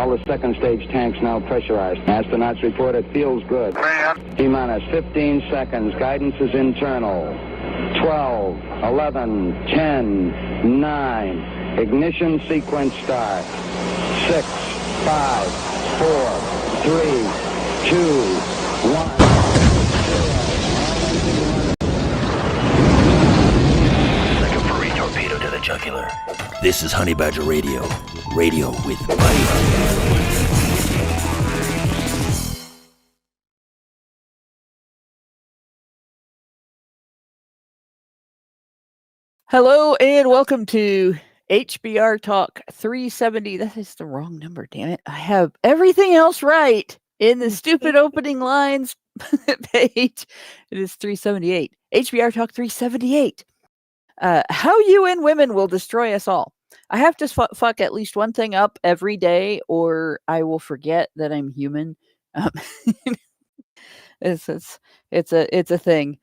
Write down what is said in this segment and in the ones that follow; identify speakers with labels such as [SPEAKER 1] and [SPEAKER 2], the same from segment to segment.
[SPEAKER 1] All the second stage tanks now pressurized. Astronauts report it feels good. T-minus 15 seconds. Guidance is internal. 12, 11, 10, 9. Ignition sequence start. 6, 5, 4, 3, 2, 1.
[SPEAKER 2] Like a furry torpedo to the jugular. This is Honey Badger Radio. Radio with Buddy.
[SPEAKER 3] Hello and welcome to HBR Talk 370. That is the wrong number, damn it. I have everything else right in the stupid opening lines page. It is 378. HBR Talk 378. How UN women will destroy us all. I have to fuck at least one thing up every day or I will forget that I'm human. It's a thing.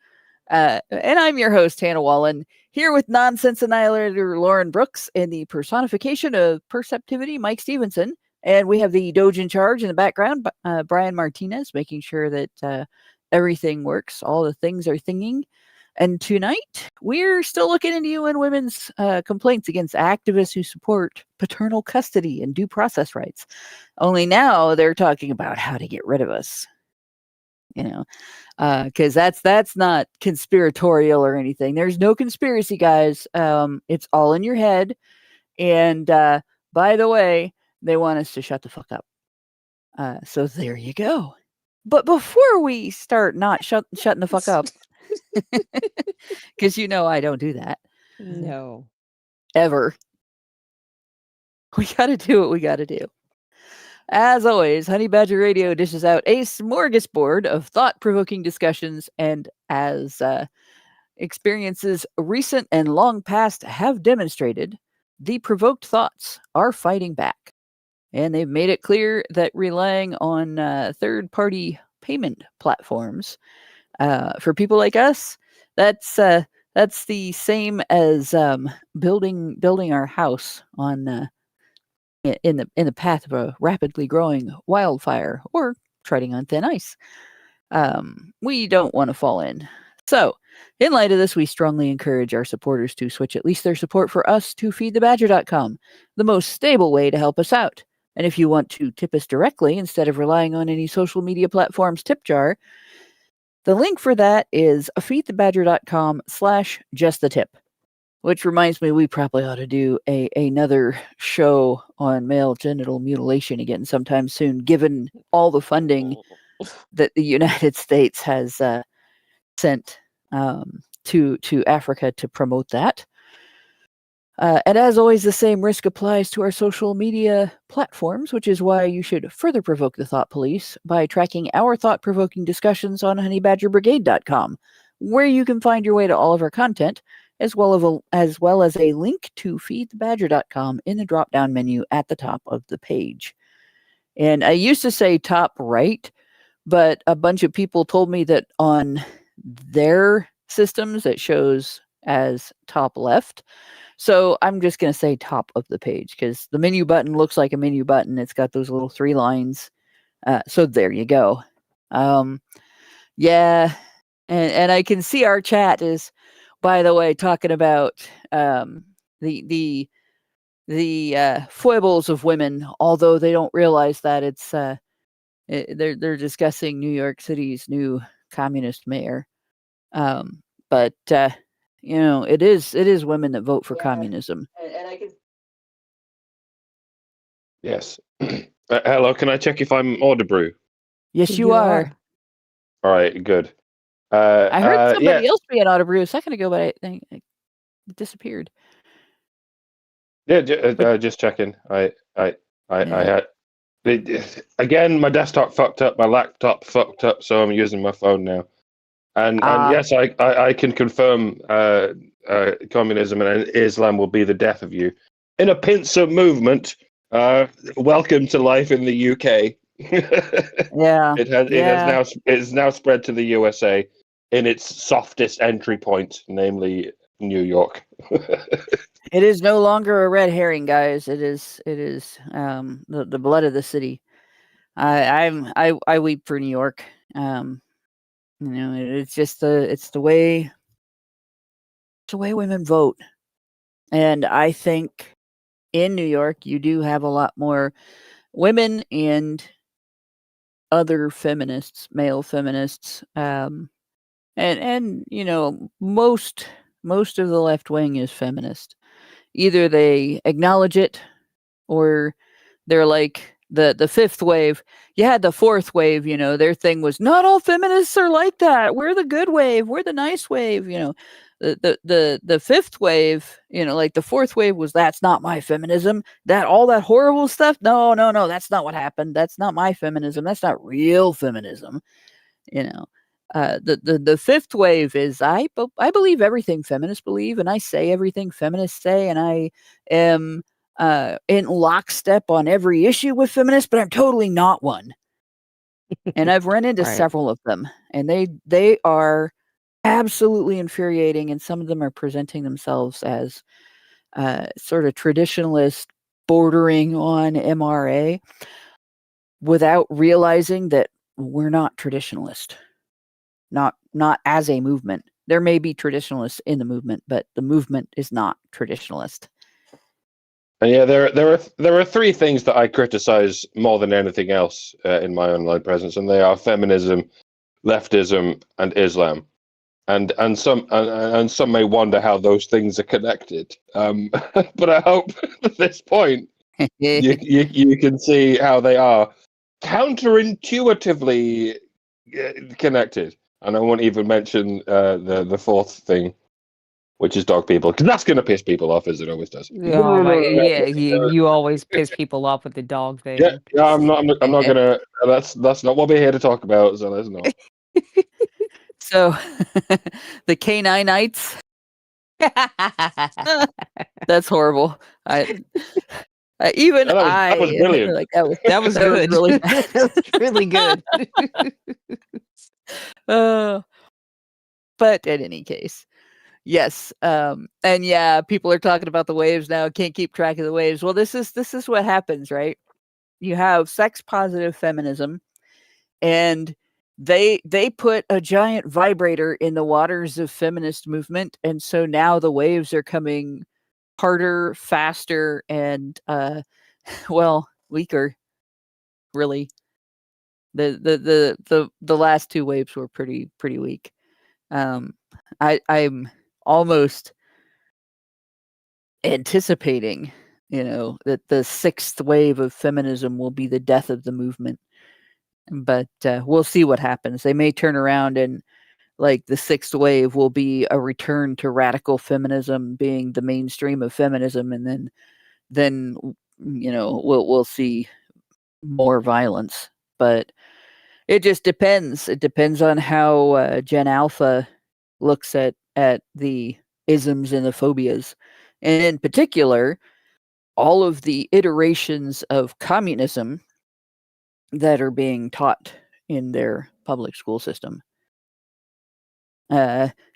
[SPEAKER 3] And I'm your host, Hannah Wallen, here with nonsense annihilator Lauren Brooks and the personification of perceptivity, Mike Stevenson. And we have the Doge in charge in the background, Brian Martinez, making sure that everything works. All the things are thinging. And tonight, we're still looking into UN women's complaints against activists who support paternal custody and due process rights. Only now they're talking about how to get rid of us. You know, because that's not conspiratorial or anything. There's no conspiracy, guys. It's all in your head. And by the way, they want us to shut the fuck up. So there you go. But before we start not shutting the fuck up, because you know I don't do that.
[SPEAKER 4] No.
[SPEAKER 3] Ever. We got to do what we got to do. As always, Honey Badger Radio dishes out a smorgasbord of thought-provoking discussions, and as experiences recent and long past have demonstrated, the provoked thoughts are fighting back. And they've made it clear that relying on third-party payment platforms for people like us, that's the same as building our house on in the path of a rapidly growing wildfire or treading on thin ice. We don't want to fall in. So, in light of this, we strongly encourage our supporters to switch at least their support for us to feedthebadger.com, the most stable way to help us out. And if you want to tip us directly instead of relying on any social media platforms tip jar, the link for that is feedthebadger.com/justthetip. Which reminds me, we probably ought to do another show on male genital mutilation again sometime soon, given all the funding that the United States has sent to Africa to promote that. And as always, the same risk applies to our social media platforms, which is why you should further provoke the thought police by tracking our thought-provoking discussions on honeybadgerbrigade.com, where you can find your way to all of our content, as well as a link to feedthebadger.com in the drop-down menu at the top of the page. And I used to say top right, but a bunch of people told me that on their systems it shows as top left. So I'm just going to say top of the page because the menu button looks like a menu button. It's got those little 3 lines. So there you go. Yeah. And I can see our chat is, by the way, talking about the foibles of women, although they don't realize that it's they're discussing New York City's new communist mayor. But you know, it is women that vote for communism. And I can.
[SPEAKER 5] Yes. Hello, can I check if I'm audible?
[SPEAKER 3] Yes, you are.
[SPEAKER 5] All right, good.
[SPEAKER 3] I heard somebody else be an audible a second ago, but I think it disappeared.
[SPEAKER 5] Yeah, just checking. I had again. My desktop fucked up. My laptop fucked up, so I'm using my phone now. And yes, I can confirm communism and Islam will be the death of you. In a pincer movement, welcome to life in the UK.
[SPEAKER 3] Yeah,
[SPEAKER 5] it has now spread to the USA in its softest entry point, namely New York.
[SPEAKER 3] It is no longer a red herring, guys. It is the blood of the city. I weep for New York. It's just the way women vote. And I think in New York you do have a lot more women and other feminists, male feminists, and most of the left wing is feminist. Either they acknowledge it, or they're like the fifth wave. You had the fourth wave, their thing was not all feminists are like that. We're the good wave. We're the nice wave. The fifth wave, like the fourth wave was that's not my feminism. That all that horrible stuff. No, that's not what happened. That's not my feminism. That's not real feminism. The fifth wave is I believe everything feminists believe, and I say everything feminists say, and I am in lockstep on every issue with feminists, but I'm totally not one. And I've run into
[SPEAKER 4] Right.
[SPEAKER 3] several of them, and they are absolutely infuriating, and some of them are presenting themselves as sort of traditionalist bordering on MRA without realizing that we're not traditionalist. Not as a movement. There may be traditionalists in the movement, but the movement is not traditionalist.
[SPEAKER 5] And yeah, there are three things that I criticize more than anything else in my online presence, and they are feminism, leftism, and Islam. And some may wonder how those things are connected. But I hope at this point you can see how they are counterintuitively connected. And I won't even mention the fourth thing, which is dog people, because that's going to piss people off, as it always does.
[SPEAKER 4] Yeah, you always piss people off with the dog thing.
[SPEAKER 5] Yeah, I'm not gonna. That's not what we're here to talk about. So let's not.
[SPEAKER 3] So, the Caninites. That's horrible.
[SPEAKER 5] That was brilliant.
[SPEAKER 3] Like,
[SPEAKER 4] that was good.
[SPEAKER 3] Really
[SPEAKER 4] that was really good.
[SPEAKER 3] But in any case, yes. And yeah, people are talking about the waves now. Can't keep track of the waves. Well, this is what happens, right? You have sex positive feminism, and they put a giant vibrator in the waters of feminist movement, and so now the waves are coming harder, faster, and weaker. Really, the last two waves were pretty weak. I'm almost anticipating, that the sixth wave of feminism will be the death of the movement. But we'll see what happens. They may turn around and, like, the sixth wave will be a return to radical feminism being the mainstream of feminism, and then we'll see more violence. But it just depends. It depends on how Gen Alpha looks at the isms and the phobias, and in particular, all of the iterations of communism that are being taught in their public school system.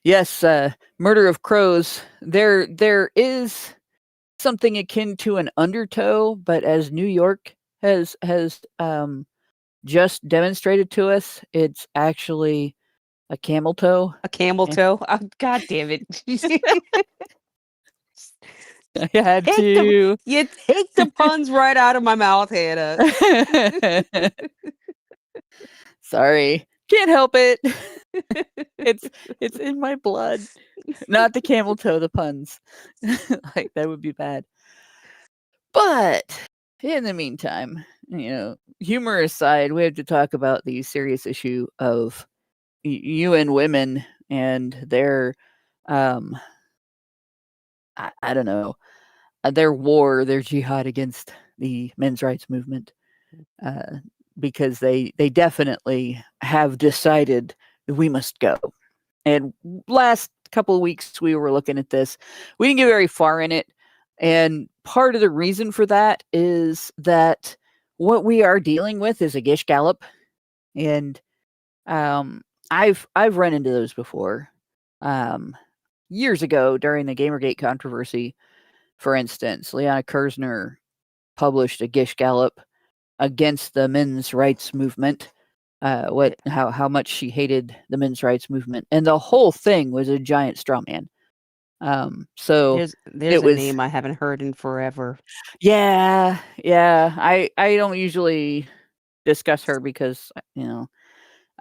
[SPEAKER 3] Yes, murder of crows. There is something akin to an undertow, but as New York has just demonstrated to us, it's actually a camel toe.
[SPEAKER 4] A camel toe? Oh, God damn it.
[SPEAKER 3] I had to.
[SPEAKER 4] You take the puns right out of my mouth, Hannah.
[SPEAKER 3] Sorry. Can't help it. It's in my blood. Not the camel toe, the puns. Like, that would be bad. But in the meantime, humor aside, we have to talk about the serious issue of UN women and their I don't know, their war, their jihad against the men's rights movement, because they definitely have decided that we must go. And last couple of weeks we were looking at this. We didn't get very far in it, and part of the reason for that is that what we are dealing with is a gish gallop, and I've run into those before. Years ago during the Gamergate controversy, For instance, Liana Kersner published a Gish Gallop against the men's rights movement. How much she hated the men's rights movement, and the whole thing was a giant straw man. So
[SPEAKER 4] there's
[SPEAKER 3] it
[SPEAKER 4] a
[SPEAKER 3] was,
[SPEAKER 4] name I haven't heard in forever.
[SPEAKER 3] yeah. I don't usually discuss her because I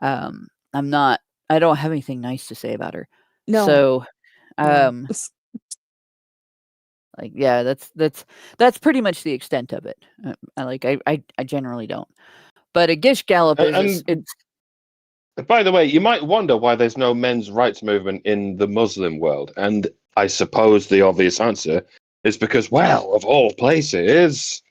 [SPEAKER 3] don't have anything nice to say about her.
[SPEAKER 4] No.
[SPEAKER 3] So
[SPEAKER 4] No.
[SPEAKER 3] like, yeah, that's pretty much the extent of it. I generally don't. But a Gish Gallop is it's.
[SPEAKER 5] By the way, you might wonder why there's no men's rights movement in the Muslim world, and I suppose the obvious answer is because, well, of all places,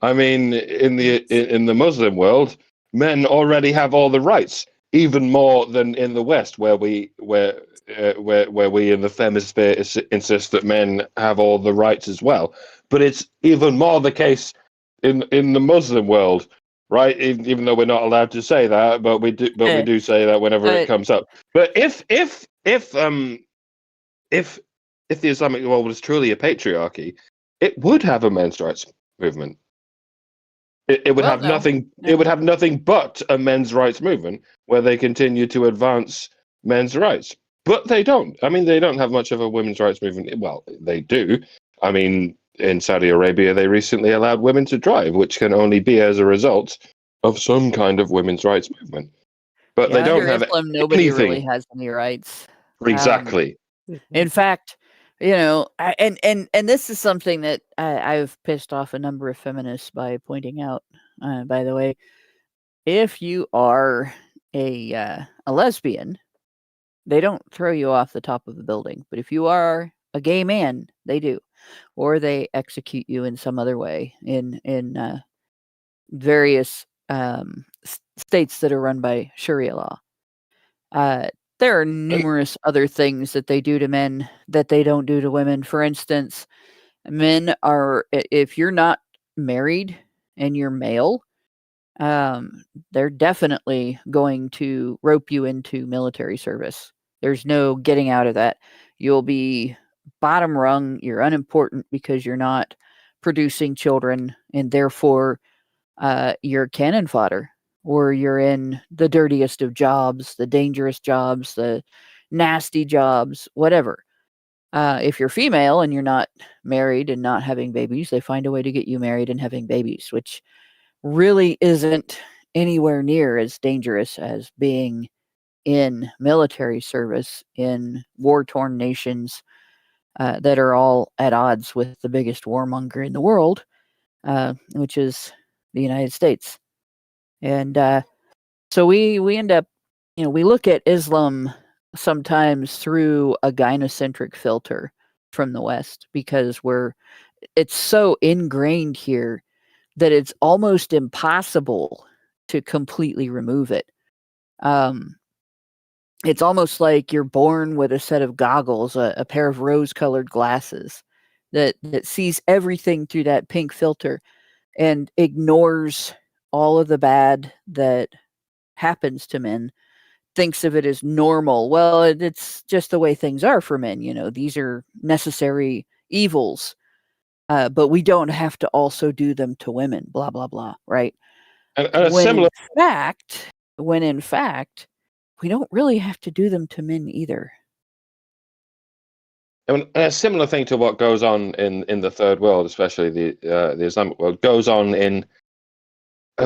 [SPEAKER 5] I mean, in the Muslim world, men already have all the rights, even more than in the West, where we in the femisphere insist that men have all the rights as well. But it's even more the case in the Muslim world. Right, even though we're not allowed to say that, but we do. But we do say that whenever it comes up. But if the Islamic world was truly a patriarchy, it would have a men's rights movement. It would have nothing. It would have nothing but a men's rights movement where they continue to advance men's rights. But they don't. I mean, they don't have much of a women's rights movement. Well, they do. I mean, in Saudi Arabia, they recently allowed women to drive, which can only be as a result of some kind of women's rights movement. But they don't have
[SPEAKER 3] Islam, nobody
[SPEAKER 5] anything.
[SPEAKER 3] really has any rights.
[SPEAKER 5] Exactly.
[SPEAKER 3] In fact, and this is something that I've pissed off a number of feminists by pointing out. By the way, if you are a lesbian, they don't throw you off the top of the building. But if you are a gay man, they do, or they execute you in some other way in various states that are run by Sharia law. There are numerous other things that they do to men that they don't do to women. For instance, men are, if you're not married and you're male, they're definitely going to rope you into military service. There's no getting out of that. You'll be bottom rung. You're unimportant because you're not producing children, and therefore you're cannon fodder, or you're in the dirtiest of jobs, the dangerous jobs, the nasty jobs, whatever. If you're female and you're not married and not having babies, they find a way to get you married and having babies, which really isn't anywhere near as dangerous as being in military service in war-torn nations that are all at odds with the biggest warmonger in the world, which is the United States. And so we end up, we look at Islam sometimes through a gynocentric filter from the West, because it's so ingrained here that it's almost impossible to completely remove it. It's almost like you're born with a set of goggles, a pair of rose-colored glasses that sees everything through that pink filter and ignores all of the bad that happens to men, thinks of it as normal. Well, it's just the way things are for men. These are necessary evils, but we don't have to also do them to women, blah, blah, blah, right? When in fact, we don't really have to do them to men either.
[SPEAKER 5] And a similar thing to what goes on in the third world, especially the Islamic world, goes on in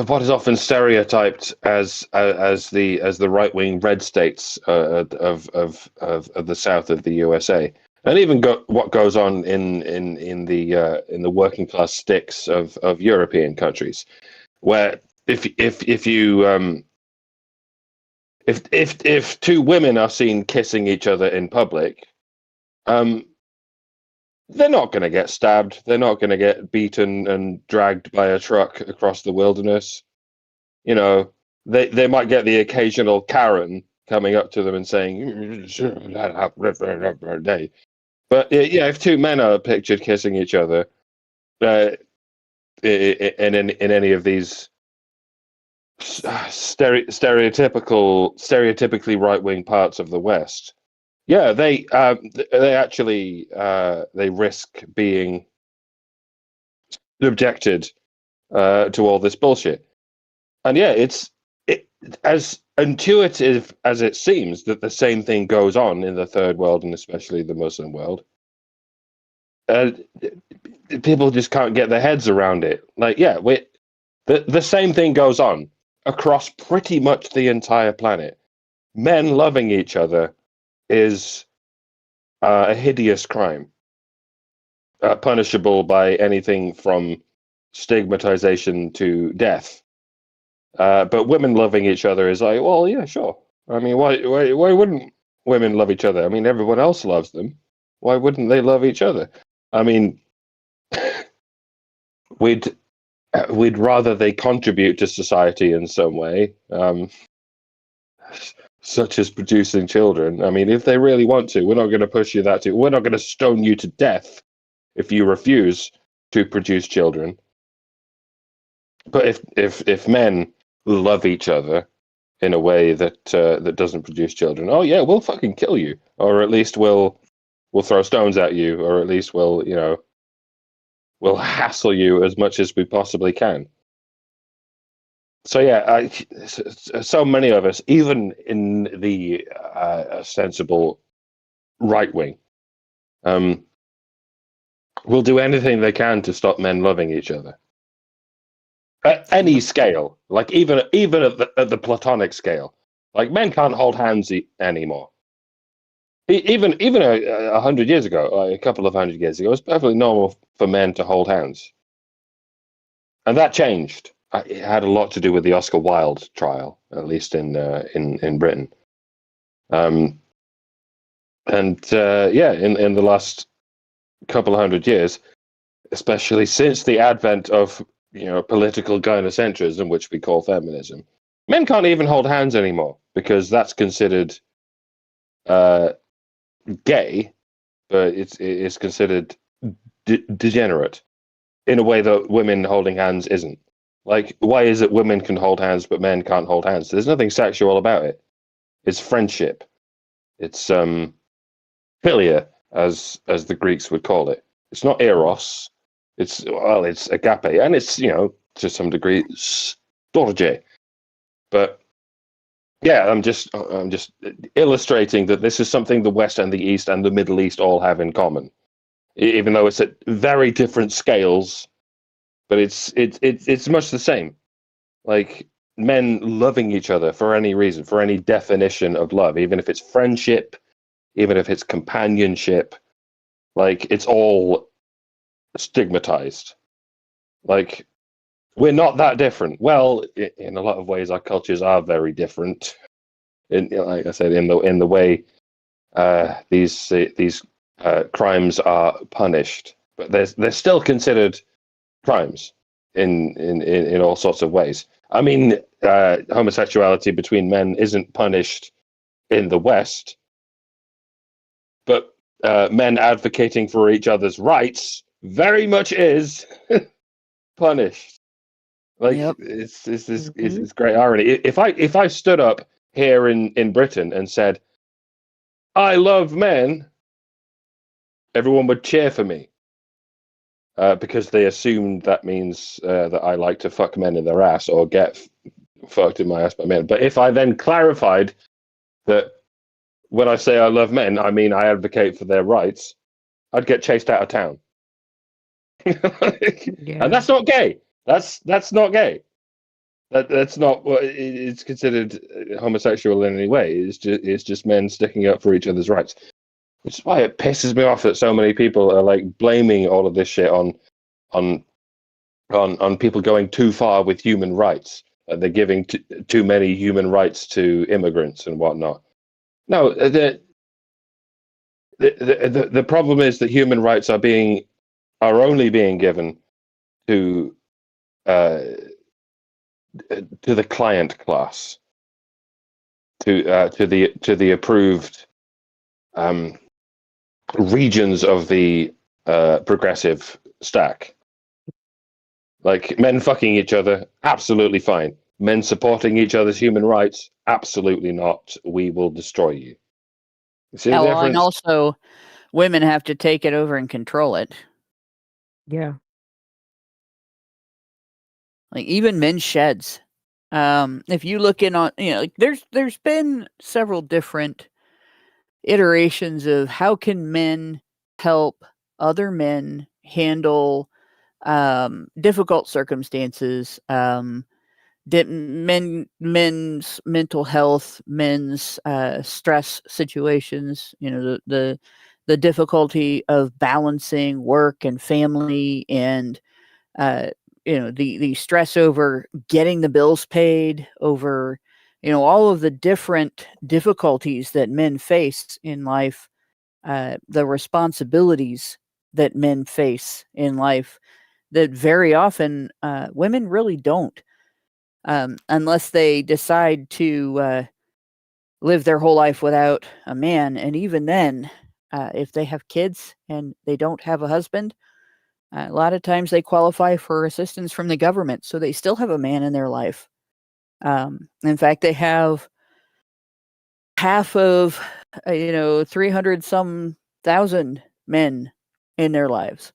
[SPEAKER 5] what is often stereotyped as the right-wing red states of the south of the USA, and even what goes on in the working class sticks of European countries, where if two women are seen kissing each other in public, they're not going to get stabbed. They're not going to get beaten and dragged by a truck across the wilderness. They might get the occasional Karen coming up to them and saying, but yeah, if two men are pictured kissing each other in any of these stereotypically right-wing parts of the West, yeah, they actually they risk being objected to all this bullshit. And yeah, it's as intuitive as it seems that the same thing goes on in the third world and especially the Muslim world. People just can't get their heads around it. Like, yeah, the same thing goes on across pretty much the entire planet. Men loving each other is a hideous crime, punishable by anything from stigmatization to death. But women loving each other is like, well, yeah, sure. I mean, why wouldn't women love each other? I mean, everyone else loves them. Why wouldn't they love each other? I mean, we'd rather they contribute to society in some way, such as producing children. I mean, if they really want to, we're not going to push you that to. We're not going to stone you to death if you refuse to produce children. But if men love each other in a way that that doesn't produce children, oh yeah, we'll fucking kill you, or at least we'll throw stones at you, or at least we'll hassle you as much as we possibly can. So yeah, so many of us, even in the sensible right wing, will do anything they can to stop men loving each other. At any scale, like even at the platonic scale, like men can't hold hands anymore. Even 100 years ago, a couple of 100 years ago, it was perfectly normal for men to hold hands, and that changed. It had a lot to do with the Oscar Wilde trial, at least in Britain. In the last couple of 100 years, especially since the advent of political gynocentrism, which we call feminism, men can't even hold hands anymore because that's considered gay, but it's considered degenerate in a way that women holding hands isn't. Like, why is it women can hold hands but men can't hold hands? There's nothing sexual about it. It's friendship. It's philia, as the Greeks would call it. It's not eros. It's agape, and it's to some degree storge. But yeah, I'm just illustrating that this is something the West and the East and the Middle East all have in common, even though it's at very different scales. But it's much the same. Like, men loving each other for any reason, for any definition of love, even if it's friendship, even if it's companionship, like, it's all stigmatized. Like, we're not that different. Well, in a lot of ways, our cultures are very different. Like I said, in the way these crimes are punished, but they're still considered crimes in all sorts of ways. I mean, homosexuality between men isn't punished in the West, but men advocating for each other's rights very much is punished. Like,
[SPEAKER 3] Yep.
[SPEAKER 5] it's great irony. If I stood up here in Britain and said, "I love men," everyone would cheer for me. Because they assumed that means that I like to fuck men in their ass or get fucked in my ass by men. But if I then clarified that when I say I love men, I mean I advocate for their rights, I'd get chased out of town. And that's not gay. That's not gay. That's not what it's considered homosexual in any way. It's just men sticking up for each other's rights. Which is why it pisses me off that so many people are like blaming all of this shit on people going too far with human rights. They're giving too many human rights to immigrants and whatnot. No, the problem is that human rights are only being given to the client class, to the approved regions of the progressive stack. Like, men fucking each other, absolutely fine. Men supporting each other's human rights, absolutely not. We will destroy you. See the difference?
[SPEAKER 3] And also, women have to take it over and control it.
[SPEAKER 4] Yeah.
[SPEAKER 3] Like even men's sheds. If you look in on, like there's been several different iterations of how can men help other men handle difficult circumstances, men's mental health, men's stress situations, the difficulty of balancing work and family, and the stress over getting the bills paid, over all of the different difficulties that men face in life, the responsibilities that men face in life that very often women really don't, unless they decide to live their whole life without a man. And even then, if they have kids and they don't have a husband, a lot of times they qualify for assistance from the government, so they still have a man in their life. In fact, they have half of 300 some thousand men in their lives,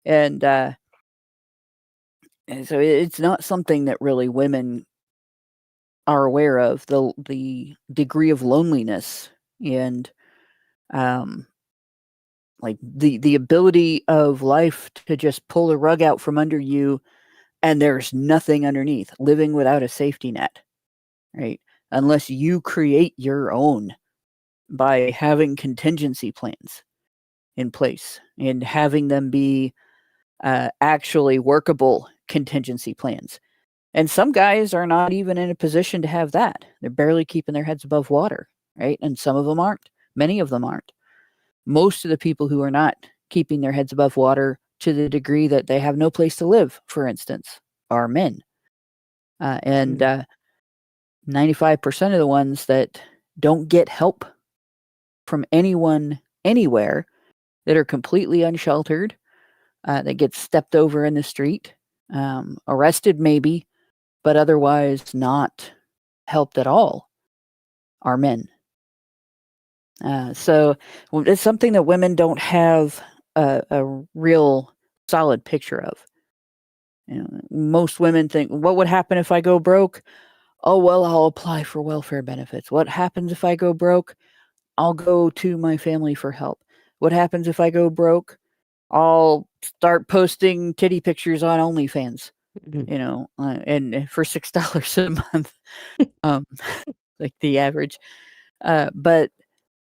[SPEAKER 3] and so it's not something that really women are aware of, the degree of loneliness and like the ability of life to just pull the rug out from under you and there's nothing underneath, living without a safety net, right? Unless you create your own by having contingency plans in place and having them be actually workable contingency plans. And some guys are not even in a position to have that. They're barely keeping their heads above water, right? And some of them aren't. Many of them aren't. Most of the people who are not keeping their heads above water to the degree that they have no place to live, for instance, are men. And 95% of the ones that don't get help from anyone anywhere, that are completely unsheltered, that get stepped over in the street, arrested maybe, but otherwise not helped at all, are men. So it's something that women don't have a real solid picture of. Most women think, what would happen if I go broke? Oh, well, I'll apply for welfare benefits. What happens if I go broke? I'll go to my family for help. What happens if I go broke? I'll start posting titty pictures on OnlyFans, and for $6 a month, like the average, but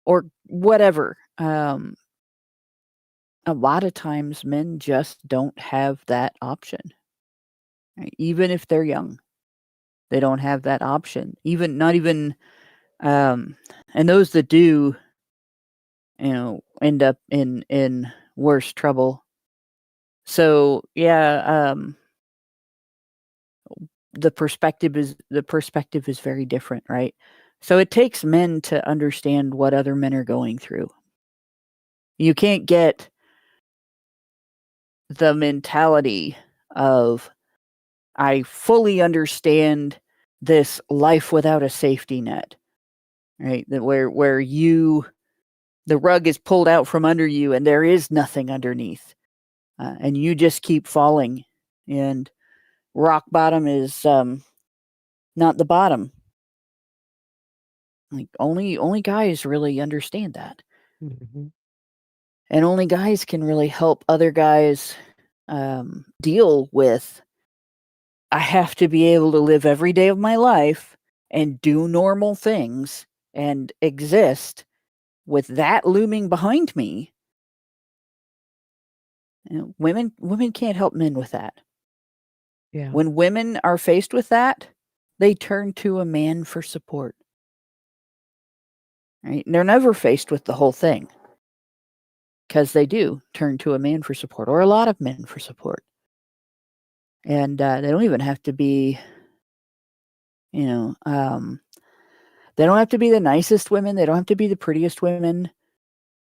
[SPEAKER 3] or whatever. A lot of times men just don't have that option, right? Even if they're young, they don't have that option. And those that do, end up in worse trouble. So yeah, the perspective is very different, right? So it takes men to understand what other men are going through. You can't get the mentality of, I fully understand this life without a safety net, right? That where the rug is pulled out from under you and there is nothing underneath, and you just keep falling, and rock bottom is not the bottom. Like only guys really understand that.
[SPEAKER 4] Mhm.
[SPEAKER 3] And only guys can really help other guys deal with, I have to be able to live every day of my life and do normal things and exist with that looming behind me. Women can't help men with that.
[SPEAKER 4] Yeah.
[SPEAKER 3] When women are faced with that, they turn to a man for support. Right? And they're never faced with the whole thing, because they do turn to a man for support, or a lot of men for support. And they don't even have to be, they don't have to be the nicest women. They don't have to be the prettiest women.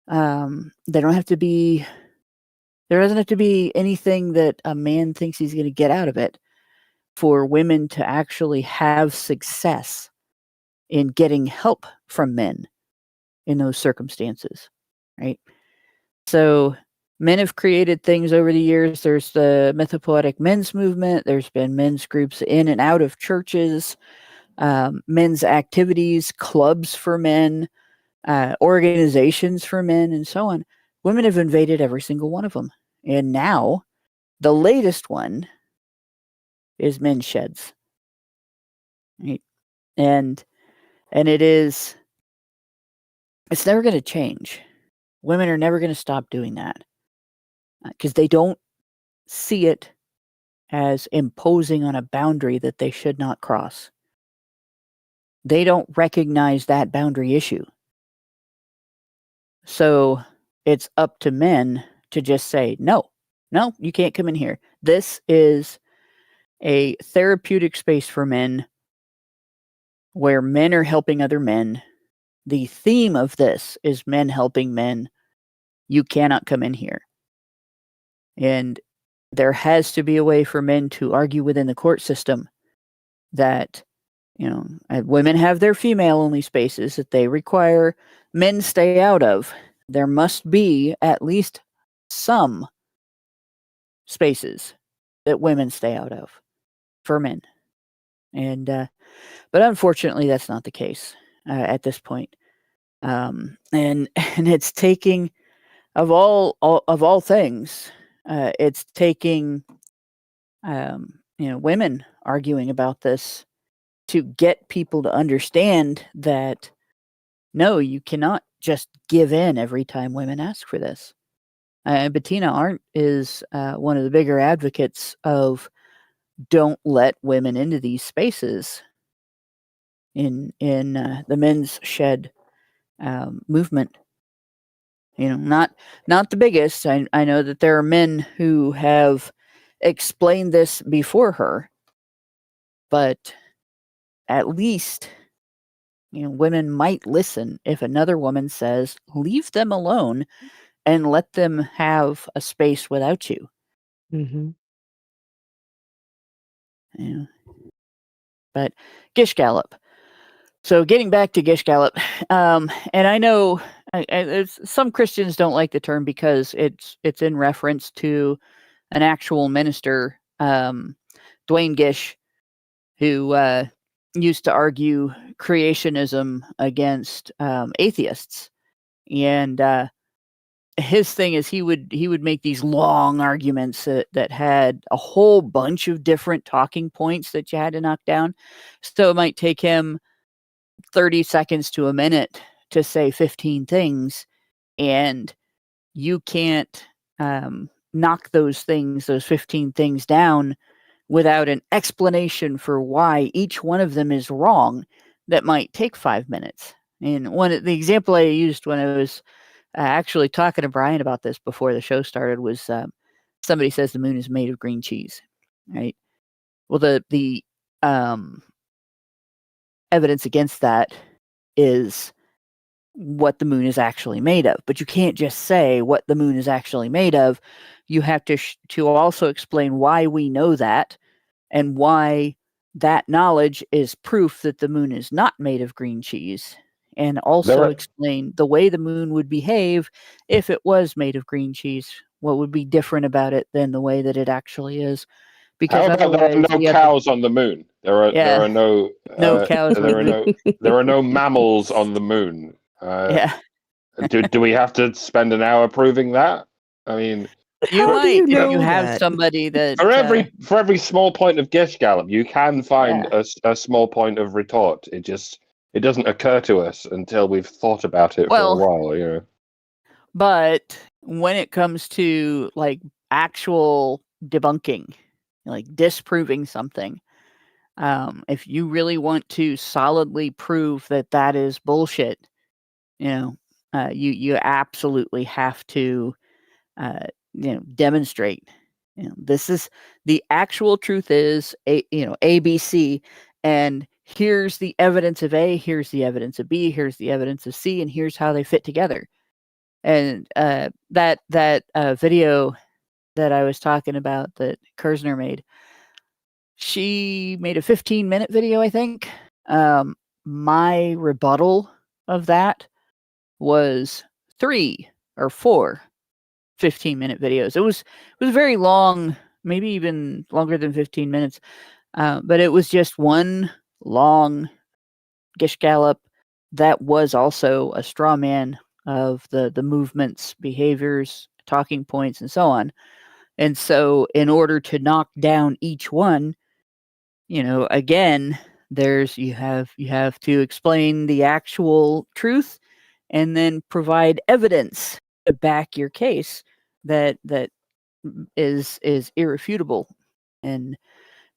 [SPEAKER 3] They don't have to be, there doesn't have to be anything that a man thinks he's going to get out of it for women to actually have success in getting help from men in those circumstances, right? So Men have created things over the years. There's the mythopoetic men's movement. There's been men's groups in and out of churches, men's activities, clubs for men, organizations for men, and so on. Women have invaded every single one of them. And now the latest one is men's sheds. Right? And it's never going to change. Women are never going to stop doing that because they don't see it as imposing on a boundary that they should not cross. They don't recognize that boundary issue. So it's up to men to just say, no, you can't come in here. This is a therapeutic space for men where men are helping other men. The theme of this is men helping men. You cannot come in here. And there has to be a way for men to argue within the court system that, women have their female-only spaces that they require men stay out of. There must be at least some spaces that women stay out of for men. And but unfortunately, that's not the case at this point. And it's taking of all things, it's taking women arguing about this to get people to understand that no, you cannot just give in every time women ask for this. Bettina Arndt is one of the bigger advocates of don't let women into these spaces in the men's shed movement. Not the biggest. I know that there are men who have explained this before her, but at least women might listen if another woman says, leave them alone and let them have a space without you.
[SPEAKER 4] Mm-hmm.
[SPEAKER 3] Yeah. But Gish Gallop. So getting back to Gish Gallop, and I know some Christians don't like the term because it's in reference to an actual minister, Dwayne Gish, who used to argue creationism against atheists, and his thing is he would make these long arguments that had a whole bunch of different talking points that you had to knock down. So it might take him 30 seconds to a minute to say 15 things, and you can't knock those 15 things down without an explanation for why each one of them is wrong. That might take 5 minutes. And the example I used when I was actually talking to Brian about this before the show started was somebody says the moon is made of green cheese, right? Well, the evidence against that is what the moon is actually made of. But you can't just say what the moon is actually made of. You have to also explain why we know that and why that knowledge is proof that the moon is not made of green cheese. And also explain the way the moon would behave if it was made of green cheese. What would be different about it than the way that it actually is? Because
[SPEAKER 5] how about there are no cows on the moon? There are no
[SPEAKER 3] cows.
[SPEAKER 5] There are no mammals on the moon. Do we have to spend an hour proving that? I mean,
[SPEAKER 3] you might you have somebody that
[SPEAKER 5] for every small point of Gish Gallop, you can find a small point of retort. It doesn't occur to us until we've thought about it for a while,
[SPEAKER 3] But when it comes to like actual debunking, like disproving something, if you really want to solidly prove that is bullshit, you absolutely have to demonstrate. This is the actual truth is ABC, and here's the evidence of A, here's the evidence of B, here's the evidence of C, and here's how they fit together. And that video that I was talking about that Kersner made, she made a 15-minute video, I think. My rebuttal of that was 3 or 4 15-minute videos. It was very long, maybe even longer than 15 minutes. But it was just one long Gish Gallop that was also a straw man of the movements, behaviors, talking points, and so on. And so in order to knock down each one, again, you have to explain the actual truth and then provide evidence to back your case that is irrefutable. And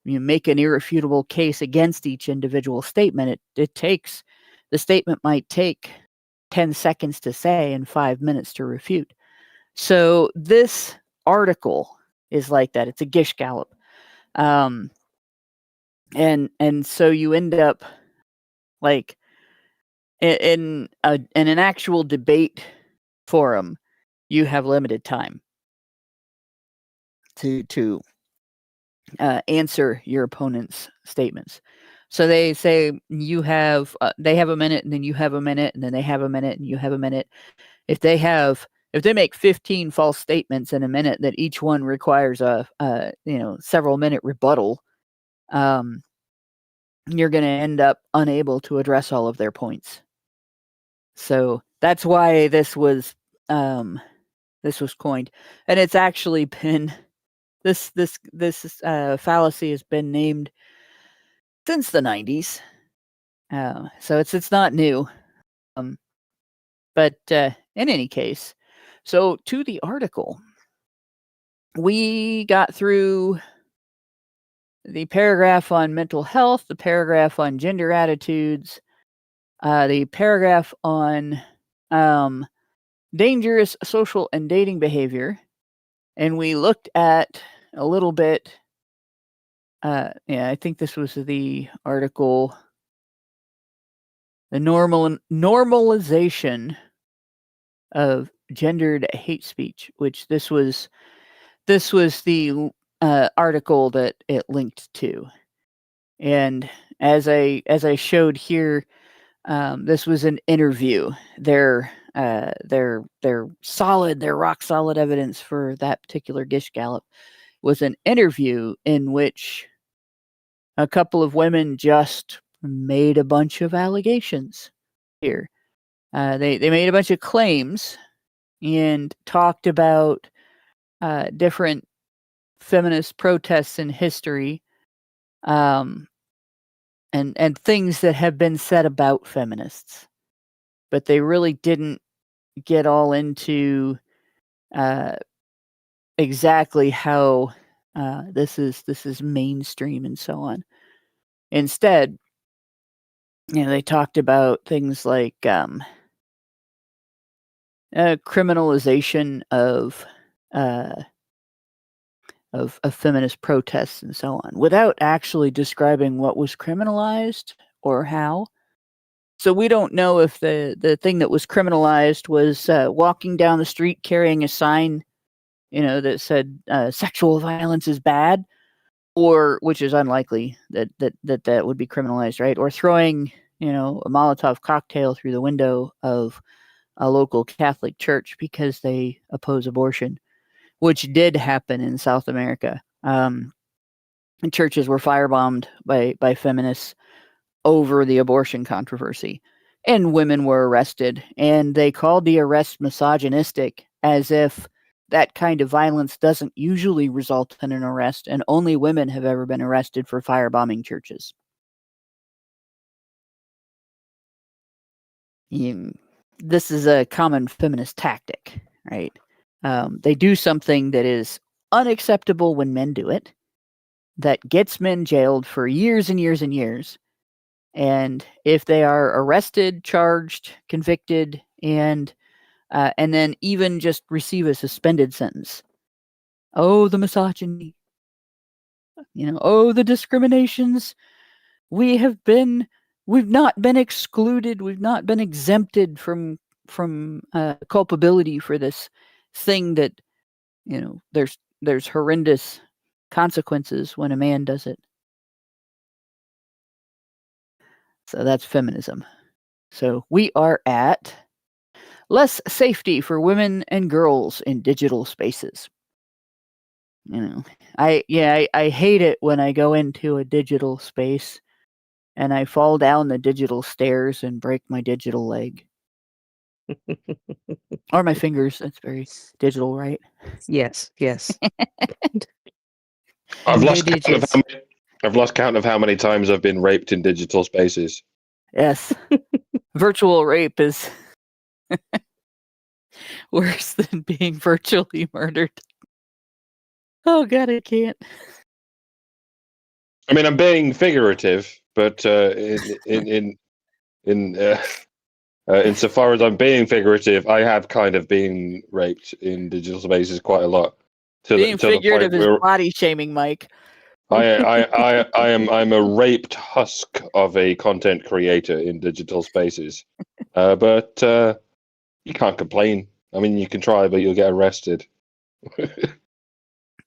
[SPEAKER 3] you make an irrefutable case against each individual statement. The statement might take 10 seconds to say and 5 minutes to refute. So this article is like that. It's a Gish Gallop. And so you end up like in an actual debate forum, you have limited time to answer your opponent's statements. So they say they have a minute, and then you have a minute, and then they have a minute, and you have a minute. If they make 15 false statements in a minute that each one requires a several minute rebuttal, you're going to end up unable to address all of their points. So that's why this was coined, and it's actually been this fallacy has been named since the 90s. So it's not new. But in any case, so to the article, we got through the paragraph on mental health, the paragraph on gender attitudes, the paragraph on dangerous social and dating behavior, and we looked at a little bit. I think this was the article, the normalization of gendered hate speech, which this was the article that it linked to. And as I showed here, this was an interview. They're solid. They're rock solid evidence for that particular Gish Gallop was an interview in which a couple of women just made a bunch of allegations here. They made a bunch of claims and talked about different feminist protests in history, and things that have been said about feminists, but they really didn't get all into exactly how this is mainstream and so on. Instead, they talked about things like criminalization of feminist protests and so on, without actually describing what was criminalized or how. So we don't know if the thing that was criminalized was walking down the street carrying a sign, that said sexual violence is bad, or, which is unlikely that would be criminalized, right? Or throwing, a Molotov cocktail through the window of a local Catholic church because they oppose abortion, which did happen in South America. And churches were firebombed by feminists over the abortion controversy, and women were arrested, and they called the arrest misogynistic, as if that kind of violence doesn't usually result in an arrest, and only women have ever been arrested for firebombing churches. This is a common feminist tactic, right? They do something that is unacceptable when men do it, that gets men jailed for years and years and years. And if they are arrested, charged, convicted, and then even just receive a suspended sentence, oh, the misogyny, oh, the discriminations, we've not been excluded, we've not been exempted from culpability for this thing that, there's horrendous consequences when a man does it. So that's feminism. So we are at Less safety for women and girls in digital spaces. I hate it when I go into a digital space and I fall down the digital stairs and break my digital leg. Or my fingers. That's very digital, right?
[SPEAKER 4] Yes.
[SPEAKER 5] I've lost
[SPEAKER 4] Maybe
[SPEAKER 5] count of how many, I've lost count of how many times I've been raped in digital spaces.
[SPEAKER 3] Yes. Virtual rape is worse than being virtually murdered. Oh God, I can't.
[SPEAKER 5] I mean, I'm being figurative, but insofar as I'm being figurative, I have kind of been raped in digital spaces quite a lot.
[SPEAKER 3] Being
[SPEAKER 5] To the
[SPEAKER 3] figurative
[SPEAKER 5] point
[SPEAKER 3] is
[SPEAKER 5] where
[SPEAKER 3] body shaming, Mike.
[SPEAKER 5] I'm a raped husk of a content creator in digital spaces, but you can't complain. I mean, you can try, but you'll get arrested.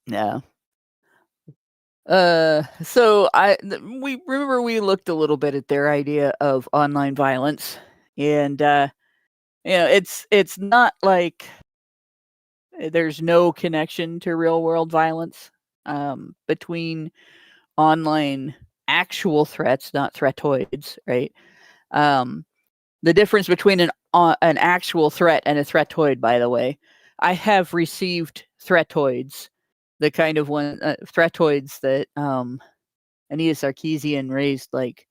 [SPEAKER 3] No. So we remember we looked a little bit at their idea of online violence, and it's not like there's no connection to real world violence between online actual threats, not threatoids, right? The difference between an actual threat and a threatoid, by the way, I have received threatoids, the kind of threatoids that Anita Sarkeesian raised like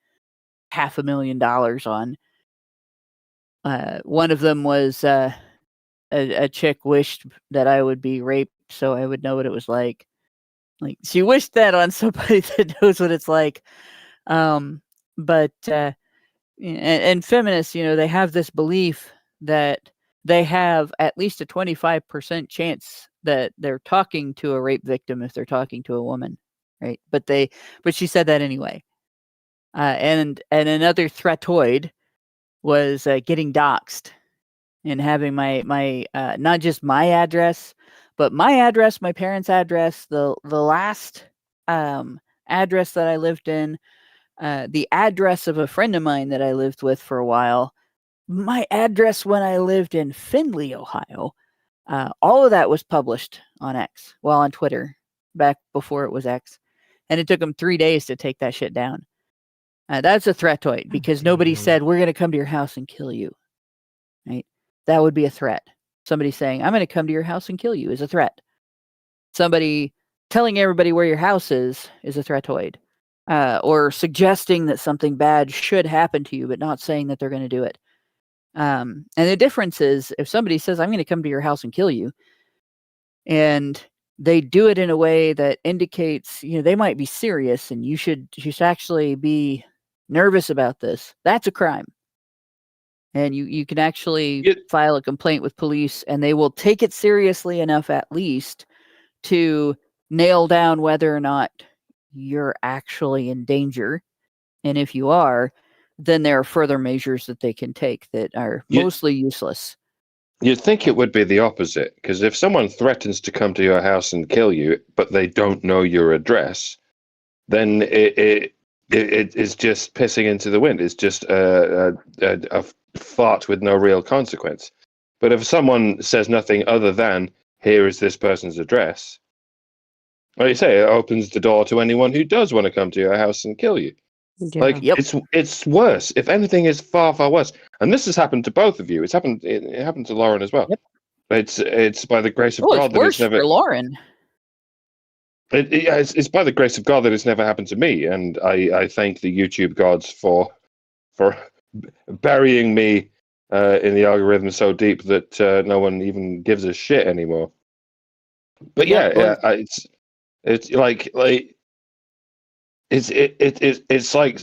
[SPEAKER 3] $500,000 on. One of them was a chick wished that I would be raped so I would know what it was like. Like she wished that on somebody that knows what it's like. But and feminists, they have this belief that they have at least a 25% chance that they're talking to a rape victim if they're talking to a woman, right? But she said that anyway. And another threatoid was getting doxxed and having my not just my address, but my address, my parents' address, the last address that I lived in, the address of a friend of mine that I lived with for a while, my address when I lived in Findlay, Ohio. All of that was published on X, on Twitter, back before it was X. And it took them 3 days to take that shit down. That's a threatoid because nobody said, we're going to come to your house and kill you. Right? That would be a threat. Somebody saying, I'm going to come to your house and kill you is a threat. Somebody telling everybody where your house is a threatoid. Or suggesting that something bad should happen to you, but not saying that they're going to do it. And the difference is if somebody says, I'm going to come to your house and kill you, and they do it in a way that indicates, they might be serious and you should actually be nervous about this. That's a crime. And you can actually file a complaint with police and they will take it seriously enough at least to nail down whether or not you're actually in danger. And if you are, then there are further measures that they can take that are mostly useless.
[SPEAKER 5] You'd think it would be the opposite, because if someone threatens to come to your house and kill you, but they don't know your address, then it is just pissing into the wind. It's just a fart with no real consequence. But if someone says nothing other than, here is this person's address, like you say, it opens the door to anyone who does want to come to your house and kill you. Yeah. It's worse. If anything, is far, far worse. And this has happened to both of you. It happened to Lauren as well. Yep. It's by the grace of God that it's never.
[SPEAKER 3] For Lauren.
[SPEAKER 5] It's by the grace of God that it's never happened to me, and I thank the YouTube gods for burying me in the algorithm so deep that no one even gives a shit anymore. But it's like. It's like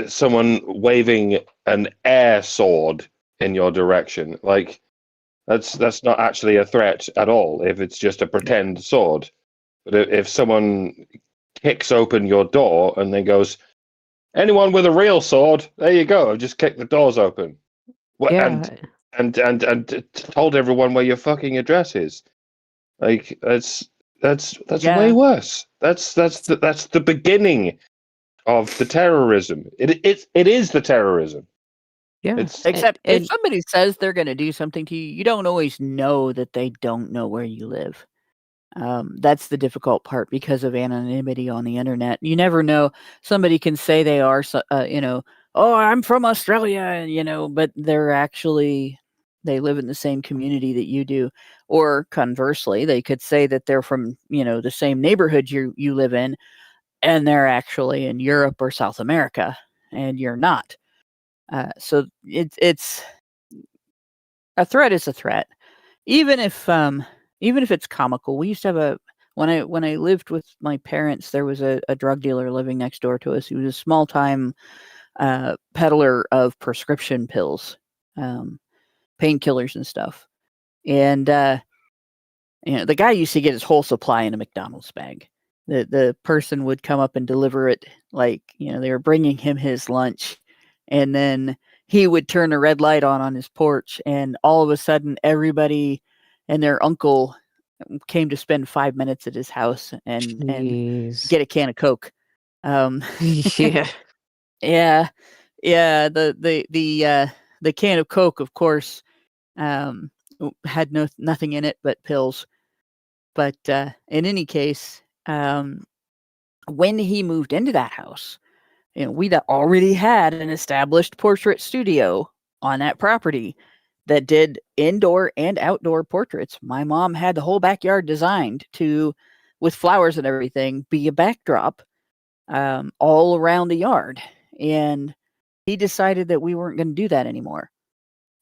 [SPEAKER 5] someone waving an air sword in your direction. Like that's not actually a threat at all if it's just a pretend sword. But if someone kicks open your door and then goes, anyone with a real sword, there you go. I've just kicked the doors open. And told everyone where your fucking address is. Like that's way worse. That's the beginning of the terrorism. It is the terrorism.
[SPEAKER 4] Yeah.
[SPEAKER 3] Except if
[SPEAKER 4] and
[SPEAKER 3] somebody says they're going to do something to you, you don't always know that they don't know where you live. That's the difficult part because of anonymity on the internet. You never know. Somebody can say they are, oh, I'm from Australia, but they're actually, they live in the same community that you do. Or conversely, they could say that they're from, the same neighborhood you live in, and they're actually in Europe or South America, and you're not. So it's a threat is a threat, even if it's comical. We used to have when I lived with my parents, there was a drug dealer living next door to us. He was a small time peddler of prescription pills, painkillers and stuff. And the guy used to get his whole supply in a McDonald's bag. The person would come up and deliver it like they were bringing him his lunch, and then he would turn a red light on his porch, and all of a sudden everybody and their uncle came to spend 5 minutes at his house and
[SPEAKER 4] jeez.
[SPEAKER 3] get a can of Coke.
[SPEAKER 4] Yeah.
[SPEAKER 3] Yeah, yeah. The can of Coke, of course, had nothing in it but pills. But in any case, when he moved into that house, we'd already had an established portrait studio on that property that did indoor and outdoor portraits. My mom had the whole backyard designed with flowers and everything, be a backdrop all around the yard. And he decided that we weren't going to do that anymore.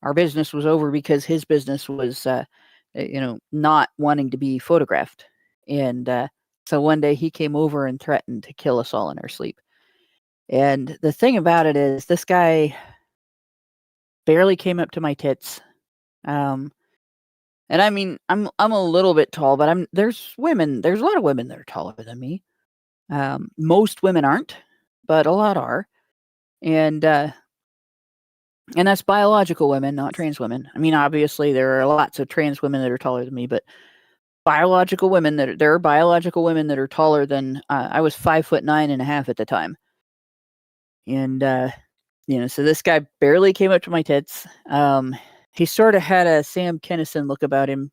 [SPEAKER 3] Our business was over because his business was, not wanting to be photographed. And so one day he came over and threatened to kill us all in our sleep. And the thing about it is, this guy barely came up to my tits. And I mean, I'm a little bit tall, but there's a lot of women that are taller than me. Most women aren't, but a lot are. And that's biological women, not trans women. I mean, obviously there are lots of trans women that are taller than me, but biological women there are biological women that are taller than I was 5'9.5" at the time. And so this guy barely came up to my tits. He sort of had a Sam Kinison look about him,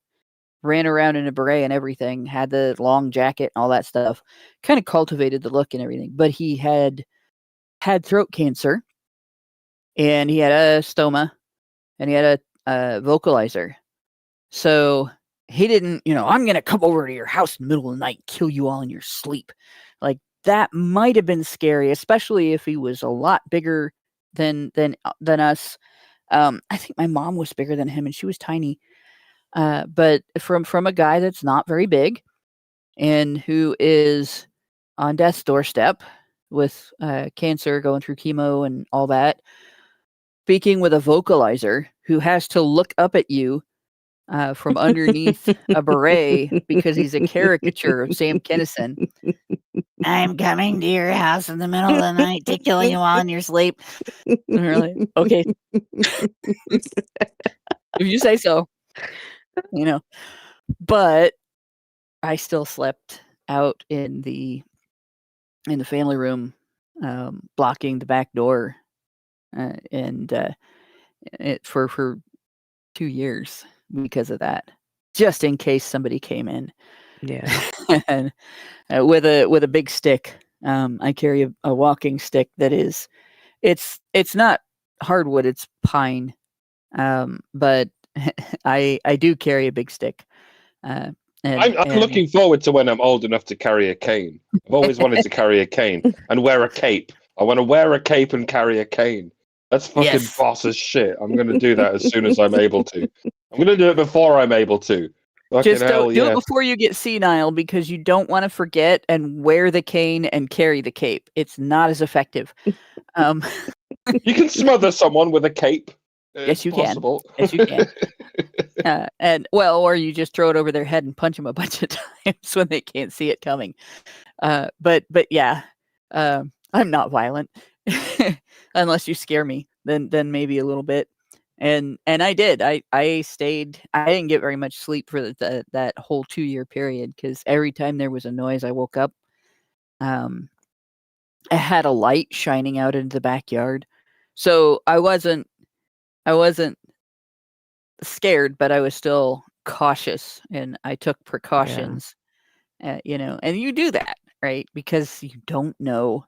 [SPEAKER 3] ran around in a beret and everything, had the long jacket and all that stuff, kind of cultivated the look and everything. But he had throat cancer, and he had a stoma, and he had a vocalizer. So he didn't, I'm going to come over to your house in the middle of the night and kill you all in your sleep. Like, that might have been scary, especially if he was a lot bigger than us. I think my mom was bigger than him, and she was tiny. But from a guy that's not very big and who is on death's doorstep with cancer, going through chemo and all that, speaking with a vocalizer who has to look up at you from underneath a beret because he's a caricature of Sam Kinison. I'm coming to your house in the middle of the night to kill you all in your sleep. And we're like, okay. If you say so. But I still slept out in the family room, blocking the back door, and for 2 years because of that, just in case somebody came in.
[SPEAKER 4] Yeah.
[SPEAKER 3] And with a big stick. I carry a walking stick that is, it's not hardwood, it's pine. But I do carry a big stick. I'm
[SPEAKER 5] looking forward to when I'm old enough to carry a cane. I've always wanted to carry a cane and wear a cape. I want to wear a cape and carry a cane. That's fucking boss as shit. I'm going to do that as soon as I'm able to. I'm going to do it before I'm able to. Fucking
[SPEAKER 3] just don't do it before you get senile, because you don't want to forget and wear the cane and carry the cape. It's not as effective.
[SPEAKER 5] You can smother someone with a cape.
[SPEAKER 3] Yes, you
[SPEAKER 5] possible.
[SPEAKER 3] Can. Yes, you can. Or you just throw it over their head and punch them a bunch of times when they can't see it coming. But yeah, I'm not violent unless you scare me. Then maybe a little bit. And I did. I stayed. I didn't get very much sleep for that whole 2-year period, because every time there was a noise, I woke up. I had a light shining out into the backyard, so I wasn't I wasn't scared, but I was still cautious, and I took precautions. You know, and you do that, right? Because you don't know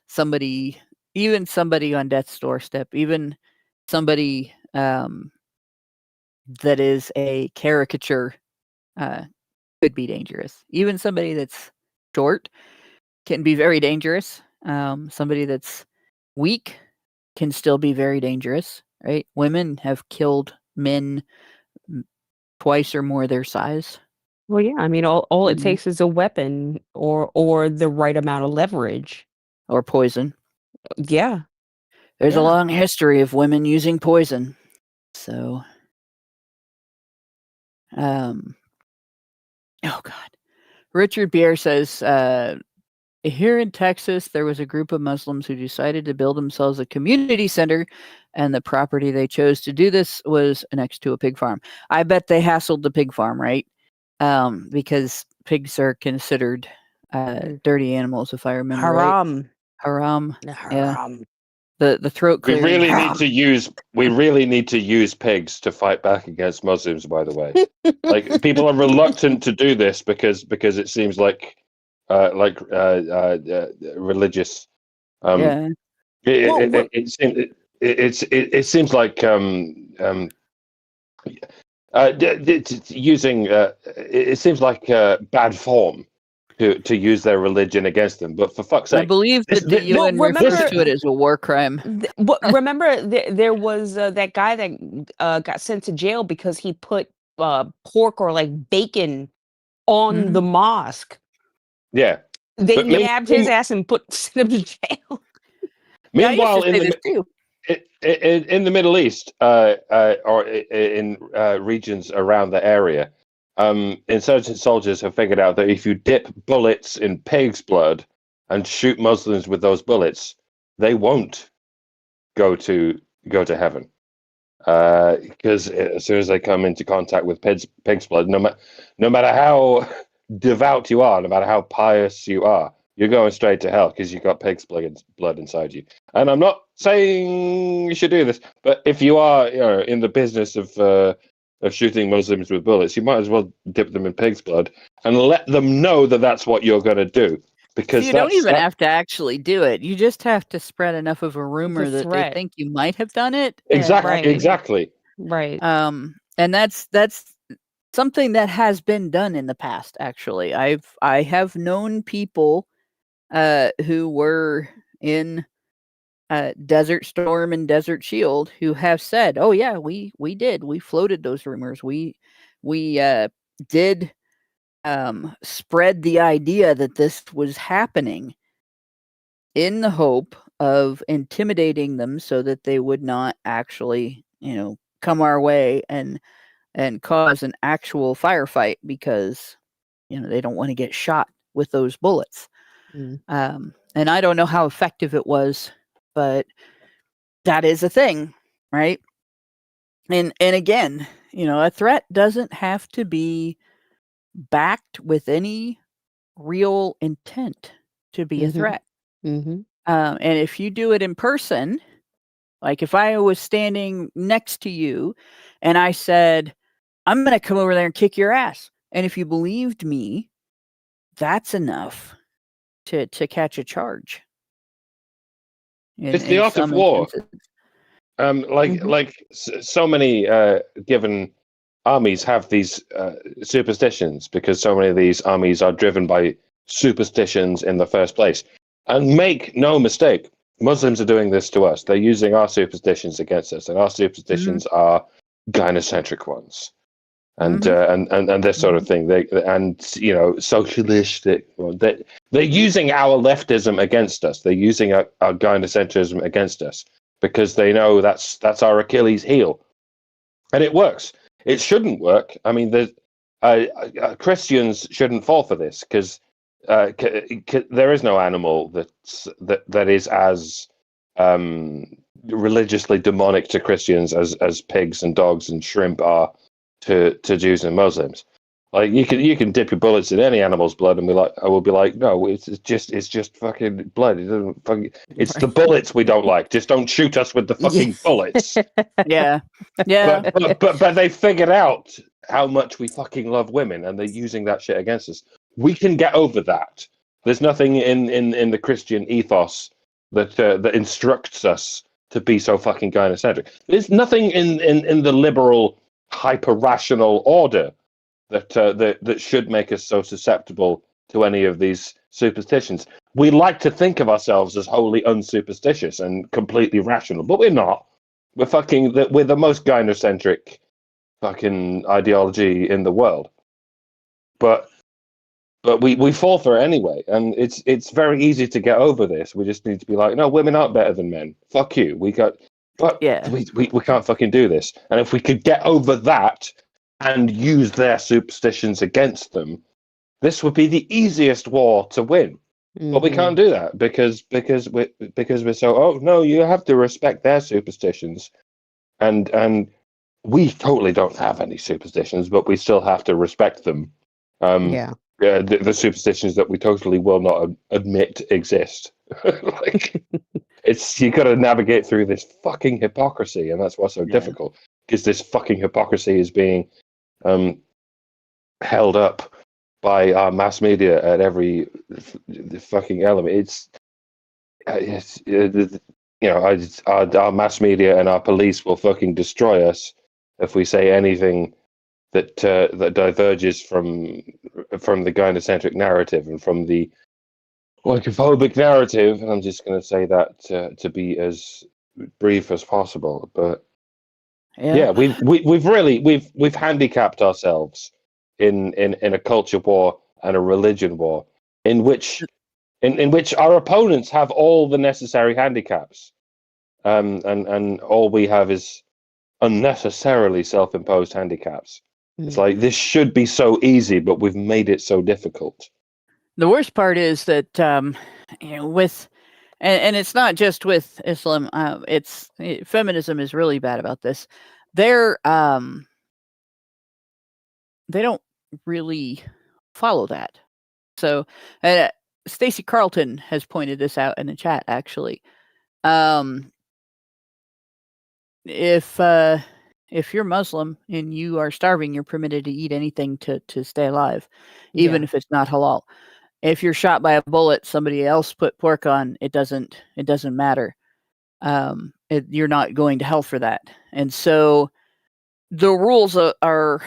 [SPEAKER 3] somebody, even somebody on death's doorstep, even somebody that is a caricature could be dangerous. Even somebody that's short can be very dangerous. Somebody that's weak can still be very dangerous, right? Women have killed men twice or more their size.
[SPEAKER 4] Well, yeah. I mean, all it
[SPEAKER 3] Mhm.
[SPEAKER 4] takes is a weapon or the right amount of leverage.
[SPEAKER 3] Or poison.
[SPEAKER 4] Yeah.
[SPEAKER 3] There's a
[SPEAKER 4] Yeah.
[SPEAKER 3] long history of women using poison. So, oh God. Richard Bier says, here in Texas, there was a group of Muslims who decided to build themselves a community center, and the property they chose to do this was next to a pig farm. I bet they hassled the pig farm, right? Because pigs are considered dirty animals, if I remember right.
[SPEAKER 4] Haram.
[SPEAKER 3] Haram. Yeah.
[SPEAKER 4] Haram.
[SPEAKER 3] The throat
[SPEAKER 5] We
[SPEAKER 3] clearing.
[SPEAKER 5] really need to use pigs to fight back against Muslims. By the way, like people are reluctant to do this because it seems like religious.
[SPEAKER 3] Yeah.
[SPEAKER 5] It seems like using it seems like bad form to use their religion against them. But for fuck's sake,
[SPEAKER 3] I believe that the UN refers to it as a war crime.
[SPEAKER 4] Remember, there was that guy that got sent to jail because he put pork or like bacon on the mosque.
[SPEAKER 5] Yeah,
[SPEAKER 4] they nabbed his ass and sent him to jail.
[SPEAKER 5] Meanwhile,
[SPEAKER 3] yeah,
[SPEAKER 5] in the Middle East, or in regions around the area, insurgent soldiers have figured out that if you dip bullets in pig's blood and shoot Muslims with those bullets, they won't go to heaven, because as soon as they come into contact with pig's blood, no matter how devout you are, no matter how pious you are, you're going straight to hell because you've got pig's blood inside you. And I'm not saying you should do this, but if you are, in the business of shooting Muslims with bullets, you might as well dip them in pig's blood and let them know that that's what you're going to do. Because
[SPEAKER 3] you don't even have to actually do it. You just have to spread enough of a rumor that they think you might have done it.
[SPEAKER 5] Exactly.
[SPEAKER 4] Right.
[SPEAKER 3] And that's something that has been done in the past. Actually, I have known people who were in Desert Storm and Desert Shield who have said, "Oh yeah, we floated those rumors. We did spread the idea that this was happening in the hope of intimidating them so that they would not actually, come our way and cause an actual firefight because, they don't want to get shot with those bullets." And I don't know how effective it was, but that is a thing, right? And again, a threat doesn't have to be backed with any real intent to be a threat. And if you do it in person, like if I was standing next to you and I said, "I'm going to come over there and kick your ass," and if you believed me, that's enough to catch a charge.
[SPEAKER 5] It's the art of war. So many given armies have these superstitions because so many of these armies are driven by superstitions in the first place. And make no mistake, Muslims are doing this to us. They're using our superstitions against us, and our superstitions are gynocentric ones, and this sort of thing. Socialistic. They're using our leftism against us. They're using our gynocentrism against us because they know that's our Achilles heel, and it works. It shouldn't work. I mean, Christians shouldn't fall for this because there is no animal that is as religiously demonic to Christians as pigs and dogs and shrimp are to Jews and Muslims. Like you can dip your bullets in any animal's blood, and I will be like, no, it's just fucking blood. It doesn't fucking. It's the bullets we don't like. Just don't shoot us with the fucking bullets.
[SPEAKER 3] Yeah. Yeah.
[SPEAKER 5] But they figured out how much we fucking love women, and they're using that shit against us. We can get over that. There's nothing in the Christian ethos that instructs us to be so fucking gynocentric. There's nothing in the liberal hyper rational order that should make us so susceptible to any of these superstitions. We like to think of ourselves as wholly unsuperstitious and completely rational, but we're not. We're the most gynocentric fucking ideology in the world. But we fall for it anyway, and it's very easy to get over this. We just need to be like, no, women aren't better than men. Fuck you. We can't fucking do this. And if we could get over that and use their superstitions against them, this would be the easiest war to win. Mm-hmm. But we can't do that because we're so, oh no, you have to respect their superstitions, and we totally don't have any superstitions, but we still have to respect them. The superstitions that we totally will not admit exist. Like, you got to navigate through this fucking hypocrisy, and that's what's so difficult, because this fucking hypocrisy is being held up by our mass media at every fucking element. Our mass media and our police will fucking destroy us if we say anything that diverges from the gynocentric narrative and from the lycophobic narrative. And I'm just going to say that to be as brief as possible. But we've handicapped ourselves in a culture war and a religion war in which our opponents have all the necessary handicaps, and all we have is unnecessarily self-imposed handicaps. It's like, this should be so easy, but we've made it so difficult.
[SPEAKER 3] The worst part is that with and it's not just with Islam. Feminism is really bad about this. They don't really follow that. So Stacey Carlton has pointed this out in the chat, actually. If you're Muslim and you are starving, you're permitted to eat anything to stay alive, even if it's not halal. If you're shot by a bullet, somebody else put pork on, it doesn't matter. You're not going to hell for that. And so the rules are,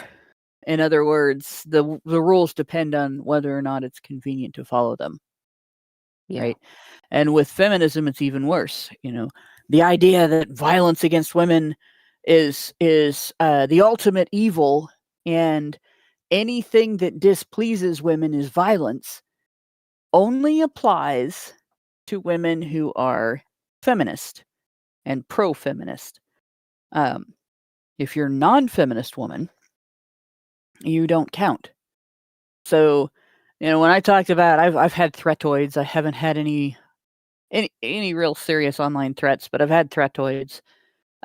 [SPEAKER 3] in other words, the rules depend on whether or not it's convenient to follow them. Right? And with feminism, it's even worse. The idea that violence against women is the ultimate evil, and anything that displeases women is violence, only applies to women who are feminist and pro-feminist. If you're non-feminist woman, you don't count. So, when I talked about, I've had threatoids. I haven't had any real serious online threats, but I've had threatoids.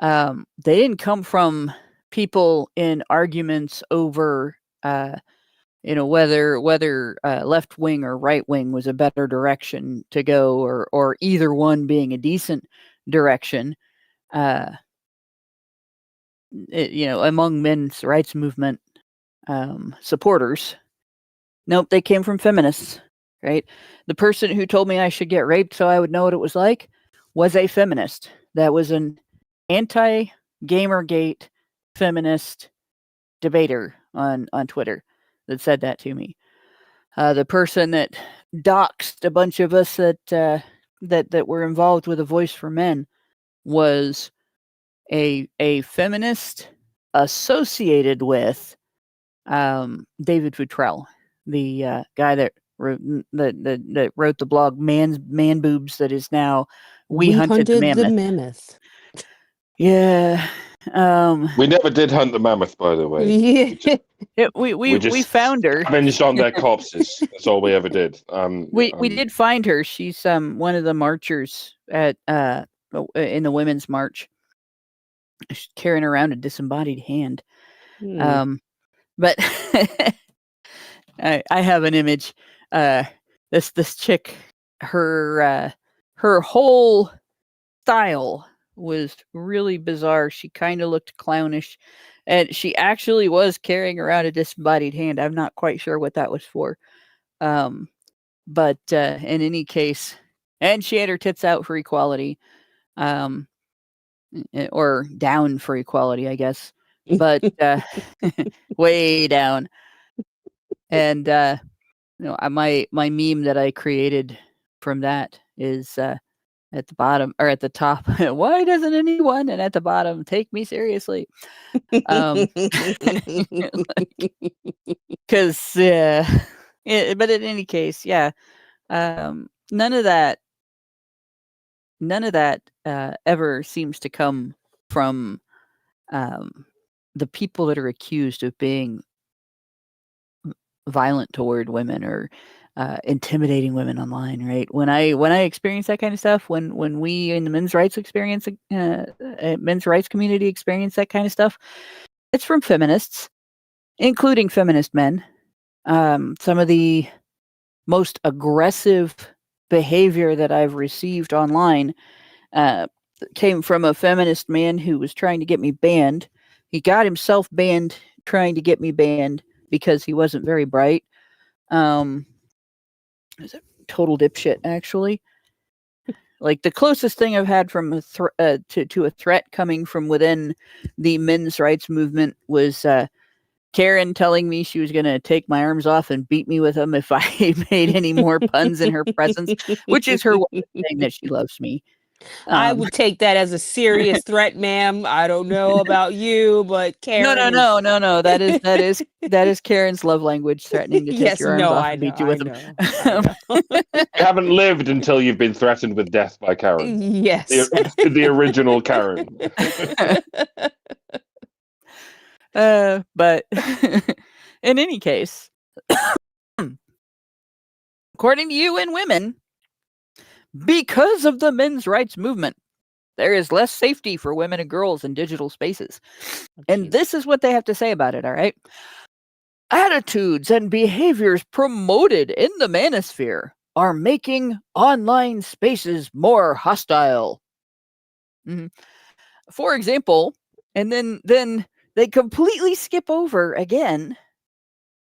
[SPEAKER 3] They didn't come from people in arguments over, whether left wing or right wing was a better direction to go, or either one being a decent direction. Among men's rights movement supporters. Nope, they came from feminists, right? The person who told me I should get raped so I would know what it was like was a feminist. That was an anti-Gamergate feminist debater on Twitter that said that to me. The person that doxed a bunch of us that were involved with A Voice for Men was a feminist associated with David Futrell, the guy that wrote the blog Man Boobs, that is now We Hunted the Mammoth. Yeah.
[SPEAKER 5] We never did hunt the mammoth, by the way.
[SPEAKER 3] We found her.
[SPEAKER 5] Avenged on their corpses. That's all we ever did.
[SPEAKER 3] We did find her. She's one of the marchers at in the Women's March. She's carrying around a disembodied hand. But I have an image. This chick, her whole style was really bizarre. She kind of looked clownish, and she actually was carrying around a disembodied hand. I'm not quite sure what that was for. But in any case, and she had her tits out for equality, or down for equality, I guess. But way down. And my meme that I created from that is at the bottom or at the top. Why doesn't anyone? And at the bottom, take me seriously. Because but in any case, yeah. None of that ever seems to come from the people that are accused of being violent toward women or intimidating women online, right? When I experience that kind of stuff, when we in the men's rights community experience that kind of stuff, it's from feminists, including feminist men. Some of the most aggressive behavior that I've received online came from a feminist man who was trying to get me banned. He got himself banned trying to get me banned because he wasn't very bright. He's a total dipshit, actually. Like the closest thing I've had from to a threat coming from within the men's rights movement was Karen telling me she was going to take my arms off and beat me with them if I made any more puns in her presence, which is her way of saying that she loves me.
[SPEAKER 4] I would take that as a serious threat, ma'am. I don't know about you, but Karen.
[SPEAKER 3] No. That is Karen's love language, threatening to take your arms off and beat you with them.
[SPEAKER 5] You haven't lived until you've been threatened with death by Karen.
[SPEAKER 4] Yes,
[SPEAKER 5] the original Karen.
[SPEAKER 3] But in any case, according to UN Women, because of the men's rights movement, there is less safety for women and girls in digital spaces. And this is what they have to say about it, all right? Attitudes and behaviors promoted in the manosphere are making online spaces more hostile. Mm-hmm. For example, and then they completely skip over again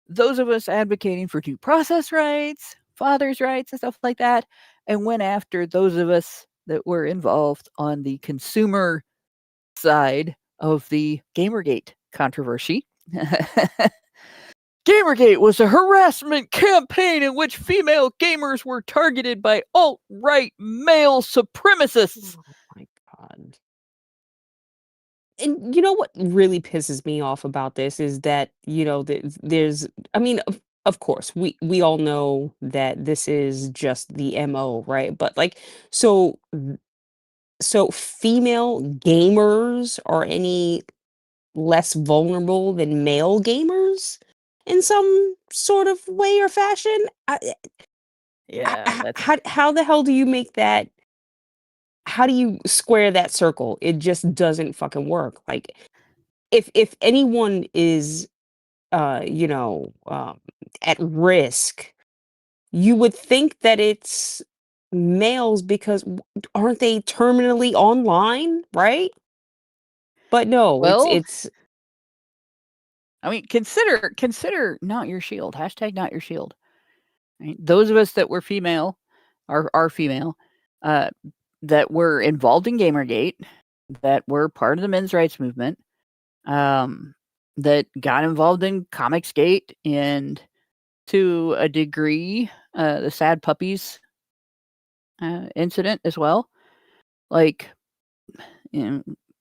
[SPEAKER 3] those of us advocating for due process rights, fathers' rights, and stuff like that, and went after those of us that were involved on the consumer side of the Gamergate controversy. Gamergate was a harassment campaign in which female gamers were targeted by alt-right male supremacists.
[SPEAKER 4] Oh my God. And you know what really pisses me off about this is that, there's, I mean, of course, we all know that this is just the MO, right? But like, so female gamers are any less vulnerable than male gamers in some sort of way or fashion?
[SPEAKER 3] Yeah.
[SPEAKER 4] How the hell do you make that? How do you square that circle? It just doesn't fucking work. Like, if anyone is, at risk, you would think that it's males because aren't they terminally online, right? But no,
[SPEAKER 3] Well,
[SPEAKER 4] it's.
[SPEAKER 3] I mean, consider not your shield. Hashtag not your shield. Right? Those of us that were female, are female, that were involved in Gamergate, that were part of the men's rights movement, that got involved in Comicsgate, and to a degree, the Sad Puppies incident as well. Like,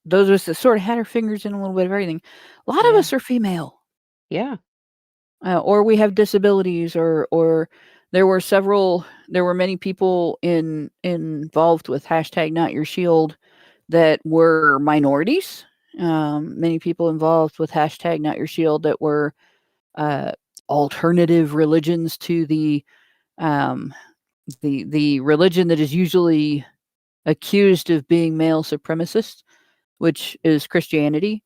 [SPEAKER 3] those of us that sort of had our fingers in a little bit of everything. A lot of us are female.
[SPEAKER 4] Yeah.
[SPEAKER 3] Or we have disabilities, or there were many people involved with hashtag not your shield that were minorities. Many people involved with hashtag not your shield that were alternative religions to the religion that is usually accused of being male supremacist, which is Christianity.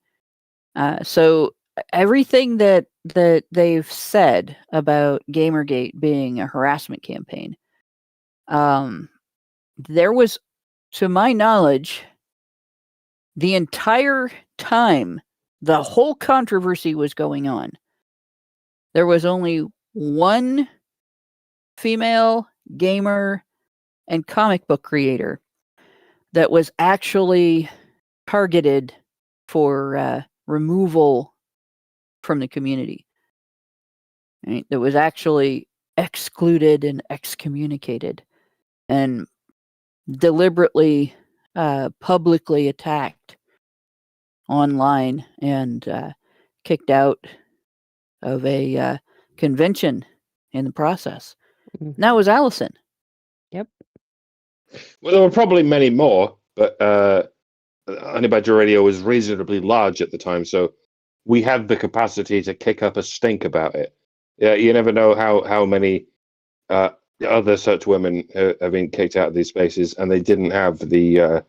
[SPEAKER 3] So everything that that they've said about Gamergate being a harassment campaign, there was, to my knowledge, the entire time the whole controversy was going on, there was only one female gamer and comic book creator that was actually targeted for removal from the community. Right? That was actually excluded and excommunicated and deliberately publicly attacked online and kicked out of a convention in the process.
[SPEAKER 4] Mhm.
[SPEAKER 3] And that was Allison.
[SPEAKER 4] Yep.
[SPEAKER 5] Well, there were probably many more, but Honey Badger Radio was reasonably large at the time, so we had the capacity to kick up a stink about it. Yeah, you never know how many other such women have been kicked out of these spaces, and they didn't have the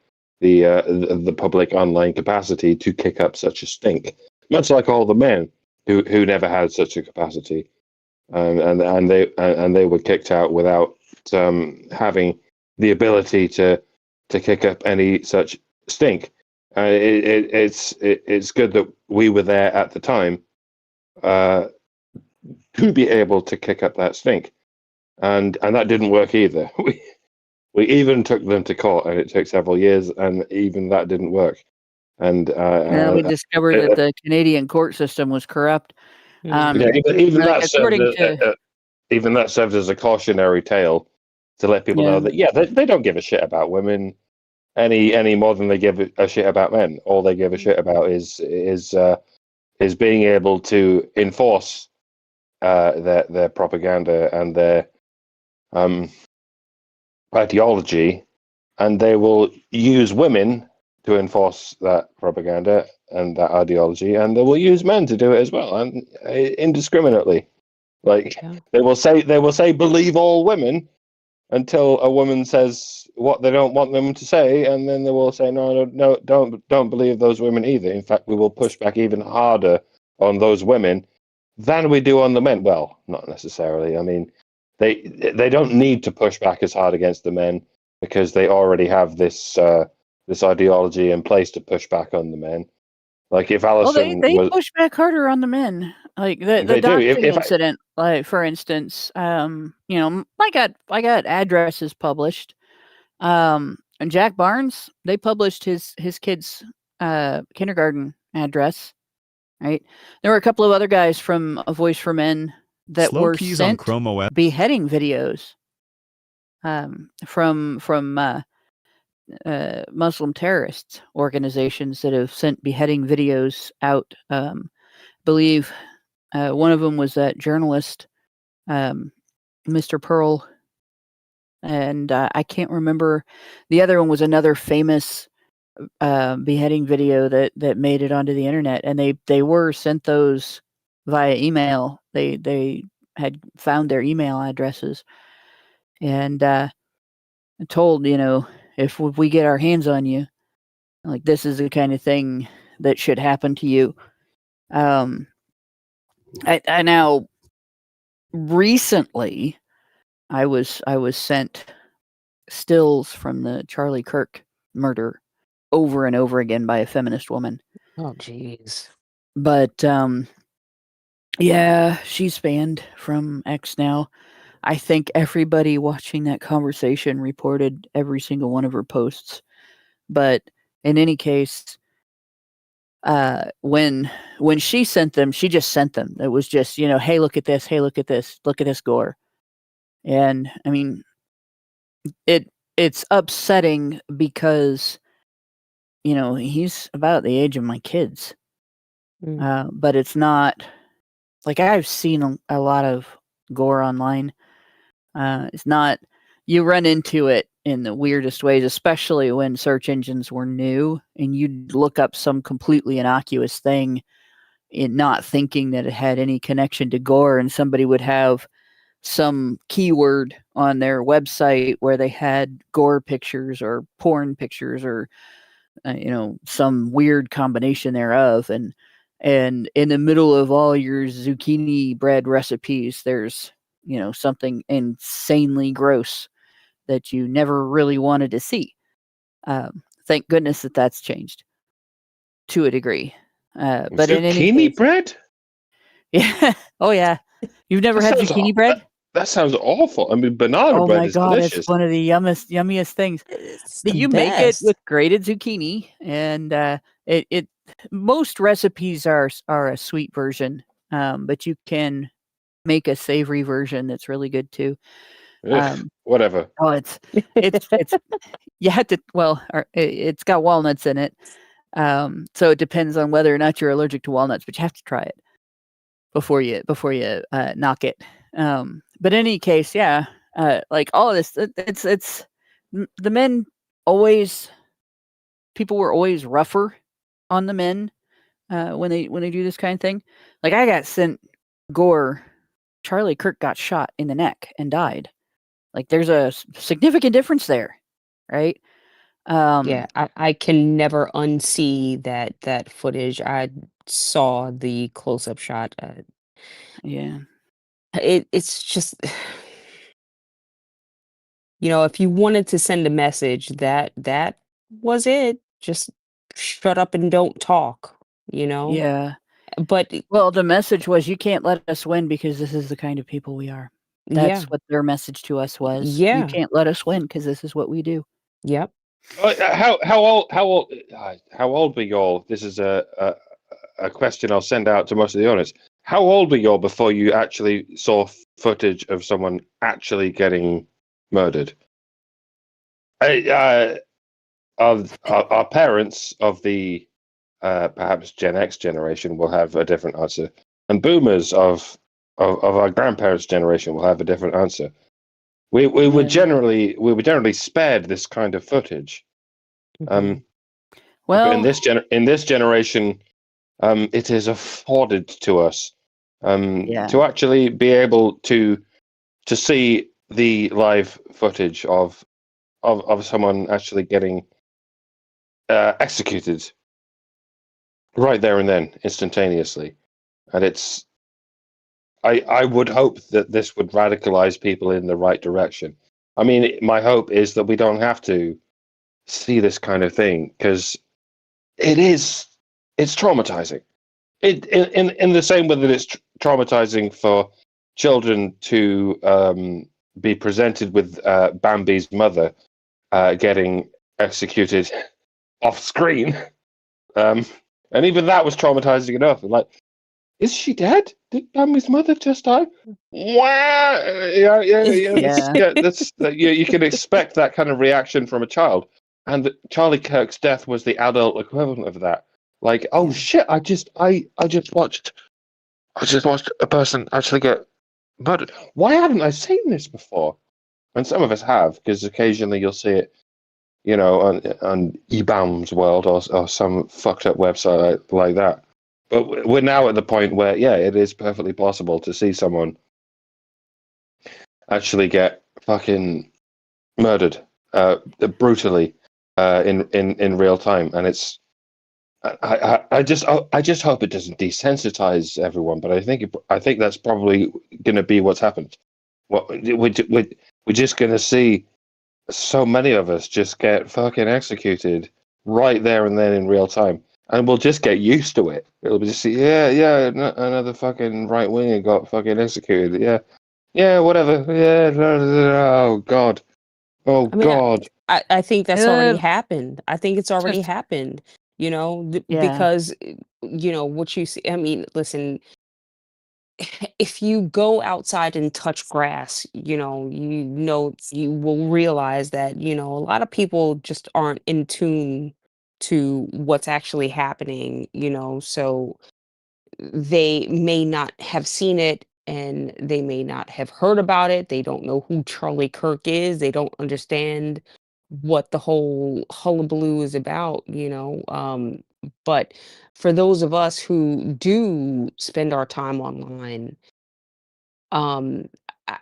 [SPEAKER 5] public online capacity to kick up such a stink. Much like all the men who never had such a capacity, and they were kicked out without having the ability to kick up any such stink. It's good that we were there at the time to be able to kick up that stink, and that didn't work either. We even took them to court, and it took several years, and even that didn't work. And
[SPEAKER 3] we discovered that the Canadian court system was corrupt.
[SPEAKER 5] Yeah, even
[SPEAKER 3] like,
[SPEAKER 5] that even that served as a cautionary tale to let people know that they don't give a shit about women any more than they give a shit about men. All they give a shit about is being able to enforce their propaganda and their ideology, and they will use women to enforce that propaganda and that ideology, and they will use men to do it as well, and indiscriminately. Like they will say believe all women until a woman says what they don't want them to say, and then they will say no, don't believe those women either. In fact, we will push back even harder on those women than we do on the men. Well, not necessarily. I mean, they don't need to push back as hard against the men because they already have this ideology in place to push back on the men. Like if Allison,
[SPEAKER 3] they push back harder on the men. Like the doxing incident, like for instance, I got addresses published. And Jack Barnes, they published his kid's kindergarten address. Right. There were a couple of other guys from A Voice for Men that were sent beheading videos from Muslim terrorist organizations that have sent beheading videos out. Believe one of them was that journalist, Mr. Pearl, and I can't remember. The other one was another famous beheading video that made it onto the internet, and they were sent those via email. They had found their email addresses and told, if we get our hands on you, like this is the kind of thing that should happen to you. I now recently I was sent stills from the Charlie Kirk murder over and over again by a feminist woman.
[SPEAKER 4] Oh, jeez.
[SPEAKER 3] But yeah, she's banned from X now. I think everybody watching that conversation reported every single one of her posts. But in any case, when she sent them, she just sent them. It was just, hey, look at this. Hey, look at this. Look at this gore. And I mean, it's upsetting because, he's about the age of my kids. But it's not like I've seen a lot of gore online. It's not, you run into it in the weirdest ways, especially when search engines were new and you'd look up some completely innocuous thing in not thinking that it had any connection to gore, and somebody would have some keyword on their website where they had gore pictures or porn pictures or some weird combination thereof, and And in the middle of all your zucchini bread recipes, there's, something insanely gross that you never really wanted to see. Thank goodness that that's changed to a degree. But in any
[SPEAKER 5] Zucchini
[SPEAKER 3] case,
[SPEAKER 5] bread?
[SPEAKER 3] yeah, oh yeah, you've never had zucchini bread?
[SPEAKER 5] That soun's awful. I mean, banana
[SPEAKER 3] Oh
[SPEAKER 5] bread
[SPEAKER 3] my
[SPEAKER 5] is
[SPEAKER 3] God, it's
[SPEAKER 5] delicious.
[SPEAKER 3] one of the yummiest things.
[SPEAKER 4] It's
[SPEAKER 3] But
[SPEAKER 4] the
[SPEAKER 3] you make it
[SPEAKER 4] best.
[SPEAKER 3] with grated zucchini, and it most recipes are a sweet version, but you can make a savory version that's really good too.
[SPEAKER 5] Ugh, whatever.
[SPEAKER 3] Oh, it's you have to, well, it's got walnuts in it, so it depends on whether or not you're allergic to walnuts, but you have to try it before you knock it. But in any case, yeah, like all of this, it's the men always, people were always rougher on the men when they do this kind of thing. Like I got sent gore. Charlie Kirk got shot in the neck and died. Like there's a significant difference there, right?
[SPEAKER 4] Yeah, I can never unsee that footage. I saw the close-up shot.
[SPEAKER 3] Yeah.
[SPEAKER 4] It's just, if you wanted to send a message, that was it. Just shut up and don't talk, you know?
[SPEAKER 3] Yeah.
[SPEAKER 4] But
[SPEAKER 3] Well, the message was, "You can't let us win because this is the kind of people we are." That's
[SPEAKER 4] yeah,
[SPEAKER 3] what their message to us was. "You
[SPEAKER 4] yeah,
[SPEAKER 3] can't let us win because this is what we do."
[SPEAKER 4] yep.
[SPEAKER 5] How old were y'all? This is a question I'll send out to most of the audience. How old were y'all before you actually saw footage of someone actually getting murdered? Our parents of the perhaps Gen X generation will have a different answer, and boomers of our grandparents' generation will have a different answer. We were
[SPEAKER 3] Yeah.
[SPEAKER 5] generally spared this kind of footage.
[SPEAKER 4] Mhm.
[SPEAKER 5] But in
[SPEAKER 3] Well,
[SPEAKER 5] this generation, it is afforded to us
[SPEAKER 3] yeah.
[SPEAKER 5] to actually be able to see the live footage of someone actually getting executed right there and then, instantaneously. And I would hope that this would radicalize people in the right direction. I mean, my hope is that we don't have to see this kind of thing, because it's traumatizing. In the same way that it's traumatizing for children to be presented with Bambi's mother getting executed off screen, and even that was traumatizing enough. Like, is she dead? Did Bambi's mother just die? Wow! Yeah.
[SPEAKER 3] Yeah.
[SPEAKER 5] You can expect that kind of reaction from a child, and Charlie Kirk's death was the adult equivalent of that. Like, oh
[SPEAKER 3] Yeah.
[SPEAKER 5] shit! I just watched a person actually get murdered. Why hadn't I seen this before? And some of us have, because occasionally you'll see it, on eBaum's World or some fucked up website like that. But we're now at the point where, yeah, it is perfectly possible to see someone actually get fucking murdered brutally in real time, and it's. I just hope it doesn't desensitize everyone, but I think that's probably going to be what's happened. We're just going to see so many of us just get fucking executed right there and then in real time, and we'll just get used to it. It'll be just, yeah, another fucking right winger got fucking executed. Yeah, whatever. Yeah, oh god, oh
[SPEAKER 4] I mean,
[SPEAKER 5] god.
[SPEAKER 4] I think that's already
[SPEAKER 3] Uh,
[SPEAKER 4] happened. I think it's already
[SPEAKER 3] just
[SPEAKER 4] happened,
[SPEAKER 3] yeah.
[SPEAKER 4] because, what you see. I mean, listen, if you go outside and touch grass, you will realize that, a lot of people just aren't in tune to what's actually happening, so they may not have seen it, and they may not have heard about it. They don't know who Charlie Kirk is. They don't understand what the whole hullabaloo is about, but for those of us who do spend our time online, um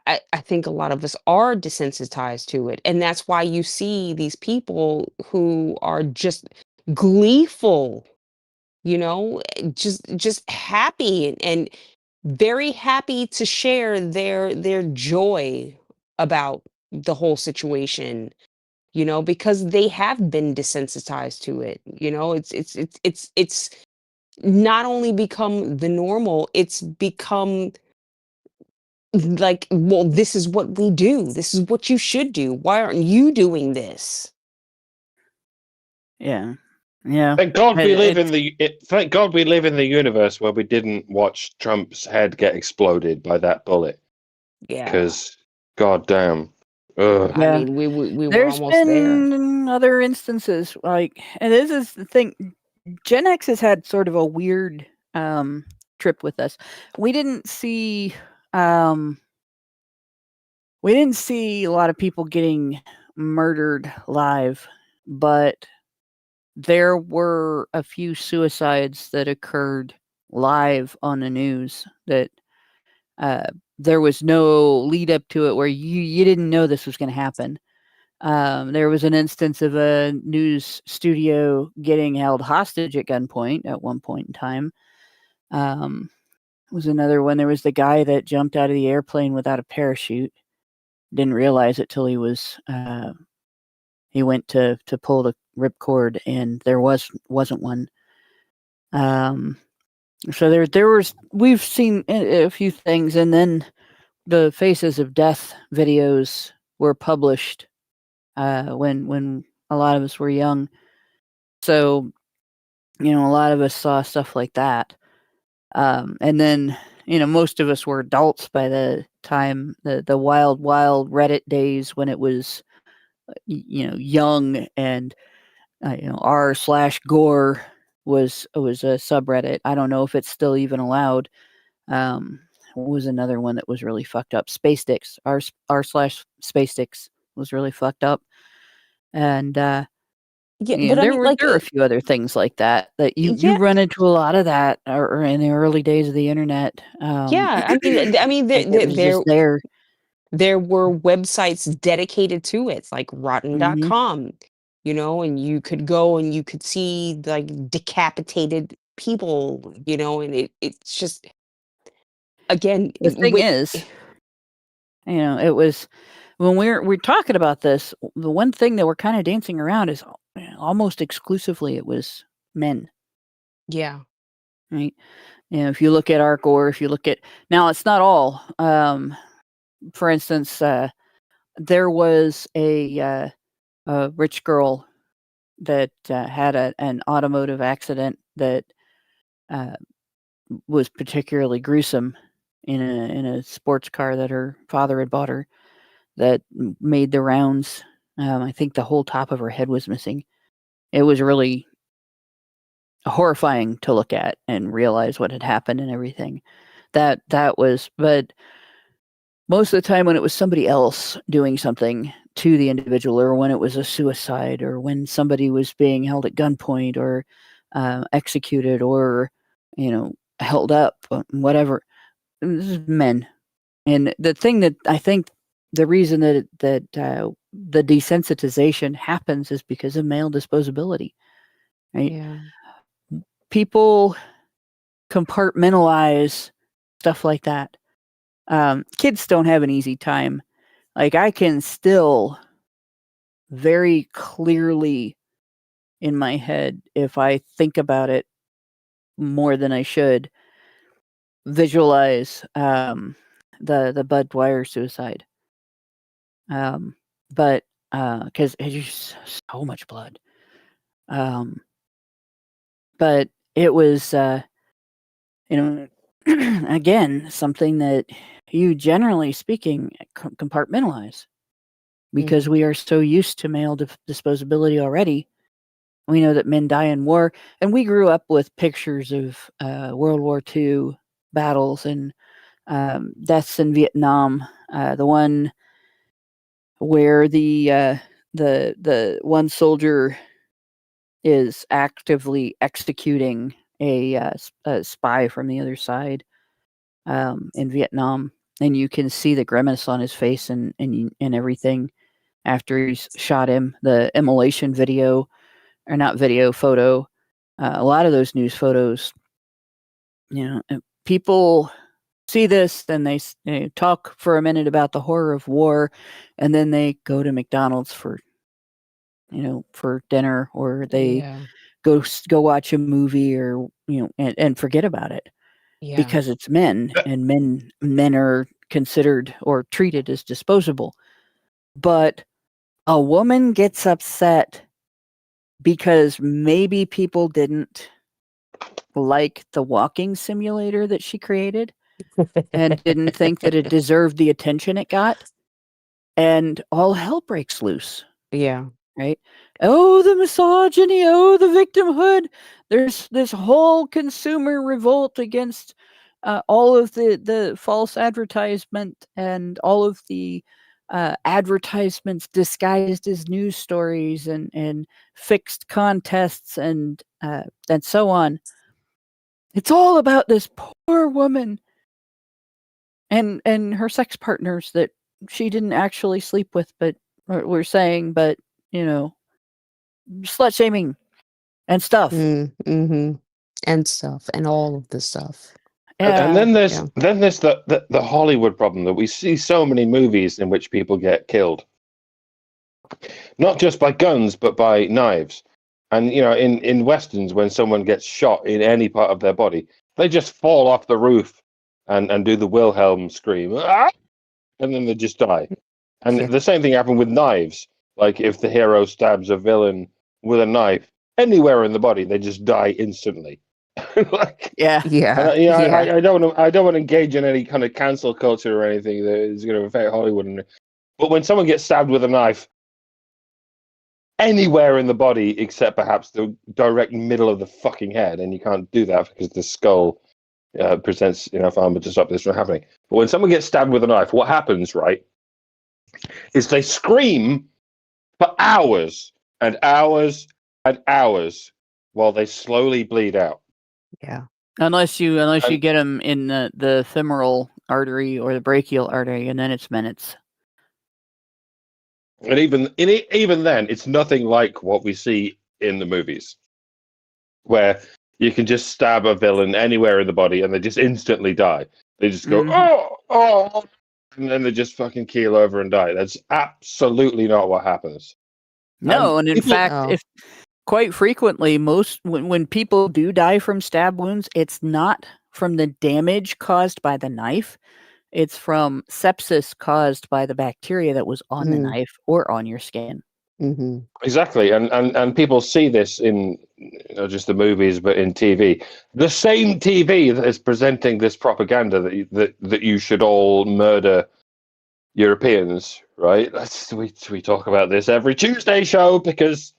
[SPEAKER 4] I think a lot of us are desensitized to it, and that's why you see these people who are just gleeful, just happy and very happy to share their joy about the whole situation, because they have been desensitized to it. It's not only become the normal, it's become like, well, this is what we do. This is what you should do. Why aren't you doing this?
[SPEAKER 3] Yeah. Yeah.
[SPEAKER 5] Thank God we live
[SPEAKER 3] It's-
[SPEAKER 5] in thank God we live in the universe where we didn't watch Trump's head get exploded by that bullet.
[SPEAKER 4] Yeah.
[SPEAKER 5] Because, goddamn, ugh.
[SPEAKER 4] I
[SPEAKER 3] Yeah.
[SPEAKER 4] mean, we were
[SPEAKER 3] There's
[SPEAKER 4] almost there.
[SPEAKER 3] been other instances and this is the thing. Gen X has had sort of a weird trip with us. We didn't see a lot of people getting murdered live, but there were a few suicides that occurred live on the news that there was no lead up to it where you didn't know this was going to happen. There was an instance of a news studio getting held hostage at gunpoint at one point in time. Was another one. There was the guy that jumped out of the airplane without a parachute. Didn't realize it till he went to pull the ripcord and there wasn't one. So we've seen a few things, and then the Faces of Death videos were published when a lot of us were young. So, a lot of us saw stuff like that. And then, most of us were adults by the time the wild Reddit days when it was, young and, r/gore was a subreddit. I don't know if it's still even allowed. What was another one that was really fucked up? Space Dicks. r/space dicks was really fucked up. And
[SPEAKER 4] Yeah, but I
[SPEAKER 3] there
[SPEAKER 4] mean,
[SPEAKER 3] were a few other things like that you
[SPEAKER 4] yeah,
[SPEAKER 3] run into a lot of that or in the early days of the internet.
[SPEAKER 4] yeah. I mean,
[SPEAKER 3] It was just there.
[SPEAKER 4] there were websites dedicated to it, like
[SPEAKER 3] Mhm.
[SPEAKER 4] rotten.com, and you could go and you could see like decapitated people, and it's just, again,
[SPEAKER 3] The thing is, it was when we're talking about this, the one thing that we're kind of dancing around is almost exclusively it was men,
[SPEAKER 4] yeah,
[SPEAKER 3] right? If you look at ARC or if you look at now, it's not all. For instance, there was a rich girl that had an automotive accident that uh, was particularly gruesome in a sports car that her father had bought her that made the rounds. I think the whole top of her head was missing. It was really horrifying to look at and realize what had happened and everything. That was, but most of the time when it was somebody else doing something to the individual, or when it was a suicide, or when somebody was being held at gunpoint, or executed, or held up, whatever, this is men. And the thing that I think the reason that the desensitization happens is because of male disposability, right?
[SPEAKER 4] yeah,
[SPEAKER 3] People compartmentalize stuff like that. Kids don't have an easy time. Like I can still very clearly in my head, if I think about it more than I should, visualize the Bud Dwyer suicide. But because it's just so much blood. But it was again something that you generally speaking compartmentalize because we are so used to male disposability already. We know that men die in war, and we grew up with pictures of World War II battles and deaths in Vietnam. The one where the one soldier is actively executing a spy from the other side in Vietnam, and you can see the grimace on his face and everything after he's shot him. The immolation video, or not video, photo, A lot of those news photos, people see this, then they talk for a minute about the horror of war, and then they go to McDonald's for dinner, or they go watch a movie, or and forget about it because it's men, and men are considered or treated as disposable. But a woman gets upset because maybe people didn't like the walking simulator that she created and didn't think that it deserved the attention it got, and all hell breaks loose.
[SPEAKER 4] Yeah.
[SPEAKER 3] Right? Oh, the misogyny, oh, the victimhood. There's this whole consumer revolt against all of the false advertisement and all of the advertisements disguised as news stories and fixed contests and so on. It's all about this poor woman and her sex partners that she didn't actually sleep with, but we're saying, but slut shaming and stuff.
[SPEAKER 4] Mm-hmm. And stuff, and all of the stuff.
[SPEAKER 5] And then there's the Hollywood problem that we see so many movies in which people get killed, not just by guns but by knives. And in westerns, when someone gets shot in any part of their body, they just fall off the roof and do the Wilhelm scream, "Ah!" and then they just die. And the same thing happened with knives. Like if the hero stabs a villain with a knife anywhere in the body, they just die instantly. I don't want to engage in any kind of cancel culture or anything that is going to affect Hollywood. But when someone gets stabbed with a knife anywhere in the body except perhaps the direct middle of the fucking head, and you can't do that because the skull presents enough armor to stop this from happening. But when someone gets stabbed with a knife, what happens, right, is they scream for hours and hours and hours while they slowly bleed out.
[SPEAKER 4] Yeah.
[SPEAKER 3] Unless you get them in the femoral artery or the brachial artery, and then it's minutes.
[SPEAKER 5] And even then, it's nothing like what we see in the movies, where you can just stab a villain anywhere in the body and they just instantly die. They just go, oh, and then they just fucking keel over and die. That's absolutely not what happens.
[SPEAKER 3] No, and in fact, if quite frequently, when people do die from stab wounds, it's not from the damage caused by the knife. It's from sepsis caused by the bacteria that was on the knife or on your skin.
[SPEAKER 4] Mm-hmm.
[SPEAKER 5] Exactly, and people see this in not just the movies, but in TV. The same TV that is presenting this propaganda that you should all murder Europeans, right? We talk about this every Tuesday show because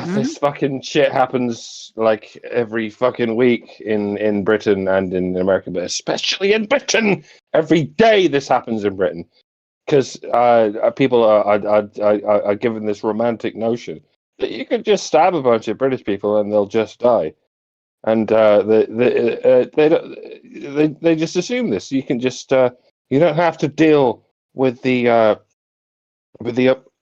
[SPEAKER 5] this fucking shit happens like every fucking week in Britain and in America, but especially in Britain. Every day this happens in Britain because people are given this romantic notion that you could just stab a bunch of British people and they'll just die, and they just assume this. You can just you don't have to deal with the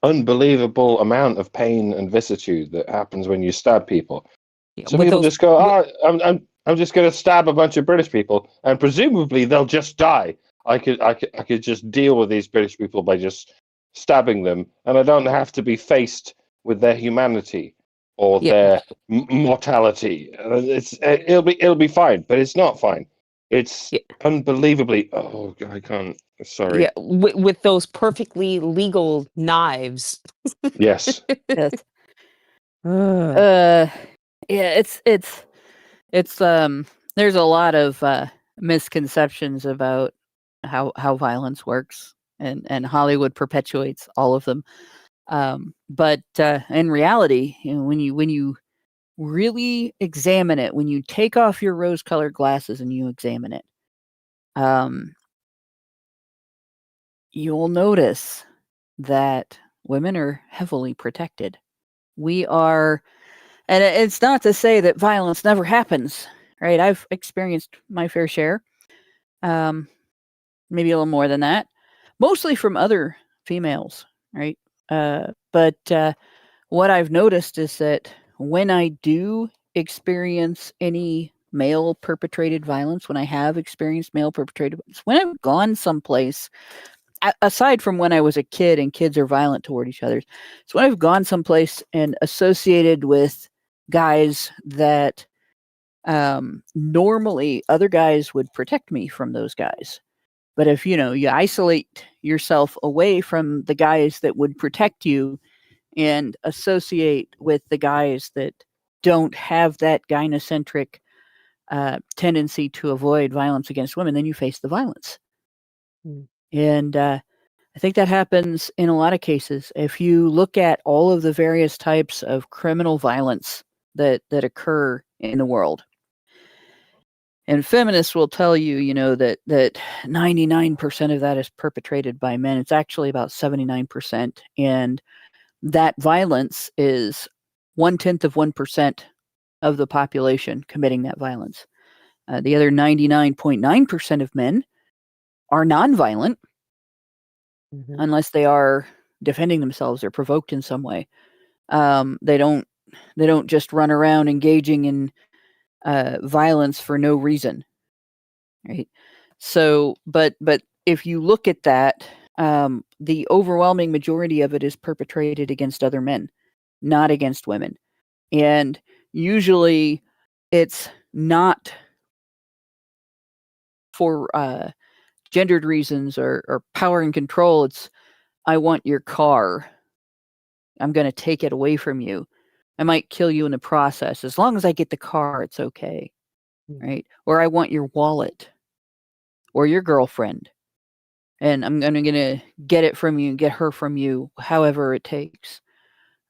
[SPEAKER 5] unbelievable amount of pain and vicissitude that happens when you stab people. Yeah, so people just go, I'm just going to stab a bunch of British people, and presumably they'll just die. I could just deal with these British people by just stabbing them, and I don't have to be faced with their humanity or their mortality. It'll be fine, but it's not fine. It's unbelievably. Oh, I can't. Sorry.
[SPEAKER 4] Yeah, with those perfectly legal knives.
[SPEAKER 5] Yes.
[SPEAKER 3] Yes. Yeah, it's there's a lot of misconceptions about how violence works, and Hollywood perpetuates all of them. But in reality, when you really examine it, when you take off your rose-colored glasses and you examine it, you'll notice that women are heavily protected. We are, and it's not to say that violence never happens, right? I've experienced my fair share, maybe a little more than that, mostly from other females, right? But what I've noticed is that when I do experience any male perpetrated violence, when I have experienced male perpetrated violence, when I've gone someplace, aside from when I was a kid and kids are violent toward each other, so when I've gone someplace and associated with guys that normally other guys would protect me from those guys. But if you isolate yourself away from the guys that would protect you and associate with the guys that don't have that gynocentric tendency to avoid violence against women, then you face the violence. And I think that happens in a lot of cases. If you look at all of the various types of criminal violence that occur in the world, and feminists will tell you, that 99% of that is perpetrated by men. It's actually about 79%. And that violence is 0.1% of the population committing that violence. The other 99.9% of men are nonviolent unless they are defending themselves or provoked in some way. They don't just run around engaging in violence for no reason, right? So, but if you look at that, the overwhelming majority of it is perpetrated against other men, not against women. And usually it's not for gendered reasons or power and control. It's, I want your car. I'm going to take it away from you. I might kill you in the process. As long as I get the car, it's okay. Right? Or I want your wallet or your girlfriend. And I'm going to get it from you and get her from you, however it takes.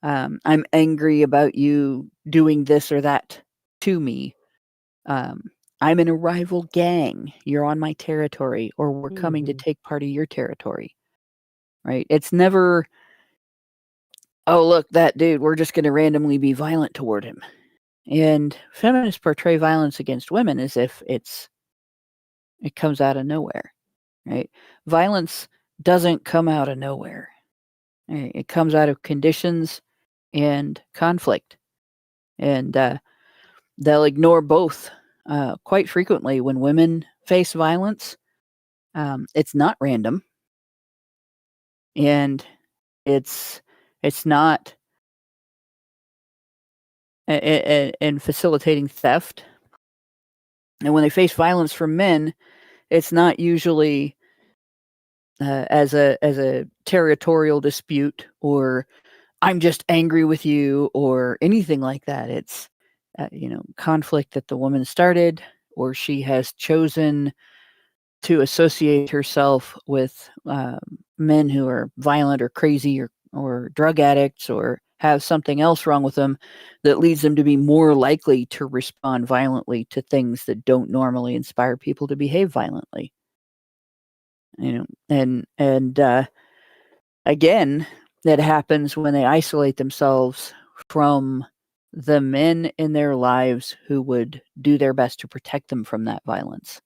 [SPEAKER 3] I'm angry about you doing this or that to me. I'm in a rival gang. You're on my territory, or we're coming to take part of your territory. Right? It's never, oh, look, that dude, we're just going to randomly be violent toward him. And feminists portray violence against women as if it comes out of nowhere, right? Violence doesn't come out of nowhere. Right? It comes out of conditions and conflict. And they'll ignore both quite frequently. When women face violence, it's not random. And it's not in facilitating theft. And when they face violence from men, it's not usually as a territorial dispute, or I'm just angry with you, or anything like that. It's conflict that the woman started, or she has chosen to associate herself with men who are violent or crazy or drug addicts, or have something else wrong with them that leads them to be more likely to respond violently to things that don't normally inspire people to behave violently. And again, that happens when they isolate themselves from the men in their lives who would do their best to protect them from that violence.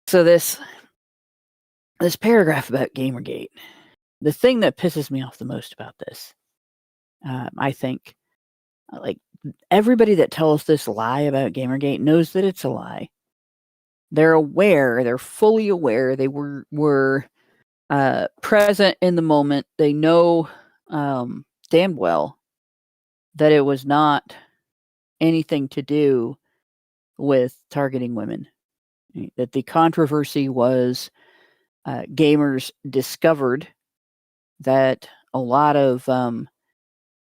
[SPEAKER 3] So this paragraph about Gamergate, the thing that pisses me off the most about this, I think, like, everybody that tells this lie about Gamergate knows that it's a lie. They're aware, they're fully aware, they were present in the moment. They know damn well that it was not anything to do with targeting women. That the controversy was gamers discovered that a lot of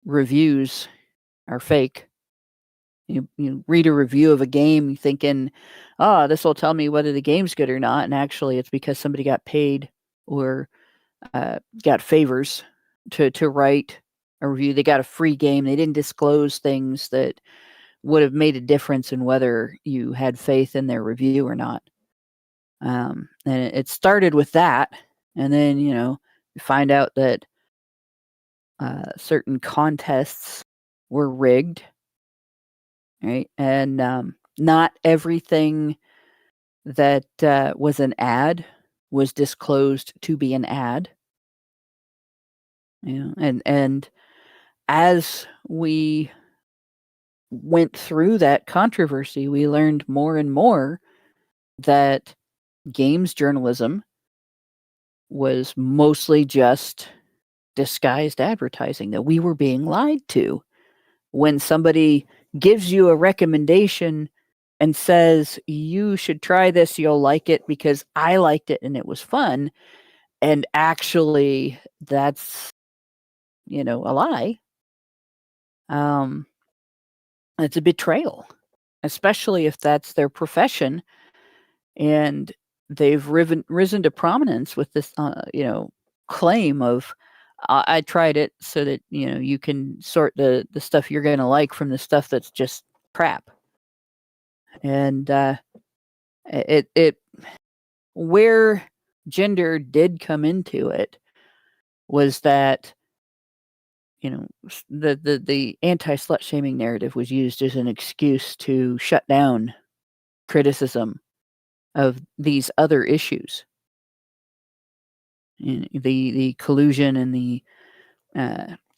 [SPEAKER 3] reviews are fake. You read a review of a game thinking, oh, this will tell me whether the game's good or not. And actually, it's because somebody got paid or got favors to write a review. They got a free game. They didn't disclose things that would have made a difference in whether you had faith in their review or not. And it started with that. And then, you find out that certain contests were rigged. Right. And not everything that was an ad was disclosed to be an ad. And as we went through that controversy, we learned more and more that games journalism was mostly just disguised advertising, that we were being lied to. When somebody gives you a recommendation and says, you should try this, you'll like it because I liked it and it was fun, and actually that's, a lie, it's a betrayal, especially if that's their profession and they've risen to prominence with this, claim of, I tried it so that, you can sort the stuff you're going to like from the stuff that's just crap. And it where gender did come into it was that, the anti-slut shaming narrative was used as an excuse to shut down criticism of these other issues. The collusion and the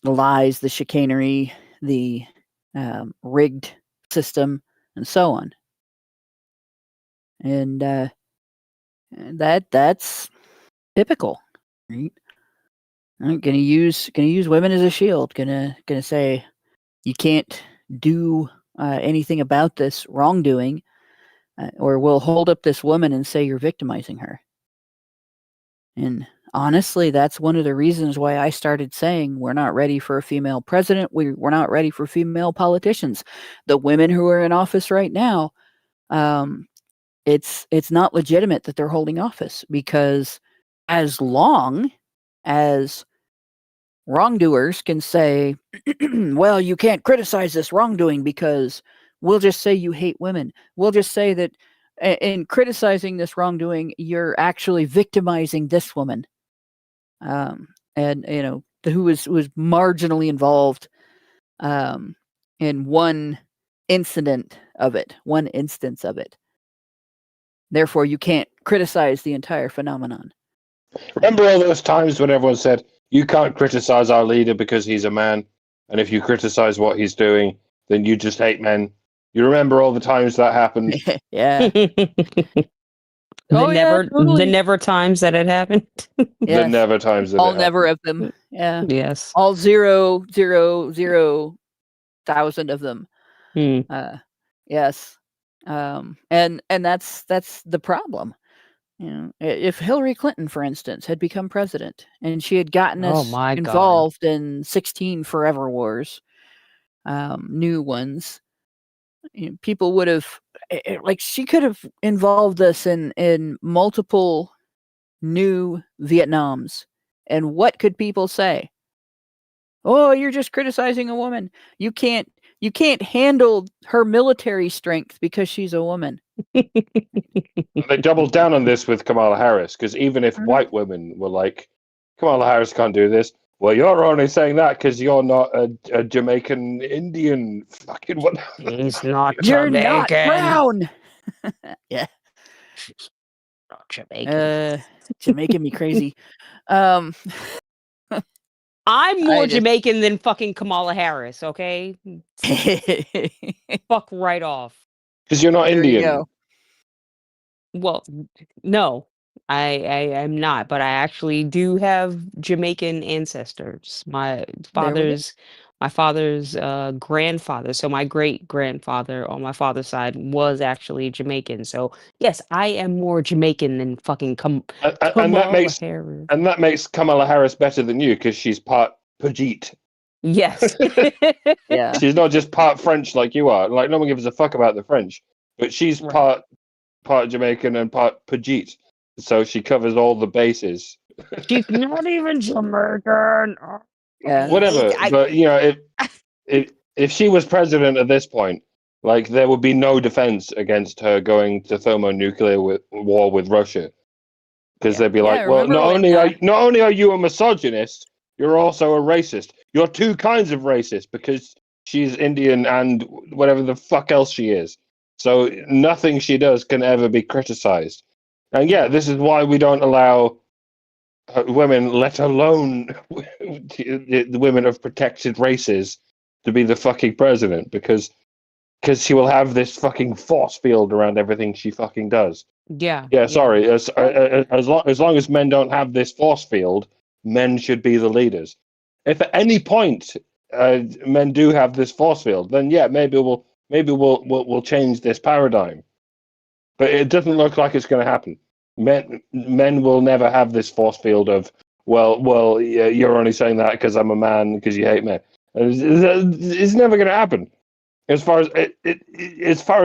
[SPEAKER 3] lies, the chicanery, the rigged system, and so on. And that's typical, right? I'm gonna use women as a shield. Gonna say you can't do anything about this wrongdoing, or we'll hold up this woman and say you're victimizing her. And honestly, that's one of the reasons why I started saying we're not ready for a female president. We're not ready for female politicians. The women who are in office right now, it's not legitimate that they're holding office, because as long as wrongdoers can say, well, you can't criticize this wrongdoing because we'll just say you hate women. We'll just say that in criticizing this wrongdoing, you're actually victimizing this woman. And, who was marginally involved in one instance of it. Therefore, you can't criticize the entire phenomenon.
[SPEAKER 5] Remember all those times when everyone said, you can't criticize our leader because he's a man, and if you criticize what he's doing, then you just hate men? You remember all the times that happened?
[SPEAKER 3] Yeah.
[SPEAKER 4] The never times that it happened.
[SPEAKER 3] Yes.
[SPEAKER 5] The never times that
[SPEAKER 3] all
[SPEAKER 5] it
[SPEAKER 3] never
[SPEAKER 5] happened.
[SPEAKER 3] of them. Yeah.
[SPEAKER 4] Yes.
[SPEAKER 3] All 0,000,000 of them. Yes. And that's the problem. If Hillary Clinton, for instance, had become president and she had gotten us involved in 16 forever wars, new ones, people would have, she could have involved us in multiple new Vietnams. And what could people say? Oh, you're just criticizing a woman. You can't handle her military strength because she's a woman.
[SPEAKER 5] They doubled down on this with Kamala Harris, because even if white women were like, Kamala Harris can't do this, well, you're only saying that because you're not a Jamaican Indian. Fucking what?
[SPEAKER 4] He's not
[SPEAKER 3] You're
[SPEAKER 4] Jamaican.
[SPEAKER 3] not brown. Yeah.
[SPEAKER 4] Not Jamaican.
[SPEAKER 3] You're making me crazy.
[SPEAKER 4] I'm more Jamaican than fucking Kamala Harris, okay? Fuck right off.
[SPEAKER 5] Because you're not Indian.
[SPEAKER 3] You
[SPEAKER 4] well, no, I'm not, but I actually do have Jamaican ancestors. My father's grandfather, so my great grandfather on my father's side was actually Jamaican. So yes, I am more Jamaican than fucking Kamala Harris.
[SPEAKER 5] And that makes Kamala Harris better than you because she's part Pajit.
[SPEAKER 4] Yes.
[SPEAKER 3] Yeah.
[SPEAKER 5] She's not just part French like you are. Like, no one gives a fuck about the French, but she's part Jamaican and part Pajit. So she covers all the bases.
[SPEAKER 4] She's not even Jamaican.
[SPEAKER 3] Yeah.
[SPEAKER 5] Whatever. But if she was president at this point, like, there would be no defense against her going to thermonuclear war with Russia, because they'd be like, well, not only are you a misogynist, you're also a racist. You're two kinds of racist because she's Indian and whatever the fuck else she is. So nothing she does can ever be criticized. And yeah, this is why we don't allow women, let alone the women of protected races, to be the fucking president, because she will have this fucking force field around everything she fucking does.
[SPEAKER 4] Yeah.
[SPEAKER 5] Yeah, sorry. As long as men don't have this force field, men should be the leaders. If at any point men do have this force field, then yeah, maybe we'll change this paradigm. But it doesn't look like it's going to happen. Men will never have this force field of yeah, you're only saying that because I'm a man because you hate men. It's never going to happen, as far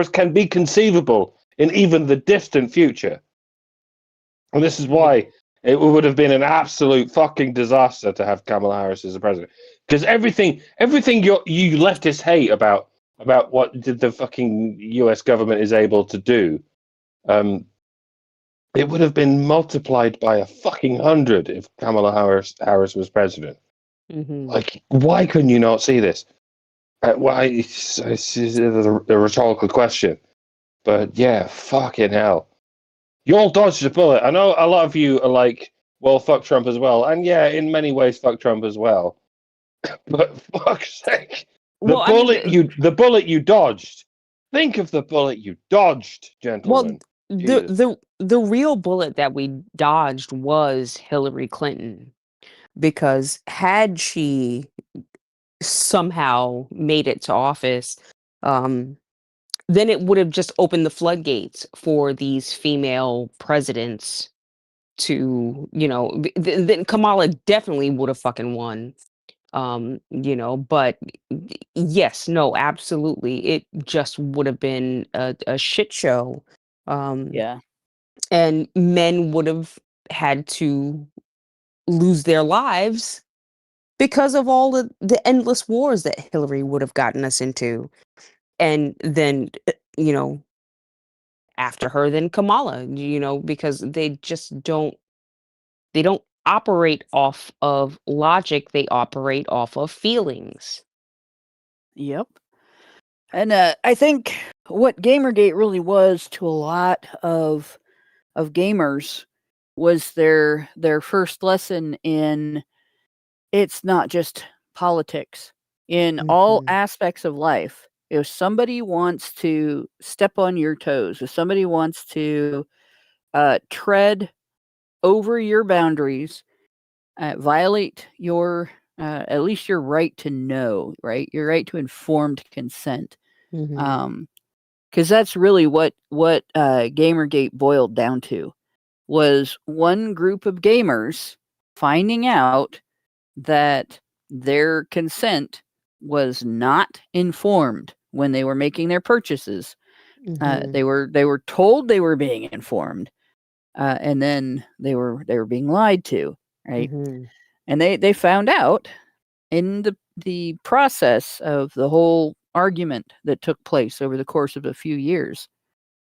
[SPEAKER 5] as can be conceivable in even the distant future. And this is why it would have been an absolute fucking disaster to have Kamala Harris as the president, because everything you leftists hate about what the fucking US government is able to do. It would have been multiplied by a fucking 100 if Kamala Harris was president.
[SPEAKER 4] Mm-hmm.
[SPEAKER 5] Like, why couldn't you not see this? Why? It's a rhetorical question. But yeah, fucking hell. You all dodged a bullet. I know a lot of you are like, well, fuck Trump as well. And yeah, in many ways, fuck Trump as well. But fuck's sake. The bullet you dodged. Think of the bullet you dodged, gentlemen.
[SPEAKER 4] Well, the real bullet that we dodged was Hillary Clinton, because had she somehow made it to office, then it would have just opened the floodgates for these female presidents to, then Kamala definitely would have fucking won. But yes, no, absolutely, it just would have been a shit show.
[SPEAKER 3] Yeah.
[SPEAKER 4] And men would have had to lose their lives because of all the endless wars that Hillary would have gotten us into. And then, after her, then Kamala, because they don't operate off of logic. They operate off of feelings.
[SPEAKER 3] Yep. And I think what Gamergate really was to a lot of gamers was their first lesson in it's not just politics. In all aspects of life, if somebody wants to step on your toes, if somebody wants to tread over your boundaries, violate your at least your right to know, right? Your right to informed consent. Because that's really what Gamergate boiled down to, was one group of gamers finding out that their consent was not informed when they were making their purchases. They were told they were being informed, and then they were being lied to, right? And they found out in the process of the whole argument that took place over the course of a few years,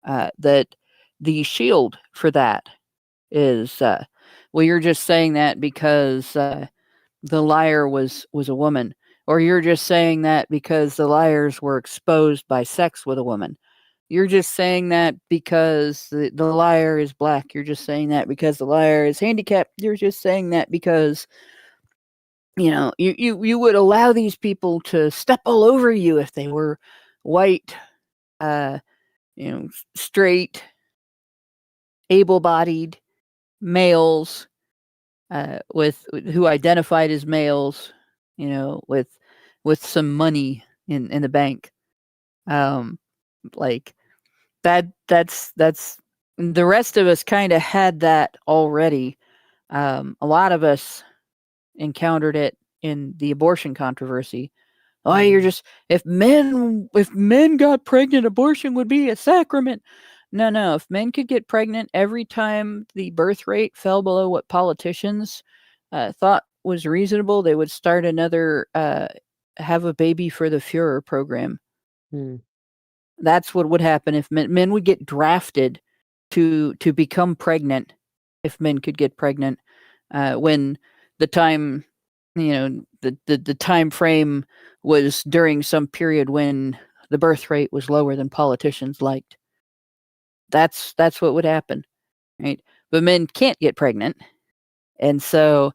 [SPEAKER 3] that the shield for that is, well, you're just saying that because the liar was a woman, or you're just saying that because the liars were exposed by sex with a woman. You're just saying that because the liar is black. You're just saying that because the liar is handicapped. You're just saying that because, you would allow these people to step all over you if they were white, straight, able-bodied males, with who identified as males, with some money in the bank. Like that's the rest of us kind of had that already. A lot of us encountered it in the abortion controversy. Oh, you're just, if men got pregnant, abortion would be a sacrament. No. If men could get pregnant every time the birth rate fell below what politicians thought was reasonable, they would start another have a baby for the Führer program. That's what would happen if men would get drafted to become pregnant. If men could get pregnant, when the time, the time frame was during some period when the birth rate was lower than politicians liked. That's what would happen, right? But men can't get pregnant, And so,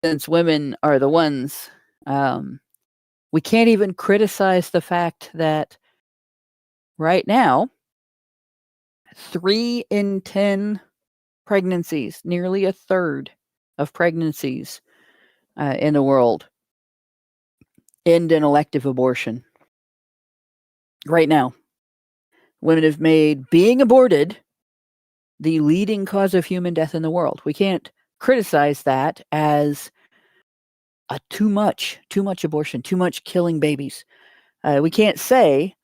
[SPEAKER 3] since women are the ones, we can't even criticize the fact that right now, 3 in 10 pregnancies, nearly a third of pregnancies in the world, end in elective abortion. Right now, women have made being aborted the leading cause of human death in the world. We can't criticize that as a too much abortion, too much killing babies. We can't say,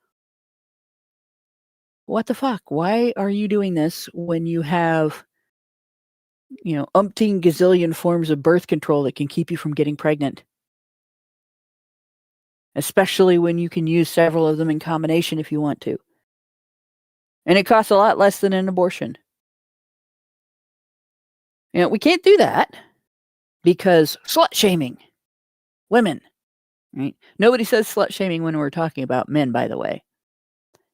[SPEAKER 3] what the fuck? Why are you doing this when you have, umpteen gazillion forms of birth control that can keep you from getting pregnant? Especially when you can use several of them in combination if you want to. And it costs a lot less than an abortion. We can't do that because slut shaming women, right? Nobody says slut shaming when we're talking about men, by the way.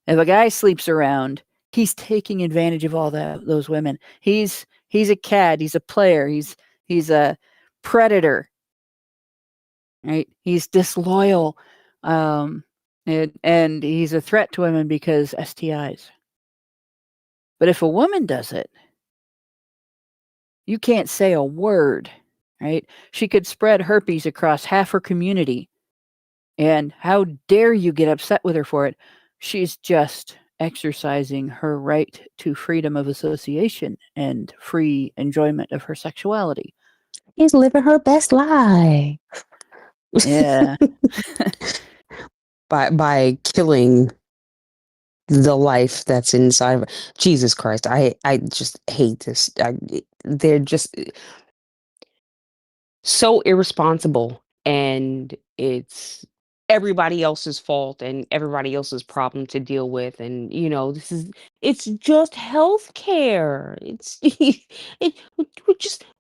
[SPEAKER 3] If a guy sleeps around, he's taking advantage of all those women. He's a cad. He's a player. He's a predator, right? He's disloyal, and he's a threat to women because STIs. But if a woman does it, you can't say a word, right? She could spread herpes across half her community, and how dare you get upset with her for it? She's just exercising her right to freedom of association and free enjoyment of her sexuality.
[SPEAKER 4] She's living her best life.
[SPEAKER 3] Yeah.
[SPEAKER 4] by killing the life that's inside of her. Jesus Christ, I just hate this. They're just so irresponsible, and it's everybody else's fault and everybody else's problem to deal with. And it's just healthcare.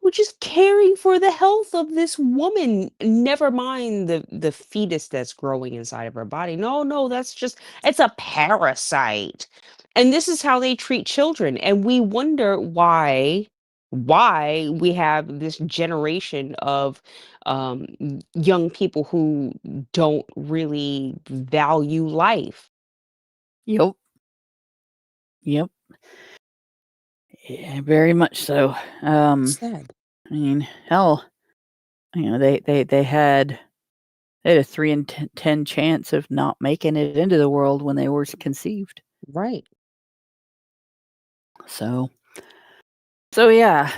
[SPEAKER 4] We're just caring for the health of this woman, never mind the fetus that's growing inside of her body. No, it's a parasite. And this is how they treat children, and we wonder why we have this generation of young people who don't really value life.
[SPEAKER 3] Yep. Yeah, very much so.
[SPEAKER 4] Sad.
[SPEAKER 3] I mean, hell, they had a 3 in 10 chance of not making it into the world when they were conceived.
[SPEAKER 4] Right.
[SPEAKER 3] So yeah.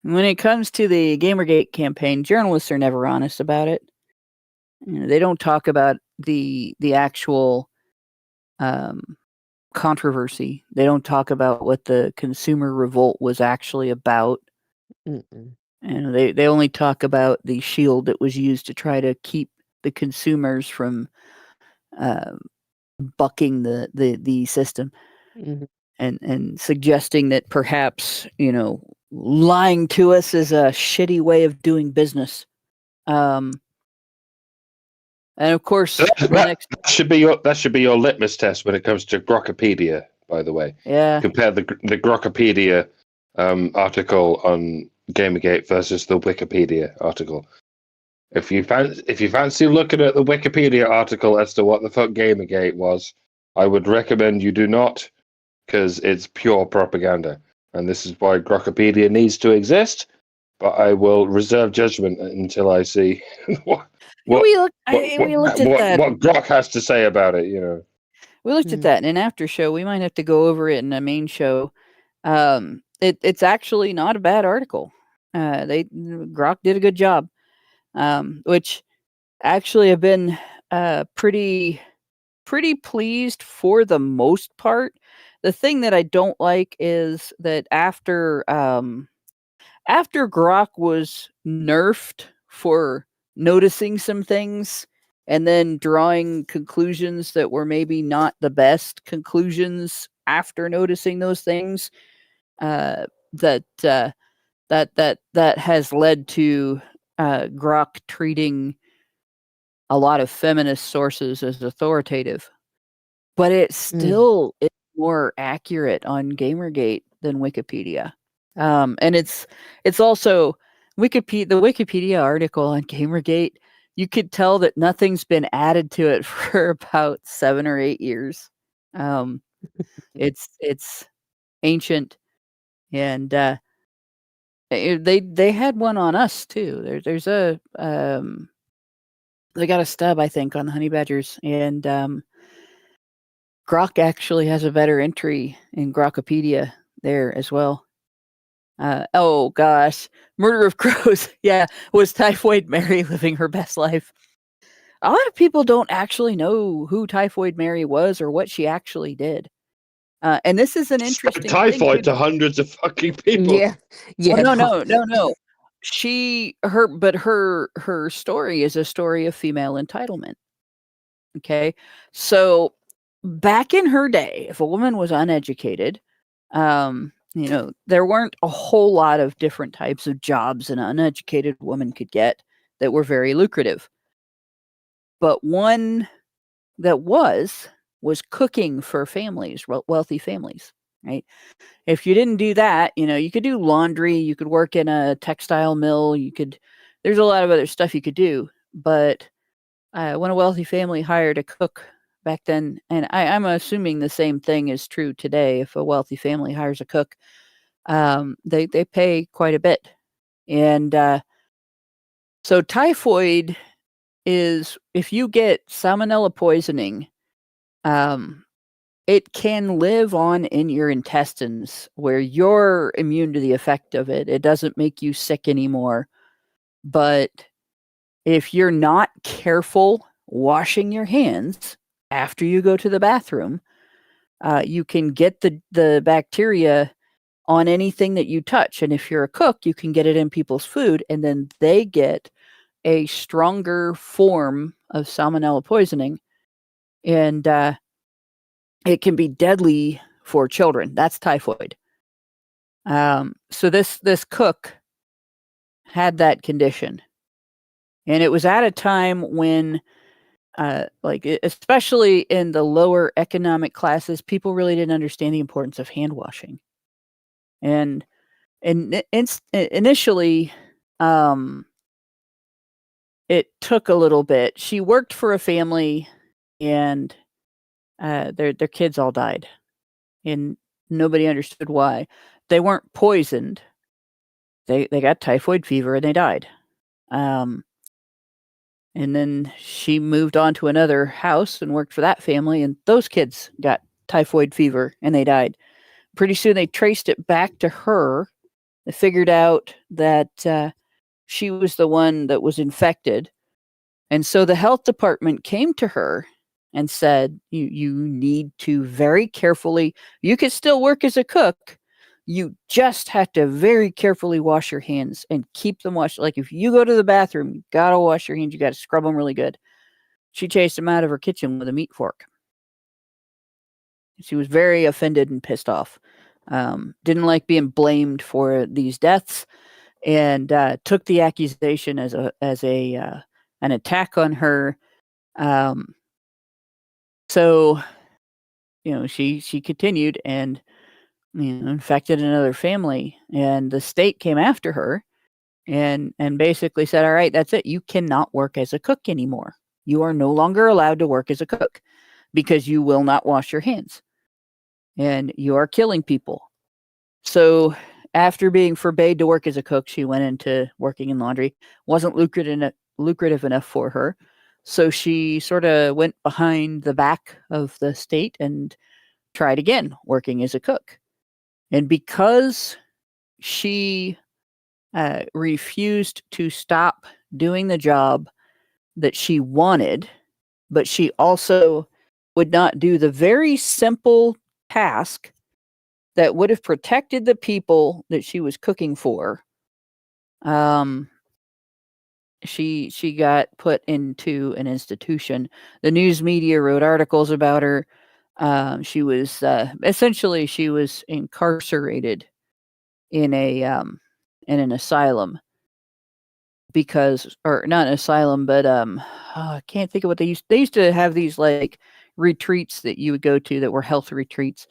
[SPEAKER 3] When it comes to the Gamergate campaign, journalists are never honest about it. They don't talk about the actual controversy. They don't talk about what the consumer revolt was actually about.
[SPEAKER 4] Mm-mm.
[SPEAKER 3] And they only talk about the shield that was used to try to keep the consumers from bucking the system.
[SPEAKER 4] Mm-hmm.
[SPEAKER 3] And suggesting that perhaps, lying to us is a shitty way of doing business. And of course,
[SPEAKER 5] That should be your litmus test when it comes to Grokkopedia, by the way.
[SPEAKER 3] Yeah.
[SPEAKER 5] Compare the Grokkopedia article on Gamergate versus the Wikipedia article. If you fancy looking at the Wikipedia article as to what the fuck Gamergate was, I would recommend you do not, because it's pure propaganda. And this is why Grokkopedia needs to exist, but I will reserve judgment until I see what
[SPEAKER 3] looked at that.
[SPEAKER 5] What Grok has to say about it,
[SPEAKER 3] We looked at that in an after show. We might have to go over it in a main show. It's actually not a bad article. Grok did a good job, which actually have been pretty pleased for the most part. The thing that I don't like is that after Grok was nerfed for noticing some things and then drawing conclusions that were maybe not the best conclusions after noticing those things, that has led to Grok treating a lot of feminist sources as authoritative. But it still is more accurate on Gamergate than Wikipedia. And it's also the Wikipedia article on Gamergate. You could tell that nothing's been added to it for about 7 or 8 years. It's ancient, and they had one on us too. There's a they got a stub, I think, on the honey badgers, and Grok actually has a better entry in Grokopedia there as well. Oh gosh, Murder of Crows. Yeah, was Typhoid Mary living her best life? A lot of people don't actually know who Typhoid Mary was or what she actually did. And this is an interesting
[SPEAKER 5] typhoid
[SPEAKER 3] thing.
[SPEAKER 5] to hundreds of fucking people.
[SPEAKER 4] Yeah. Yeah.
[SPEAKER 3] No. Her story is a story of female entitlement. Okay. So back in her day, if a woman was uneducated, there weren't a whole lot of different types of jobs an uneducated woman could get that were very lucrative. But one that was cooking for families, wealthy families, right? If you didn't do that, you could do laundry, you could work in a textile mill, there's a lot of other stuff you could do. But when a wealthy family hired a cook back then, and I'm assuming the same thing is true today, if a wealthy family hires a cook, they pay quite a bit. And so typhoid is, if you get salmonella poisoning, it can live on in your intestines where you're immune to the effect of it. It doesn't make you sick anymore. But if you're not careful washing your hands after you go to the bathroom, you can get the bacteria on anything that you touch. And if you're a cook, you can get it in people's food, and then they get a stronger form of salmonella poisoning. And it can be deadly for children. That's typhoid. So this cook had that condition. And it was at a time when, especially in the lower economic classes, people really didn't understand the importance of hand washing. And initially, it took a little bit. She worked for a family, and their kids all died, and nobody understood why. They weren't poisoned. They got typhoid fever and they died. And then she moved on to another house and worked for that family, and those kids got typhoid fever and they died. Pretty soon they traced it back to her. They figured out that she was the one that was infected. And so the health department came to her and said, you need to very carefully, you can still work as a cook. You just have to very carefully wash your hands and keep them washed. Like if you go to the bathroom, you got to wash your hands. You got to scrub them really good. She chased him out of her kitchen with a meat fork. She was very offended and pissed off. Didn't like being blamed for these deaths, and took the accusation as an attack on her. So, she continued and infected another family, and the state came after her and basically said, all right, that's it. You cannot work as a cook anymore. You are no longer allowed to work as a cook because you will not wash your hands and you are killing people. So after being forbade to work as a cook, she went into working in laundry. Wasn't lucrative enough for her. So she sort of went behind the back of the state and tried again working as a cook. And because she refused to stop doing the job that she wanted, but she also would not do the very simple task that would have protected the people that she was cooking for, she got put into an institution. The news media wrote articles about her. She was incarcerated in an asylum or not an asylum, but I can't think of what they used to have these like retreats that you would go to that were health retreats.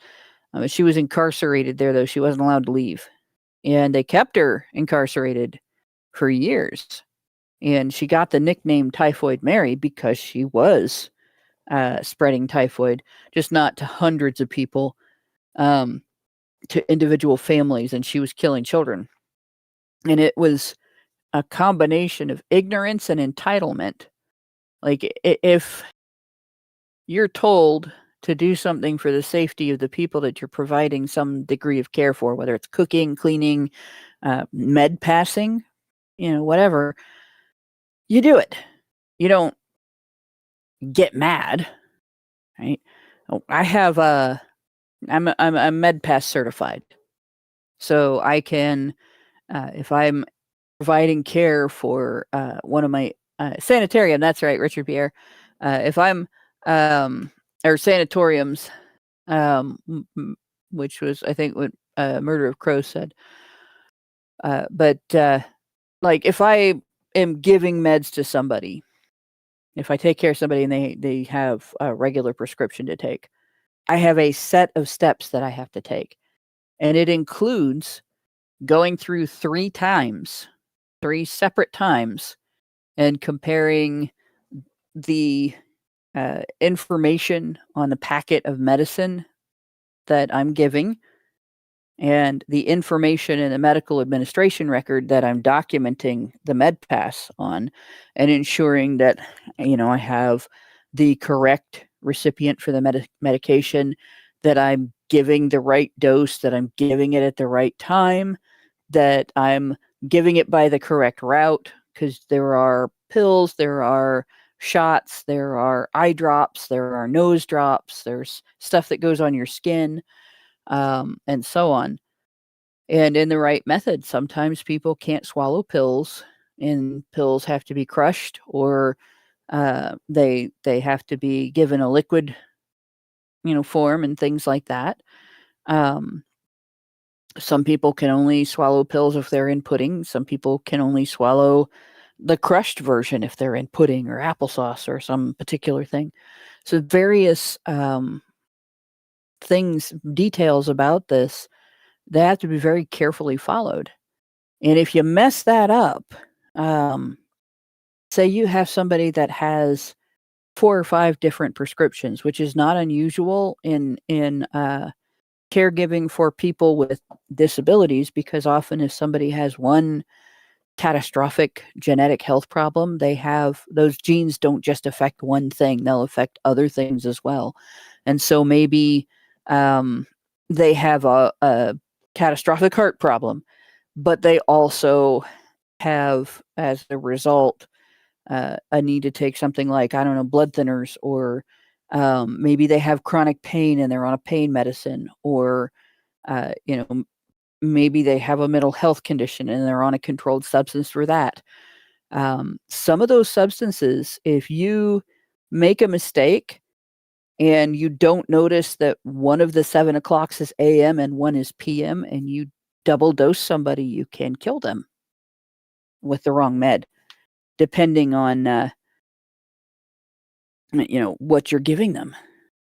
[SPEAKER 3] She was incarcerated there, though. She wasn't allowed to leave. and they kept her incarcerated for years. And she got the nickname Typhoid Mary because she was spreading typhoid, just not to hundreds of people, to individual families, and she was killing children. And it was a combination of ignorance and entitlement. Like, if you're told to do something for the safety of the people that you're providing some degree of care for, whether it's cooking, cleaning, med passing, whatever, you do it. You don't get mad, right? I have I'm med pass certified, so I can, if I'm providing care for one of my sanitarium, that's right, Richard Pierre. If I'm or sanatoriums, which was, I think, what Murder of Crow said. But like, if I am giving meds to somebody, if I take care of somebody and they have a regular prescription to take, I have a set of steps that I have to take. And it includes going through 3 separate times, and comparing the information on the packet of medicine that I'm giving and the information in the medical administration record that I'm documenting the med pass on, and ensuring that, I have the correct recipient for the medication, that I'm giving the right dose, that I'm giving it at the right time, that I'm giving it by the correct route, because there are pills, there are shots, there are eye drops, there are nose drops, there's stuff that goes on your skin, and so on. And in the right method. Sometimes people can't swallow pills, and pills have to be crushed, or they have to be given a liquid, form, and things like that. Some people can only swallow pills if they're in pudding. Some people can only swallow the crushed version if they're in pudding or applesauce or some particular thing. So various things, details about this, they have to be very carefully followed. And if you mess that up, say you have somebody that has 4 or 5 different prescriptions, which is not unusual in caregiving for people with disabilities, because often if somebody has one catastrophic genetic health problem, those genes don't just affect one thing, they'll affect other things as well. And so maybe they have a catastrophic heart problem, but they also have, as a result, a need to take something like, I don't know, blood thinners, or maybe they have chronic pain and they're on a pain medicine, or maybe they have a mental health condition and they're on a controlled substance for that. Some of those substances, if you make a mistake and you don't notice that one of the 7 o'clocks is AM and one is PM, and you double dose somebody, you can kill them with the wrong med, depending on what you're giving them.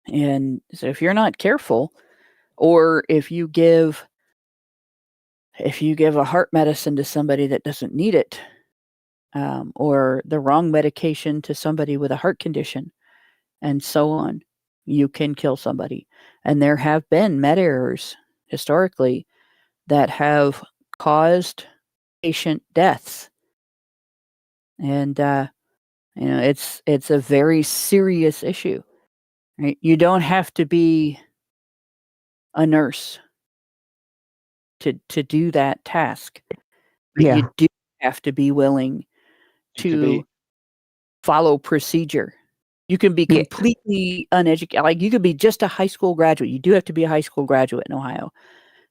[SPEAKER 3] And so if you're not careful, or if you give a heart medicine to somebody that doesn't need it, or the wrong medication to somebody with a heart condition, and so on, you can kill somebody. And there have been med errors historically that have caused patient deaths. And it's a very serious issue. Right? You don't have to be a nurse to do that task. But
[SPEAKER 4] Yeah.
[SPEAKER 3] you do have to be willing to follow procedure. You can be
[SPEAKER 4] Yeah.
[SPEAKER 3] completely uneducated. Like, you could be just a high school graduate. You do have to be a high school graduate in Ohio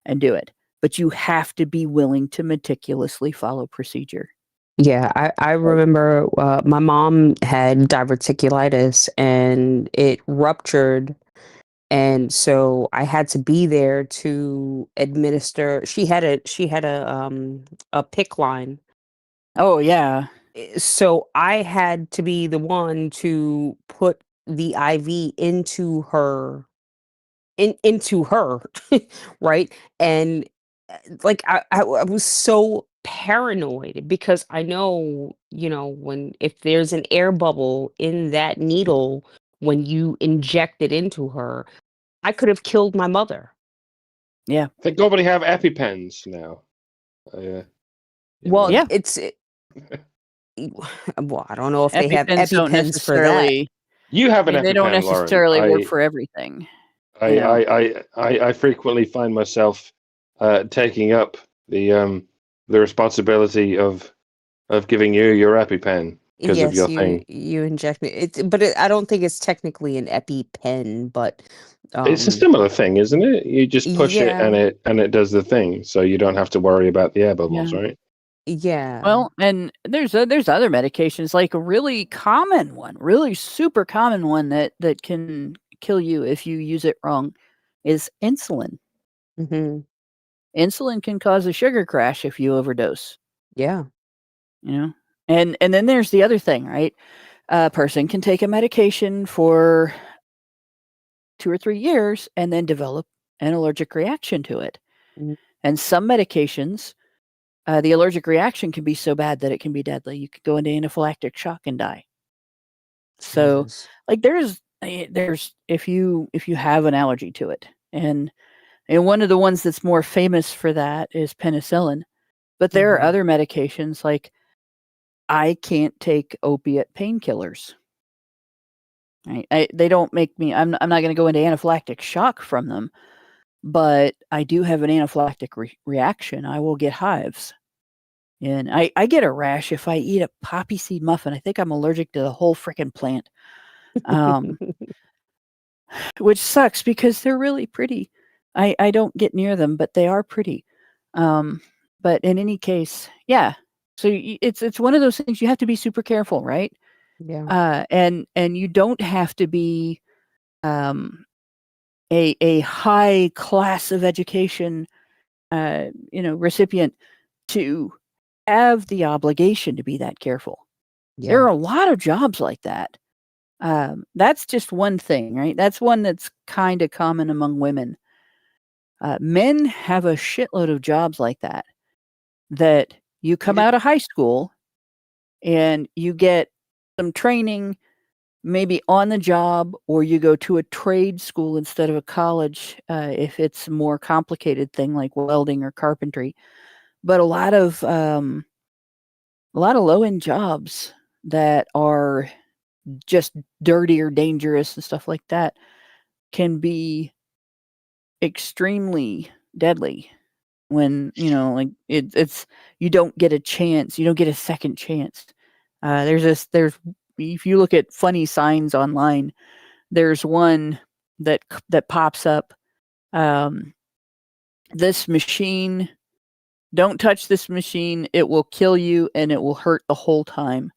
[SPEAKER 3] and do it. But you have to be willing to meticulously follow procedure.
[SPEAKER 4] Yeah, I remember my mom had diverticulitis and it ruptured, and so I had to be there to administer. She had a PIC line,
[SPEAKER 3] Oh, yeah.
[SPEAKER 4] so I had to be the one to put the IV into her, right? And I was so paranoid because I know, if there's an air bubble in that needle when you inject it into her, I could have killed my mother.
[SPEAKER 3] Yeah.
[SPEAKER 5] Thank God we have EpiPens now.
[SPEAKER 4] Well,
[SPEAKER 3] Yeah.
[SPEAKER 4] well, I don't know if they have
[SPEAKER 3] EpiPens don't
[SPEAKER 4] EpiPens for that.
[SPEAKER 3] necessarily.
[SPEAKER 5] You have an
[SPEAKER 3] They don't
[SPEAKER 5] EpiPen, Lauren.
[SPEAKER 3] necessarily work for everything.
[SPEAKER 5] I frequently find myself taking up the responsibility of giving you your EpiPen because of your thing.
[SPEAKER 4] You inject me. I don't think it's technically an EpiPen, but
[SPEAKER 5] It's a similar thing, isn't it? You just push it
[SPEAKER 4] yeah,
[SPEAKER 5] and it does the thing, so you don't have to worry about the air bubbles,
[SPEAKER 3] Yeah.
[SPEAKER 5] right?
[SPEAKER 4] yeah.
[SPEAKER 3] Well, and there's other medications, like a really common one, really super common one that can kill you if you use it wrong is insulin.
[SPEAKER 4] hmm
[SPEAKER 3] Insulin can cause a sugar crash if you overdose,
[SPEAKER 4] Yeah.
[SPEAKER 3] you know? And then there's the other thing, right? A person can take a medication for 2 or 3 years and then develop an allergic reaction to it.
[SPEAKER 4] Mhm.
[SPEAKER 3] And some medications, the allergic reaction can be so bad that it can be deadly. You could go into anaphylactic shock and die. So,
[SPEAKER 4] Jesus.
[SPEAKER 3] like, there's if you have an allergy to it, and one of the ones that's more famous for that is penicillin, but there are
[SPEAKER 4] Mhm.
[SPEAKER 3] other medications, like I can't take opiate painkillers. They don't make me. I'm not going to go into anaphylactic shock from them, but I do have an anaphylactic reaction. I will get hives. And I get a rash if I eat a poppy seed muffin. I think I'm allergic to the whole freaking plant, which sucks because they're really pretty. I don't get near them, but they are pretty. But in any case, yeah. So it's one of those things you have to be super careful, right?
[SPEAKER 4] Yeah.
[SPEAKER 3] And you don't have to be a high class of education, recipient to have the obligation to be that careful. There
[SPEAKER 4] Yeah.
[SPEAKER 3] are a lot of jobs like that. That's just one thing, right? That's one that's kind of common among women. Men have a shitload of jobs like that. That you come out of high school and you get some training, maybe on the job, or you go to a trade school instead of a college if it's a more complicated thing like welding or carpentry. But a lot of low end jobs that are just dirty or dangerous and stuff like that can be extremely deadly when like it's you don't get a chance, you don't get a second chance. There's if you look at funny signs online, there's one that pops up. This machine, don't touch this machine, it will kill you and it will hurt the whole time.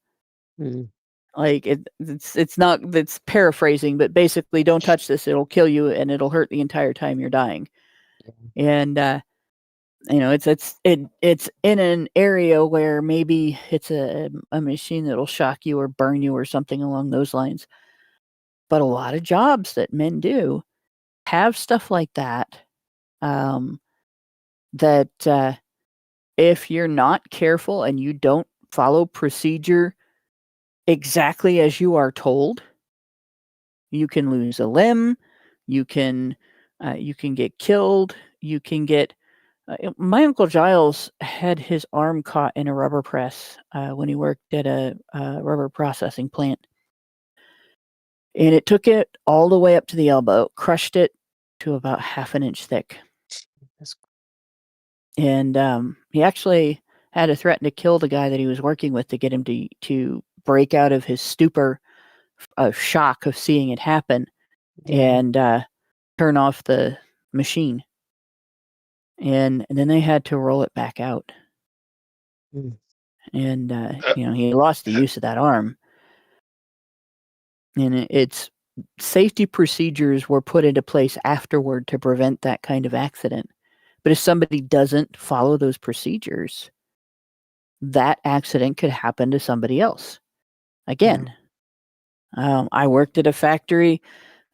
[SPEAKER 4] Mm.
[SPEAKER 3] Like it's not, it's paraphrasing, but basically, don't touch this, it'll kill you and it'll hurt the entire time you're dying. And it's in an area where maybe it's a machine that'll shock you or burn you or something along those lines. But a lot of jobs that men do have stuff like that. That if you're not careful and you don't follow procedure exactly as you are told, you can lose a limb, you can get killed, you can get. My uncle Giles had his arm caught in a rubber press when he worked at a rubber processing plant, and it took it all the way up to the elbow, crushed it to about half an inch thick,
[SPEAKER 4] That's-
[SPEAKER 3] and he actually had to threaten to kill the guy that he was working with to get him to break out of his stupor of shock of seeing it happen
[SPEAKER 4] Yeah.
[SPEAKER 3] and turn off the machine. And then they had to roll it back out.
[SPEAKER 4] Mm.
[SPEAKER 3] And he lost the use of that arm. And it's safety procedures were put into place afterward to prevent that kind of accident. But if somebody doesn't follow those procedures, that accident could happen to somebody else. Again, I worked at a factory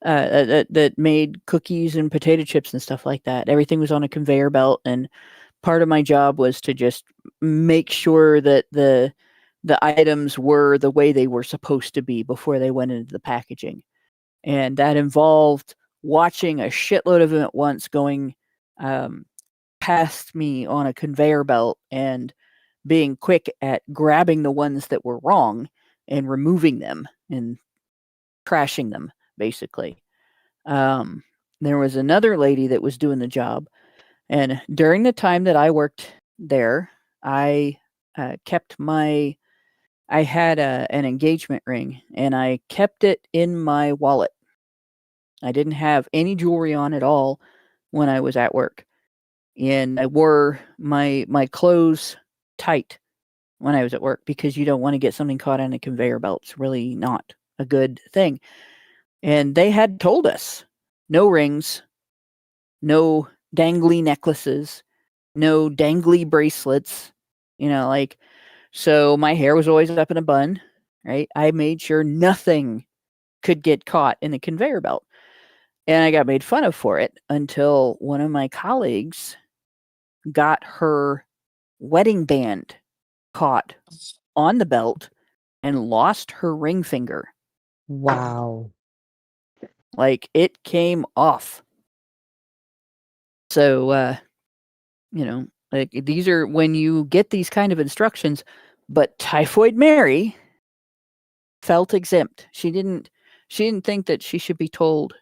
[SPEAKER 3] that made cookies and potato chips and stuff like that. Everything was on a conveyor belt, and part of my job was to just make sure that the items were the way they were supposed to be before they went into the packaging. And that involved watching a shitload of them at once going past me on a conveyor belt and being quick at grabbing the ones that were wrong and removing them and trashing them, basically. There was another lady that was doing the job, and during the time that I worked there, I kept my I had an engagement ring, and I kept it in my wallet. I didn't have any jewelry on at all when I was at work, and I wore my clothes tight when I was at work because you don't want to get something caught on a conveyor belt. It's really not a good thing. And they had told us no rings, no dangly necklaces, no dangly bracelets, like, so my hair was always up in a bun, right? I made sure nothing could get caught in the conveyor belt. And I got made fun of for it until one of my colleagues got her wedding band caught on the belt and lost her ring finger.
[SPEAKER 4] Wow.
[SPEAKER 3] Like, it came off. So, like, these are when you get these kind of instructions, but Typhoid Mary felt exempt. She didn't think that she should be told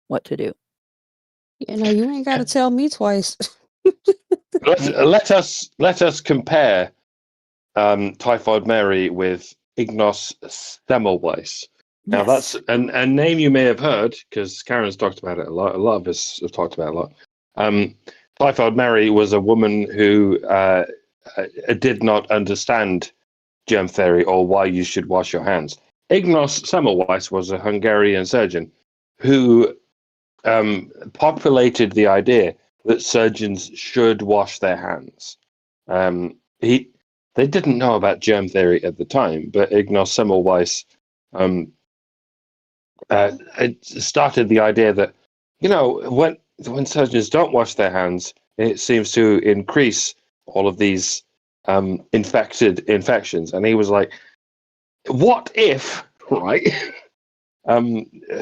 [SPEAKER 3] what to do.
[SPEAKER 4] You ain't got to tell me twice.
[SPEAKER 5] Let us compare Typhoid Mary with Ignos Semmelweis. Now that's a name you may have heard because Karen's talked about it a lot. A lot of us have talked about it a lot. Typhoid Mary was a woman who did not understand germ theory or why you should wash your hands. Ignos Semmelweis was a Hungarian surgeon who populated the idea that surgeons should wash their hands. They didn't know about germ theory at the time, but Ignos Semmelweis started the idea that, when surgeons don't wash their hands, it seems to increase all of these infections. And he was like, what if, right?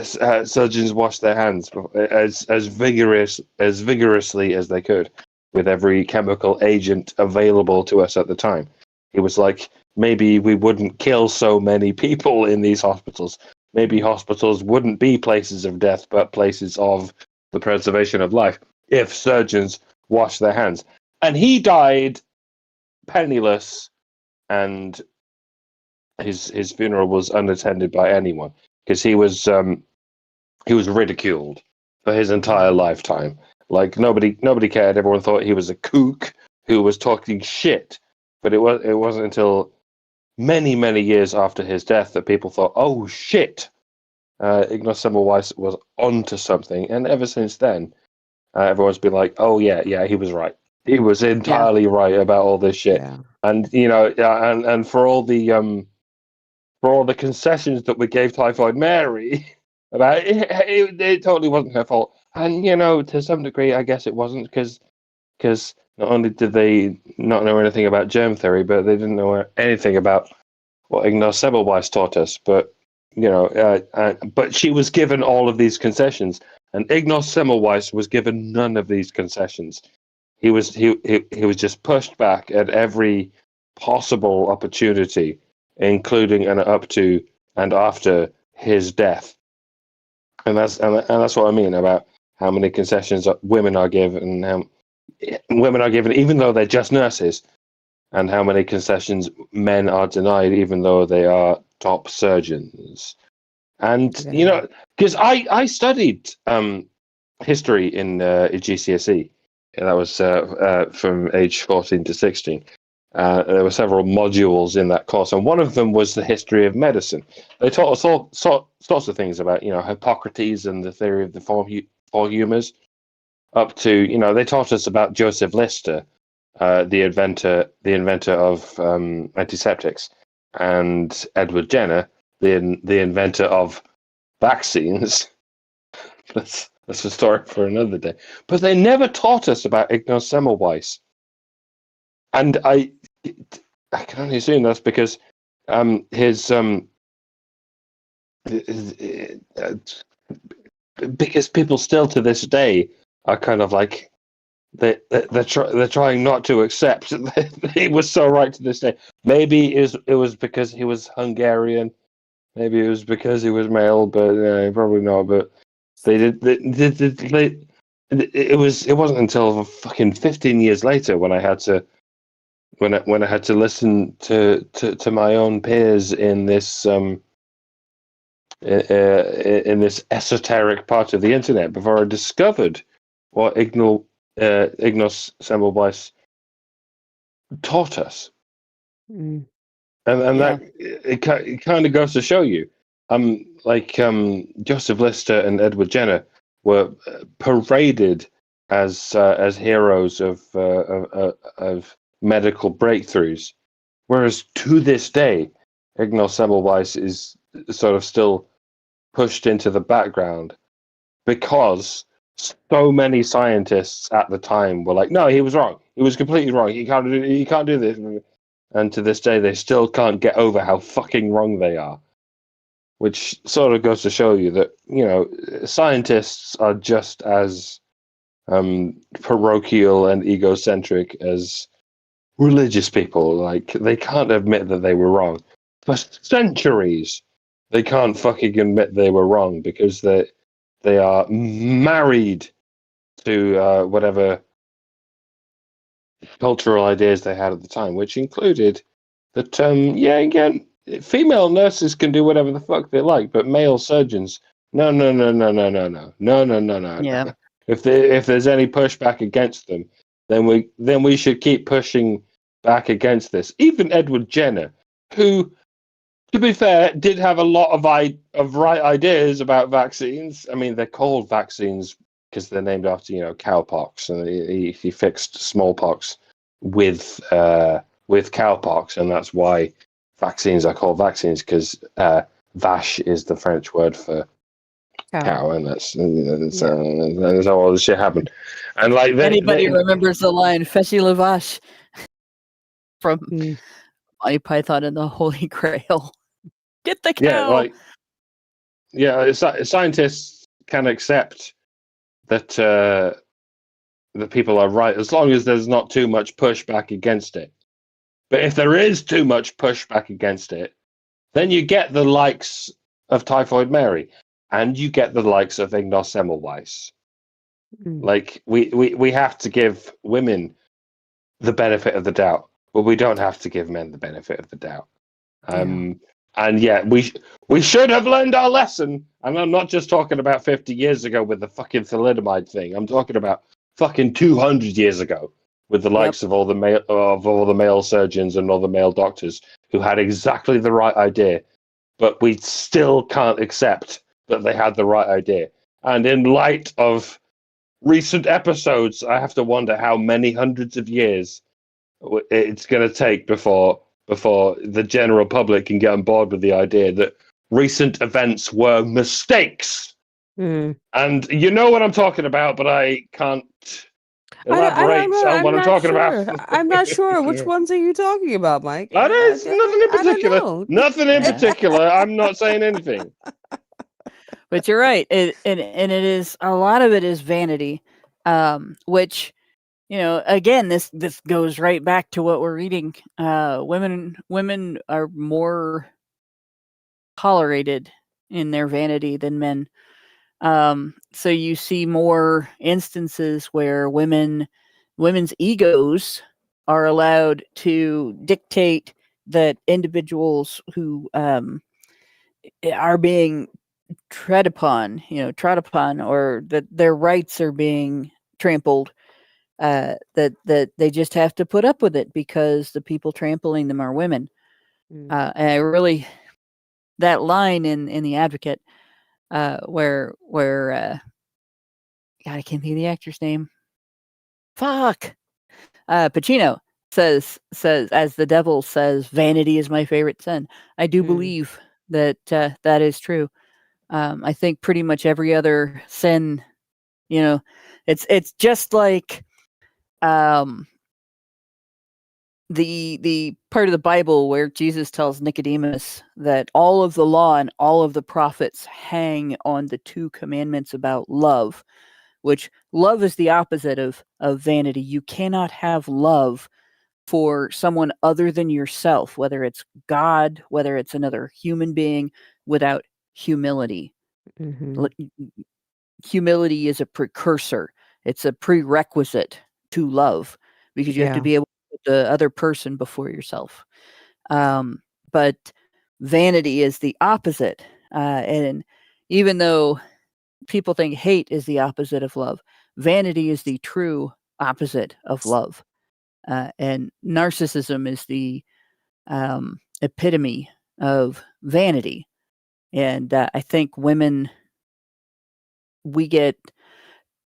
[SPEAKER 5] Surgeons wash their hands as vigorously as they could with every chemical agent available to us at the time. He was like, maybe we wouldn't kill so many people in these hospitals. Maybe hospitals wouldn't be places of death, but places of the preservation of life if surgeons wash their hands. And he died penniless, and his funeral was unattended by anyone because he was ridiculed for his entire lifetime. Like nobody cared. Everyone thought he was a kook who was talking shit. But it wasn't until many, many years after his death that people thought, oh shit, Ignos Semmelweis was onto something. And ever since then, everyone's been like, oh yeah, he was right. He was entirely right about all this shit. Yeah. And and for all the concessions that we gave Typhoid Mary about it totally wasn't her fault. And to some degree, I guess it wasn't because not only did they not know anything about germ theory, but they didn't know anything about what Ignos Semmelweis taught us. But but she was given all of these concessions, and Ignos Semmelweis was given none of these concessions. He was just pushed back at every possible opportunity, including and up to and after his death. And that's what I mean about how many concessions women are given, even though they're just nurses, and how many concessions men are denied even though they are top surgeons. And because I studied history in GCSE, and that was from age 14 to 16. There were several modules in that course, and one of them was the history of medicine. They taught us all sorts of things about Hippocrates and the theory of the four humours, up to they taught us about Joseph Lister, the inventor of antiseptics, and Edward Jenner, the inventor of vaccines. That's a story for another day. But they never taught us about Ignos Semmelweis, and I can only assume that's because because people still to this day are kind of like they're trying not to accept that he was so right to this day. Maybe it was because he was Hungarian. Maybe it was because he was male, but probably not. But it wasn't until fucking 15 years later when I had to listen to my own peers in this in this esoteric part of the internet before I discovered what Ignos Semmelweis taught us.
[SPEAKER 4] Mm.
[SPEAKER 5] And that it kind of goes to show you, Joseph Lister and Edward Jenner were paraded as heroes of medical breakthroughs, whereas to this day, Ignos Semmelweis is sort of still pushed into the background because so many scientists at the time were like, "No, he was wrong. He was completely wrong. He can't do this." And to this day, they still can't get over how fucking wrong they are. Which sort of goes to show you that, scientists are just as parochial and egocentric as religious people. Like, they can't admit that they were wrong. For centuries, they can't fucking admit they were wrong because they are married to whatever cultural ideas they had at the time, which included that, female nurses can do whatever the fuck they like, but male surgeons, no.
[SPEAKER 3] Yeah.
[SPEAKER 5] If there's any pushback against them, then we should keep pushing back against this. Even Edward Jenner, who, to be fair, did have a lot of right ideas about vaccines. I mean, they're called vaccines because they're named after cowpox, and he fixed smallpox with cowpox, and that's why vaccines are called vaccines, because vache is the French word for cow, and that's how all this shit happened. And like
[SPEAKER 3] anybody remembers the line "Fessy la vache" from Monty Python and the Holy Grail? Get the cow.
[SPEAKER 5] Scientists can accept that that people are right as long as there's not too much pushback against it. But if there is too much pushback against it, then you get the likes of Typhoid Mary, and you get the likes of Ignos Semmelweis. Like, we have to give women the benefit of the doubt, but we don't have to give men the benefit of the doubt. And we should have learned our lesson. And I'm not just talking about 50 years ago with the fucking thalidomide thing. I'm talking about fucking 200 years ago with the likes of all the male surgeons and all the male doctors who had exactly the right idea, but we still can't accept that they had the right idea. And in light of recent episodes, I have to wonder how many hundreds of years it's going to take before the general public can get on board with the idea that recent events were mistakes. And you know what I'm talking about, but I can't elaborate on what I'm talking about.
[SPEAKER 4] I'm not sure. Which ones are you talking about, Mike?
[SPEAKER 5] That is nothing in particular. Nothing in particular. I'm not saying anything.
[SPEAKER 3] But you're right. It is, a lot of it is vanity, which, again, this goes right back to what we're reading. Women are more tolerated in their vanity than men. So you see more instances where women's egos are allowed to dictate that individuals who are being trod upon, or that their rights are being trampled, that they just have to put up with it because the people trampling them are women. And I really, that line in The Advocate, where God, I can't think of the actor's name. Fuck. Pacino says, as the devil says, "Vanity is my favorite sin." I do believe that that is true. I think pretty much every other sin, it's just like, the part of the Bible where Jesus tells Nicodemus that all of the law and all of the prophets hang on the two commandments about love, which love is the opposite of vanity. You cannot have love for someone other than yourself, whether it's God, whether it's another human being, without humility. Humility is a precursor. It's a prerequisite to love, because you have to be able to put the other person before yourself. But vanity is the opposite. And even though people think hate is the opposite of love, vanity is the true opposite of love. And narcissism is the epitome of vanity. And I think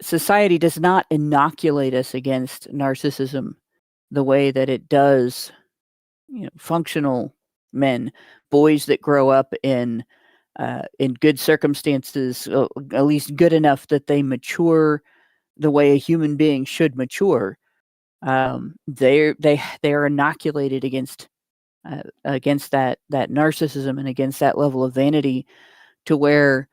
[SPEAKER 3] society does not inoculate us against narcissism the way that it does, functional men, boys that grow up in good circumstances, at least good enough that they mature the way a human being should mature. They are inoculated against that narcissism and against that level of vanity, to where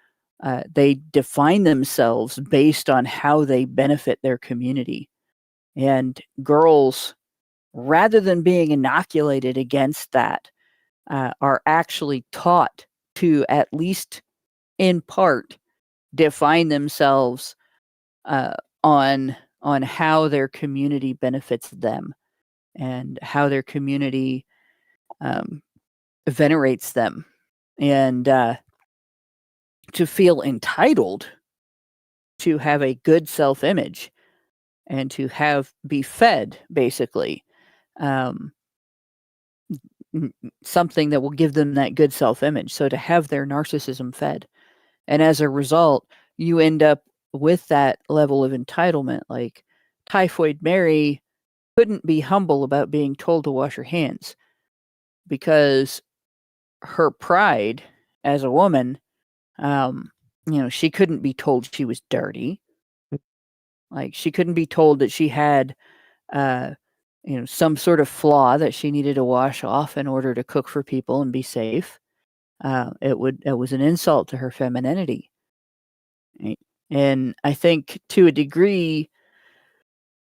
[SPEAKER 3] they define themselves based on how they benefit their community. And girls, rather than being inoculated against that, are actually taught to, at least in part, define themselves on how their community benefits them and how their community venerates them, and to feel entitled to have a good self-image and to be fed, basically, something that will give them that good self-image. So to have their narcissism fed. And as a result, you end up with that level of entitlement. Like Typhoid Mary couldn't be humble about being told to wash her hands, because her pride as a woman, she couldn't be told she was dirty. Like, she couldn't be told that she had, some sort of flaw that she needed to wash off in order to cook for people and be safe. It was an insult to her femininity. Right? And I think, to a degree,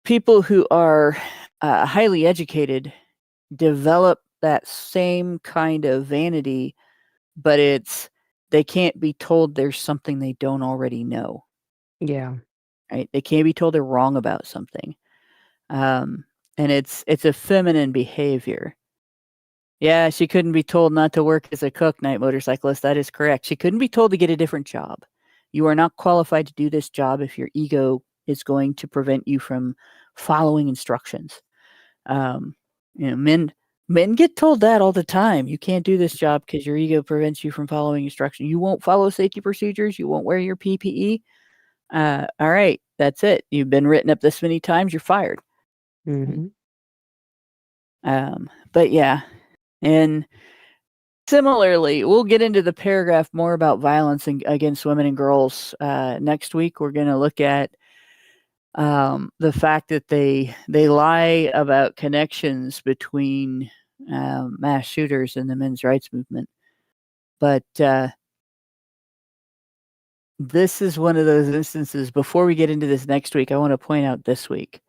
[SPEAKER 3] people who are highly educated develop that same kind of vanity, but they can't be told there's something they don't already know.
[SPEAKER 4] Yeah.
[SPEAKER 3] Right? They can't be told they're wrong about something. And it's a feminine behavior. Yeah, she couldn't be told not to work as a cook, night motorcyclist. That is correct. She couldn't be told to get a different job. You are not qualified to do this job if your ego is going to prevent you from following instructions. Men get told that all the time. You can't do this job because your ego prevents you from following instructions. You won't follow safety procedures. You won't wear your PPE. All right, that's it. You've been written up this many times. You're fired. But yeah, and similarly, we'll get into the paragraph more about violence against women and girls next week. We're going to look at the fact that they lie about connections between mass shooters and the men's rights movement. But this is one of those instances. Before we get into this next week, I want to point out this week.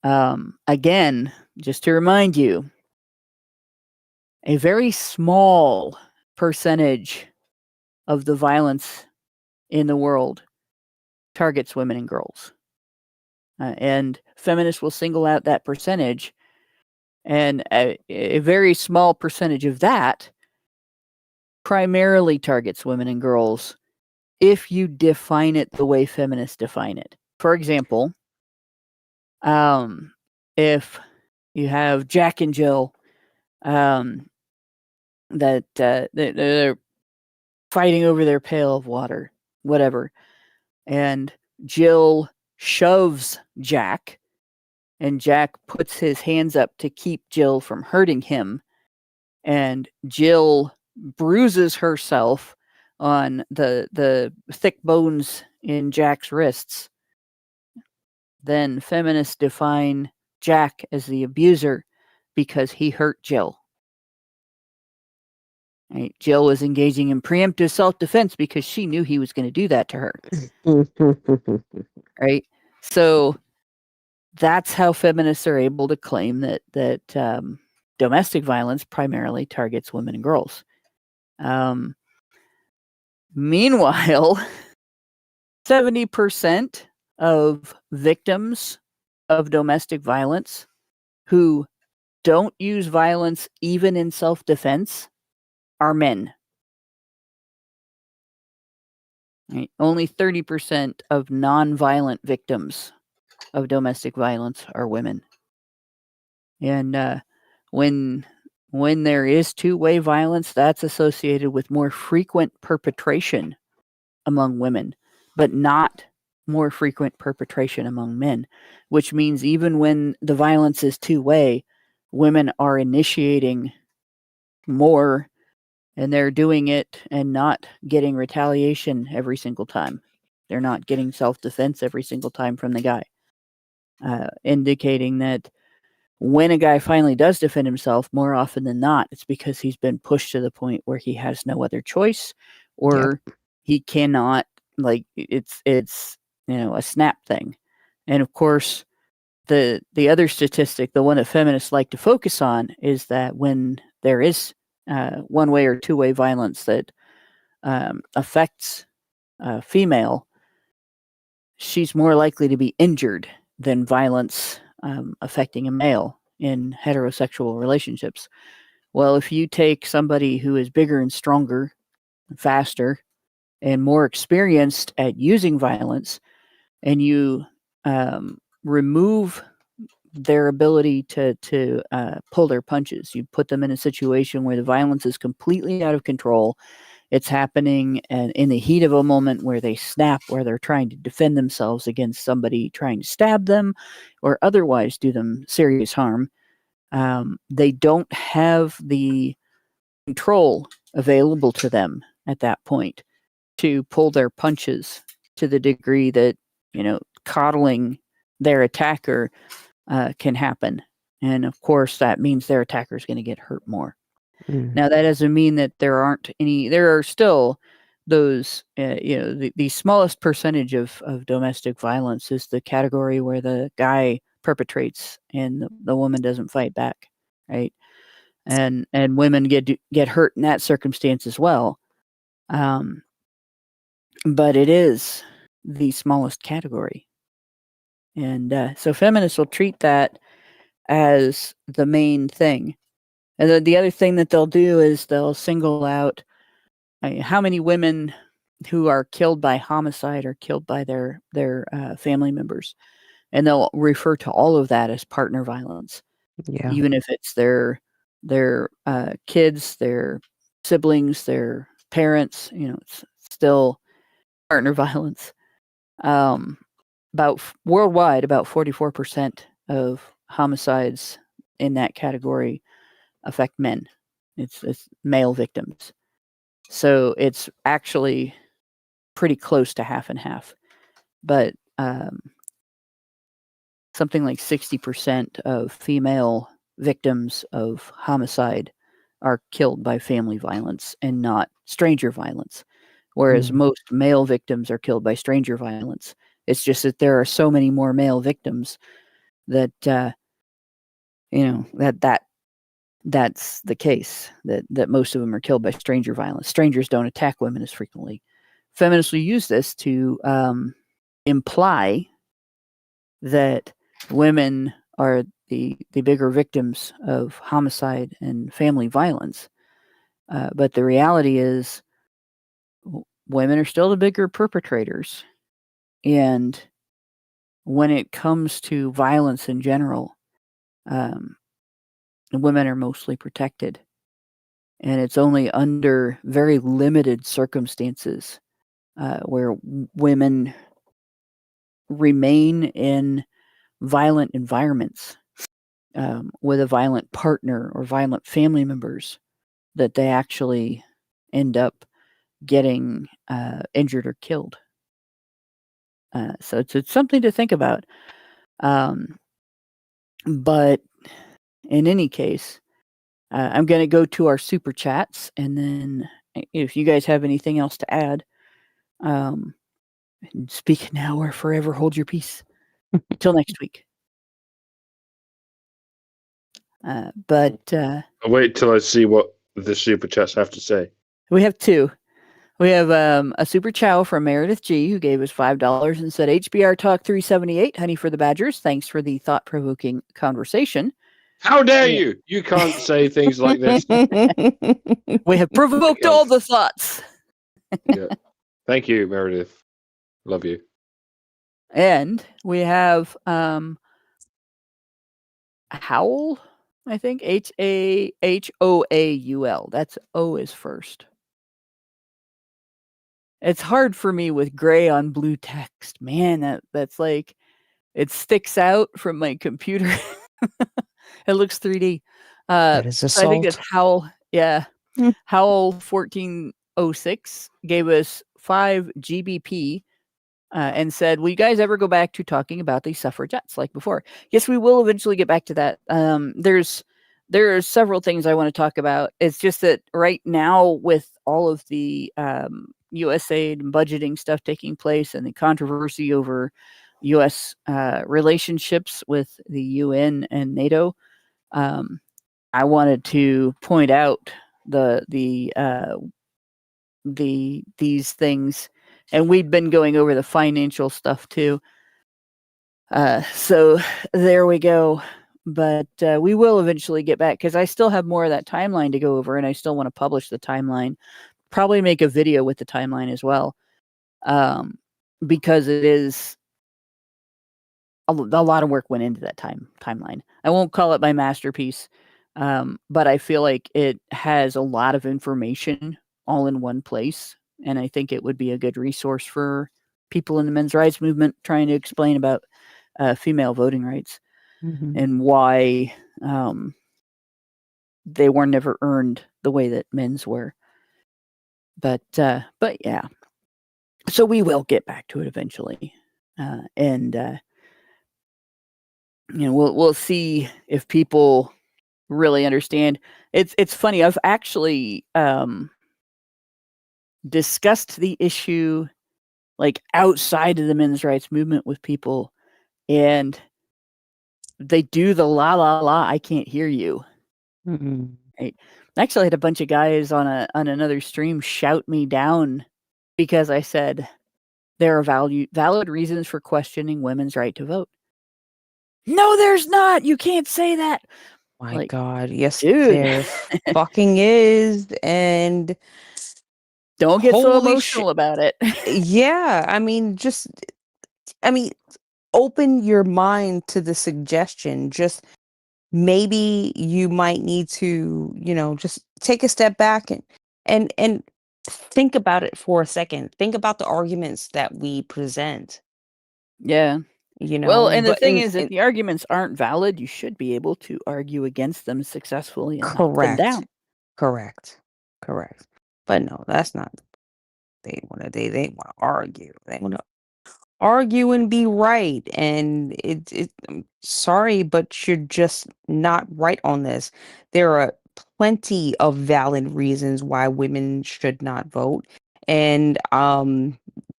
[SPEAKER 3] Again, just to remind you, a very small percentage of the violence in the world targets women and girls. And feminists will single out that percentage, and a very small percentage of that primarily targets women and girls if you define it the way feminists define it. For example, if you have Jack and Jill, that they're fighting over their pail of water, whatever, and Jill shoves Jack, and Jack puts his hands up to keep Jill from hurting him, and Jill bruises herself on the thick bones in Jack's wrists. Then feminists define Jack as the abuser because he hurt Jill. Right? Jill was engaging in preemptive self-defense because she knew he was going to do that to her. Right? So that's how feminists are able to claim that domestic violence primarily targets women and girls. Meanwhile, 70% of victims of domestic violence who don't use violence even in self-defense are men. Right? Only 30% of non-violent victims of domestic violence are women. And when there is two-way violence, that's associated with more frequent perpetration among women, but not more frequent perpetration among men, which means even when the violence is two-way, women are initiating more, and they're doing it and not getting retaliation every single time. They're not getting self-defense every single time from the guy, indicating that when a guy finally does defend himself, more often than not, it's because he's been pushed to the point where he has no other choice, or he cannot, like, it's a snap thing. And of course, the other statistic, the one that feminists like to focus on, is that when there is one-way or two-way violence that affects a female, she's more likely to be injured than violence affecting a male in heterosexual relationships. Well, if you take somebody who is bigger and stronger, faster, and more experienced at using violence, and you remove their ability to pull their punches, you put them in a situation where the violence is completely out of control. It's happening in the heat of a moment where they snap, where they're trying to defend themselves against somebody trying to stab them or otherwise do them serious harm. They don't have the control available to them at that point to pull their punches to the degree that, coddling their attacker can happen. And of course, that means their attacker is going to get hurt more. Now, that doesn't mean that there are still those, the smallest percentage of domestic violence is the category where the guy perpetrates and the woman doesn't fight back, right? And women get hurt in that circumstance as well. But it is the smallest category. And so feminists will treat that as the main thing. And then the other thing that they'll do is they'll single out how many women who are killed by homicide are killed by their family members. And they'll refer to all of that as partner violence.
[SPEAKER 4] Yeah.
[SPEAKER 3] Even if it's their kids, their siblings, their parents, it's still partner violence. Worldwide, about 44% of homicides in that category affect men. It's male victims. So it's actually pretty close to half and half. But something like 60% of female victims of homicide are killed by family violence and not stranger violence, whereas most male victims are killed by stranger violence. It's just that there are so many more male victims that that's the case, that most of them are killed by stranger violence. Strangers don't attack women as frequently. Feminists will use this to imply that women are the bigger victims of homicide and family violence. But the reality is women are still the bigger perpetrators. And when it comes to violence in general, women are mostly protected. And it's only under very limited circumstances where women remain in violent environments with a violent partner or violent family members that they actually end up getting injured or killed. So it's something to think about. But in any case, I'm going to go to our super chats, and then if you guys have anything else to add, speak now or forever hold your peace. Till next week. But
[SPEAKER 5] I'll wait till I see what the super chats have to say.
[SPEAKER 3] we have two. We have a super chow from Meredith G, who gave us $5 and said, HBR Talk 378, honey for the badgers. Thanks for the thought-provoking conversation.
[SPEAKER 5] How dare you? You can't say things like this.
[SPEAKER 3] We have provoked all the thoughts.
[SPEAKER 5] Yeah. Thank you, Meredith. Love you.
[SPEAKER 3] And we have Howl, I think. HAHOAUL. That's O is first. It's hard for me with gray on blue text. Man, that's like, it sticks out from my computer. It looks 3D.
[SPEAKER 4] That is
[SPEAKER 3] so I think it's Howl. Yeah. Howl 1406 gave us 5 GBP and said, will you guys ever go back to talking about the suffragettes like before? Yes, we will eventually get back to that. There are several things I want to talk about. It's just that right now, with all of the USAID and budgeting stuff taking place and the controversy over U.S. Relationships with the UN and NATO, I wanted to point out these things, and we've been going over the financial stuff too. So there we go. But we will eventually get back, because I still have more of that timeline to go over, and I still want to publish the timeline. Probably make a video with the timeline as well, because it is a lot of work went into that timeline. I won't call it my masterpiece, but I feel like it has a lot of information all in one place, and I think it would be a good resource for people in the men's rights movement trying to explain about female voting rights.
[SPEAKER 4] Mm-hmm.
[SPEAKER 3] And why they were never earned the way that men's were. But yeah. So we will get back to it eventually. And we'll see if people really understand. It's funny. I've actually discussed the issue like outside of the men's rights movement with people, and they do the la la la, I can't hear you.
[SPEAKER 4] Mm-hmm.
[SPEAKER 3] Right. Actually, I had a bunch of guys on another stream shout me down because I said there are valid reasons for questioning women's right to vote. No, there's not. You can't say that.
[SPEAKER 4] My God, yes,
[SPEAKER 3] dude.
[SPEAKER 4] there fucking is, and
[SPEAKER 3] don't get so emotional about it.
[SPEAKER 4] Yeah, open your mind to the suggestion. Just maybe you might need to, just take a step back and think about it for a second. Think about the arguments that we present.
[SPEAKER 3] Yeah. Well, and the thing is, if the arguments aren't valid, you should be able to argue against them successfully and knock them down.
[SPEAKER 4] Correct. But no, that's not. They want to argue. They want to argue and be right, and I'm sorry, but you're just not right on this. There are plenty of valid reasons why women should not vote, and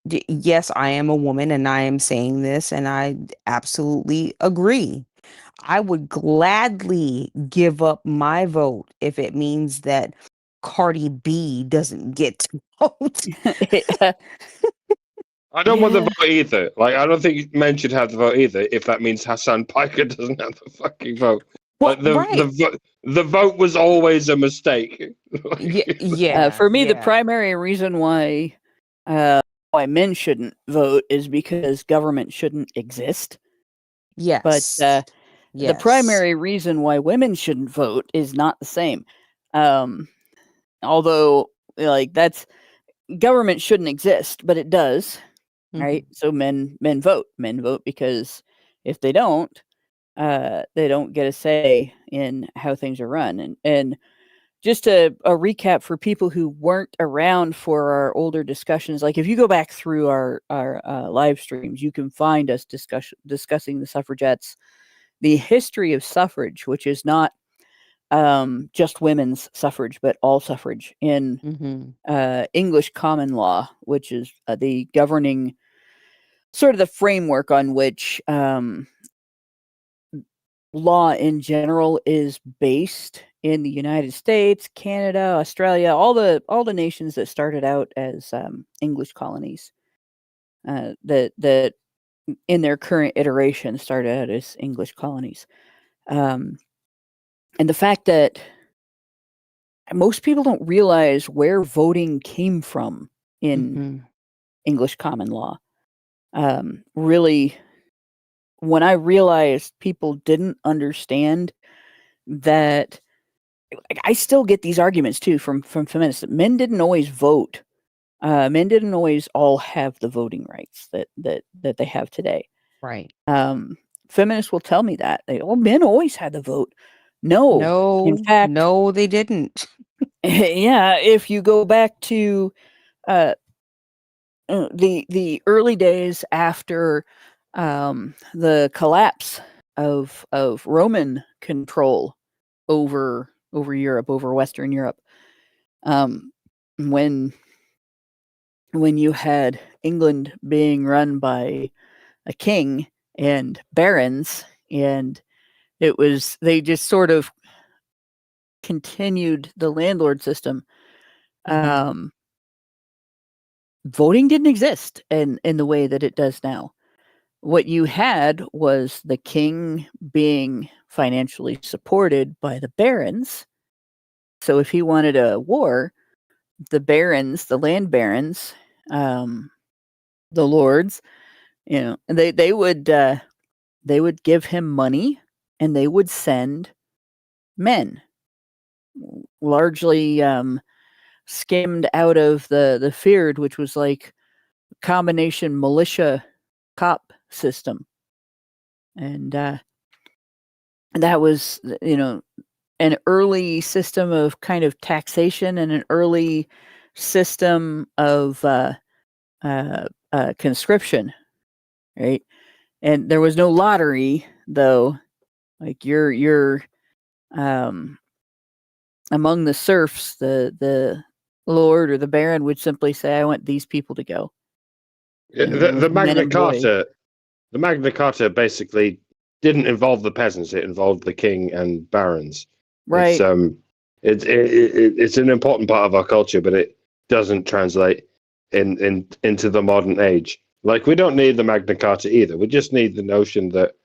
[SPEAKER 4] yes, I am a woman, and I am saying this, and I absolutely agree. I would gladly give up my vote if it means that Cardi B doesn't get to vote.
[SPEAKER 5] I don't want the vote either. Like, I don't think men should have the vote either if that means Hassan Piker doesn't have the fucking vote.
[SPEAKER 4] Well,
[SPEAKER 5] the vote was always a mistake.
[SPEAKER 3] For me, the primary reason why men shouldn't vote is because government shouldn't exist.
[SPEAKER 4] Yes.
[SPEAKER 3] But the primary reason why women shouldn't vote is not the same. Although, like, that's government shouldn't exist, but it does. Right. So men vote because if they don't get a say in how things are run. And just a recap for people who weren't around for our older discussions, like if you go back through our live streams, you can find us discussing the suffragettes the history of suffrage, which is not just women's suffrage, but all suffrage in English common law, which is the governing sort of the framework on which law in general is based in the United States, Canada, Australia, all the nations that started out as English colonies, that in their current iteration started out as English colonies. And the fact that most people don't realize where voting came from in English common law. Really, when I realized people didn't understand that, I still get these arguments too from feminists that men didn't always vote. Men didn't always all have the voting rights that they have today.
[SPEAKER 4] Right.
[SPEAKER 3] Feminists will tell me that men always had the vote. No, in fact,
[SPEAKER 4] no, they didn't.
[SPEAKER 3] Yeah, if you go back to the early days after the collapse of Roman control over Europe, over Western Europe, when you had England being run by a king and barons, and they just sort of continued the landlord system. Voting didn't exist in the way that it does now. What you had was the king being financially supported by the barons. So if he wanted a war, the barons, the land barons, the lords, they would give him money, and they would send men, largely skimmed out of the Feared, which was like a combination militia cop system. And that was, an early system of kind of taxation and an early system of conscription, right? And there was no lottery, though. Like you're among the serfs, the lord or the baron would simply say, "I want these people to go."
[SPEAKER 5] The Magna Carta, basically didn't involve the peasants; it involved the king and barons.
[SPEAKER 3] Right.
[SPEAKER 5] It's an important part of our culture, but it doesn't translate into the modern age. Like, we don't need the Magna Carta either. We just need the notion that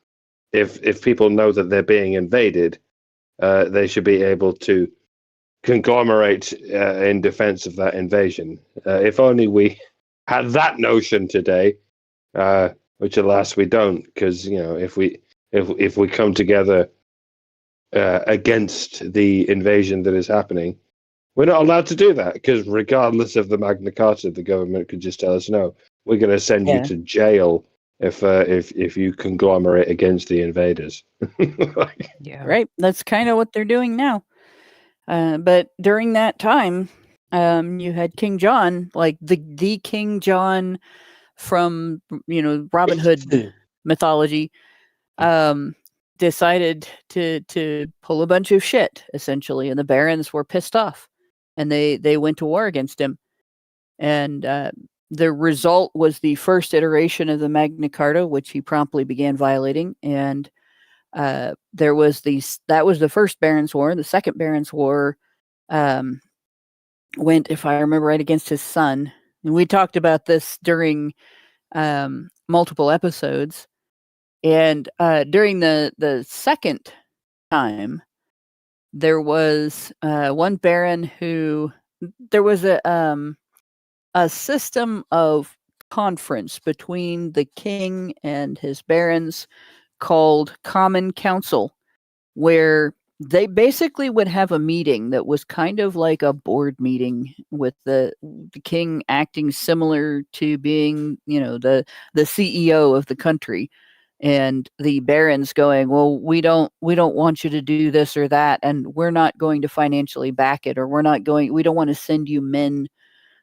[SPEAKER 5] if people know that they're being invaded, they should be able to conglomerate in defense of that invasion. If only we had that notion today, which alas we don't, because if we come together against the invasion that is happening, we're not allowed to do that, because regardless of the Magna Carta, the government could just tell us, no, we're going to send you to jail if you conglomerate against the invaders.
[SPEAKER 3] Right. That's kind of what they're doing now. But during that time, you had King John, like the King John from Robin Hood mythology, decided to pull a bunch of shit, essentially, and the barons were pissed off, and they went to war against him, and the result was the first iteration of the Magna Carta, which he promptly began violating, and that was the first Barons' War. The second Barons' War went, if I remember right, against his son. And we talked about this during multiple episodes. And during the second time, there was one baron who there was a system of conference between the king and his barons called Common Council, where they basically would have a meeting that was kind of like a board meeting, with the king acting similar to being, the CEO of the country, and the barons going, well, we don't want you to do this or that, and we're not going to financially back it, or we don't want to send you men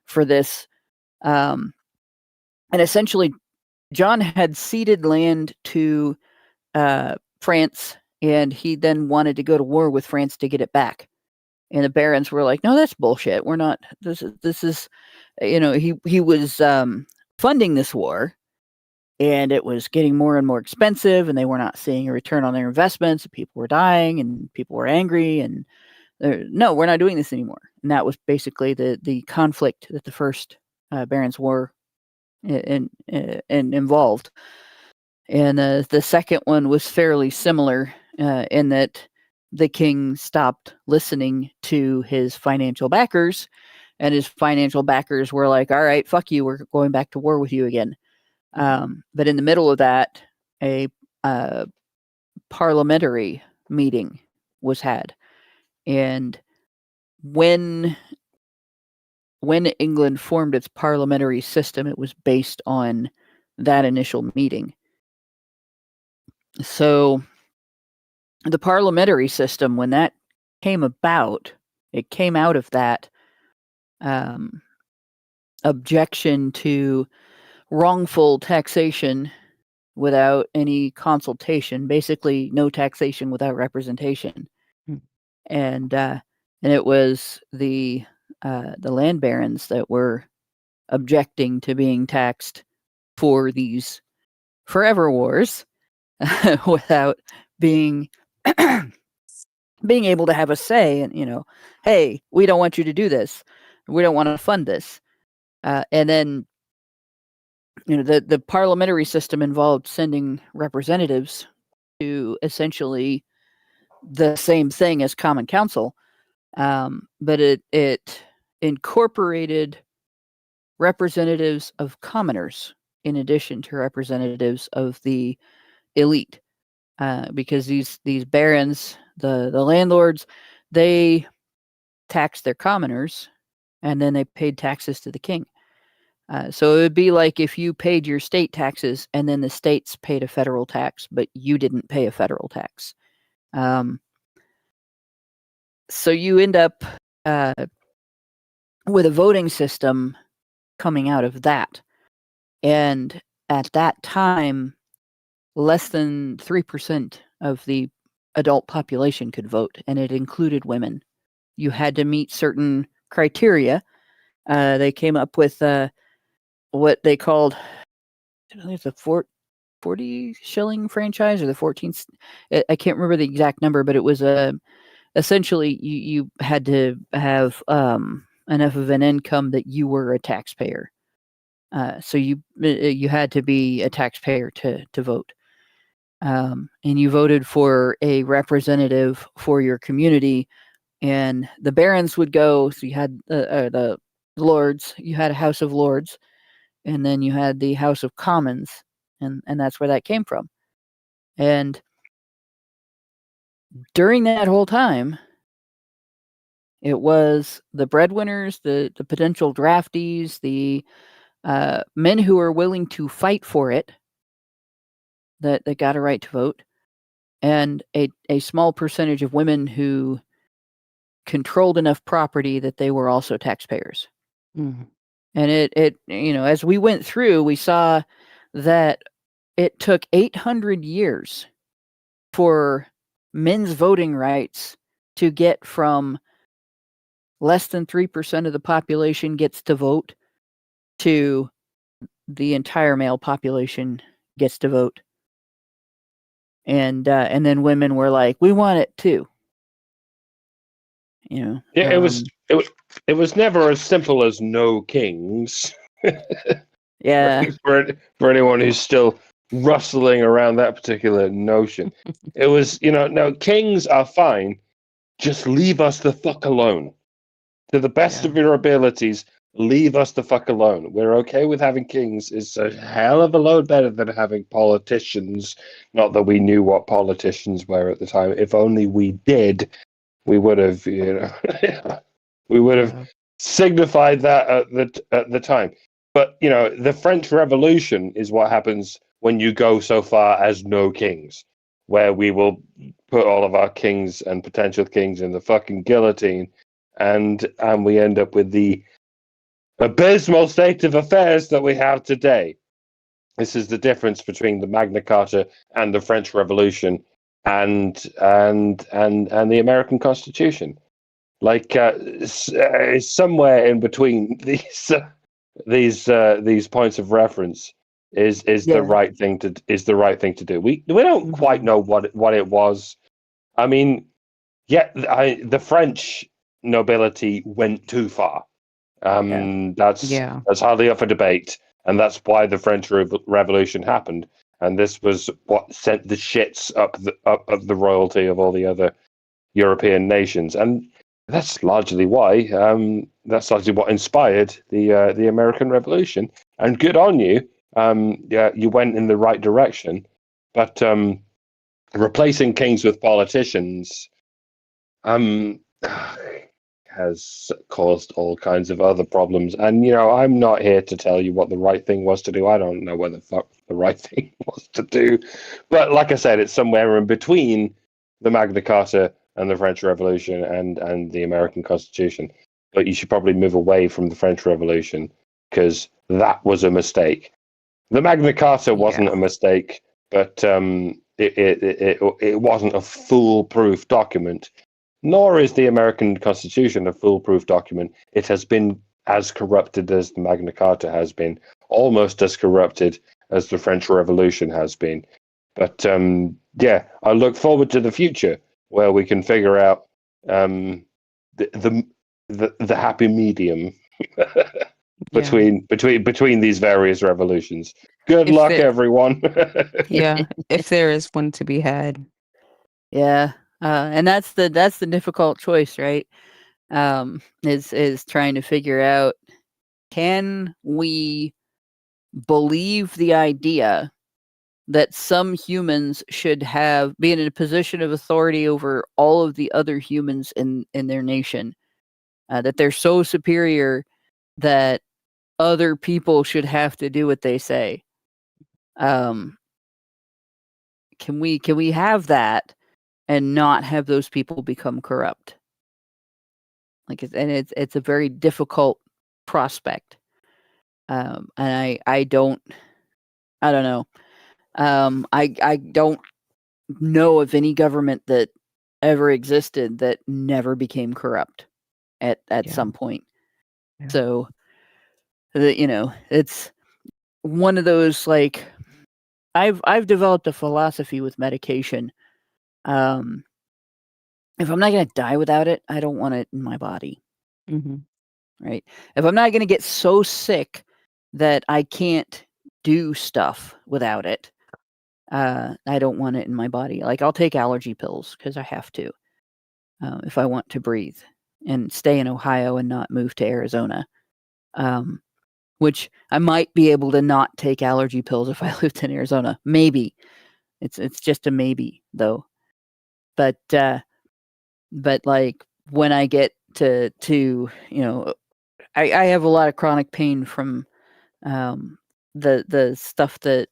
[SPEAKER 3] for this. And essentially, John had ceded land to France, and he then wanted to go to war with France to get it back. And the barons were like, "No, that's bullshit. We're not. This is, he was funding this war, and it was getting more and more expensive, and they were not seeing a return on their investments. And people were dying, and people were angry, and no, we're not doing this anymore." And that was basically the conflict that the first Barons' War and involved. And the second one was fairly similar in that the king stopped listening to his financial backers, and his financial backers were like, "All right, fuck you, we're going back to war with you again." But in the middle of that, a parliamentary meeting was had. And when England formed its parliamentary system, it was based on that initial meeting. So the parliamentary system, when that came about, it came out of that objection to wrongful taxation without any consultation, basically no taxation without representation. And it was the land barons that were objecting to being taxed for these forever wars without being able to have a say. And hey, we don't want you to do this. We don't want to fund this. And then the parliamentary system involved sending representatives to essentially the same thing as Common Council, but it incorporated representatives of commoners in addition to representatives of the elite, because these barons, the landlords, they taxed their commoners, and then they paid taxes to the king. So it would be like if you paid your state taxes and then the states paid a federal tax, but you didn't pay a federal tax. So you end up with a voting system coming out of that. And at that time, less than 3% of the adult population could vote, and it included women. You had to meet certain criteria. They came up with what they called, I think it's a 40 shilling franchise, or the 14. I can't remember the exact number, but it was essentially you had to have enough of an income that you were a taxpayer. So you had to be a taxpayer to vote. And you voted for a representative for your community, and the barons would go. So you had the lords, you had a House of Lords, and then you had the House of Commons, and that's where that came from. And during that whole time, it was the breadwinners, the potential draftees, the men who were willing to fight for it, that got a right to vote, and a small percentage of women who controlled enough property that they were also taxpayers.
[SPEAKER 4] Mm-hmm.
[SPEAKER 3] And it as we went through, we saw that it took 800 years for men's voting rights to get from less than 3% of the population gets to vote to the entire male population gets to vote. And then women were like, "We want it too."
[SPEAKER 5] Yeah, it was never as simple as no kings.
[SPEAKER 3] Yeah.
[SPEAKER 5] For anyone who's still rustling around that particular notion, it was, no, kings are fine. Just leave us the fuck alone. To the best of your abilities, leave us the fuck alone. We're okay with having kings. It's a hell of a load better than having politicians. Not that we knew what politicians were at the time. If only we did, we would have, we would have signified that at the time. But, the French Revolution is what happens when you go so far as no kings, where we will put all of our kings and potential kings in the fucking guillotine, and we end up with the abysmal state of affairs that we have today. This is the difference between the Magna Carta and the French Revolution, and the American Constitution. Like somewhere in between these points of reference is the right thing to do. We don't quite know what it was. I mean, the French nobility went too far. That's hardly up for debate, and that's why the French Revolution happened. And this was what sent the shits up of the royalty of all the other European nations, and that's largely why. That's largely what inspired the American Revolution. And good on you. You went in the right direction, but replacing kings with politicians has caused all kinds of other problems. And I'm not here to tell you what the right thing was to do. I don't know what the fuck the right thing was to do, but like I said, it's somewhere in between the Magna Carta and the French Revolution and the American Constitution. But you should probably move away from the French Revolution because that was a mistake. The Magna Carta wasn't a mistake, but it wasn't a foolproof document. Nor is the American Constitution a foolproof document. It has been as corrupted as the Magna Carta has been, almost as corrupted as the French Revolution has been. But I look forward to the future where we can figure out the happy medium between these various revolutions. Good luck, everyone.
[SPEAKER 4] If there is one to be had.
[SPEAKER 3] Yeah. And that's the difficult choice, right? Is trying to figure out, can we believe the idea that some humans should be in a position of authority over all of the other humans in their nation, that they're so superior that other people should have to do what they say? Can we have that and not have those people become corrupt? It's a very difficult prospect. And I don't know. I don't know of any government that ever existed that never became corrupt at some point. Yeah. So it's one of those, like, I've developed a philosophy with medication. If I'm not going to die without it, I don't want it in my body.
[SPEAKER 4] Mm-hmm.
[SPEAKER 3] Right? If I'm not going to get so sick that I can't do stuff without it, I don't want it in my body. Like, I'll take allergy pills because I have to, if I want to breathe and stay in Ohio and not move to Arizona. Which I might be able to not take allergy pills if I lived in Arizona. Maybe. It's just a maybe, though. But like, when I get to I have a lot of chronic pain from the stuff that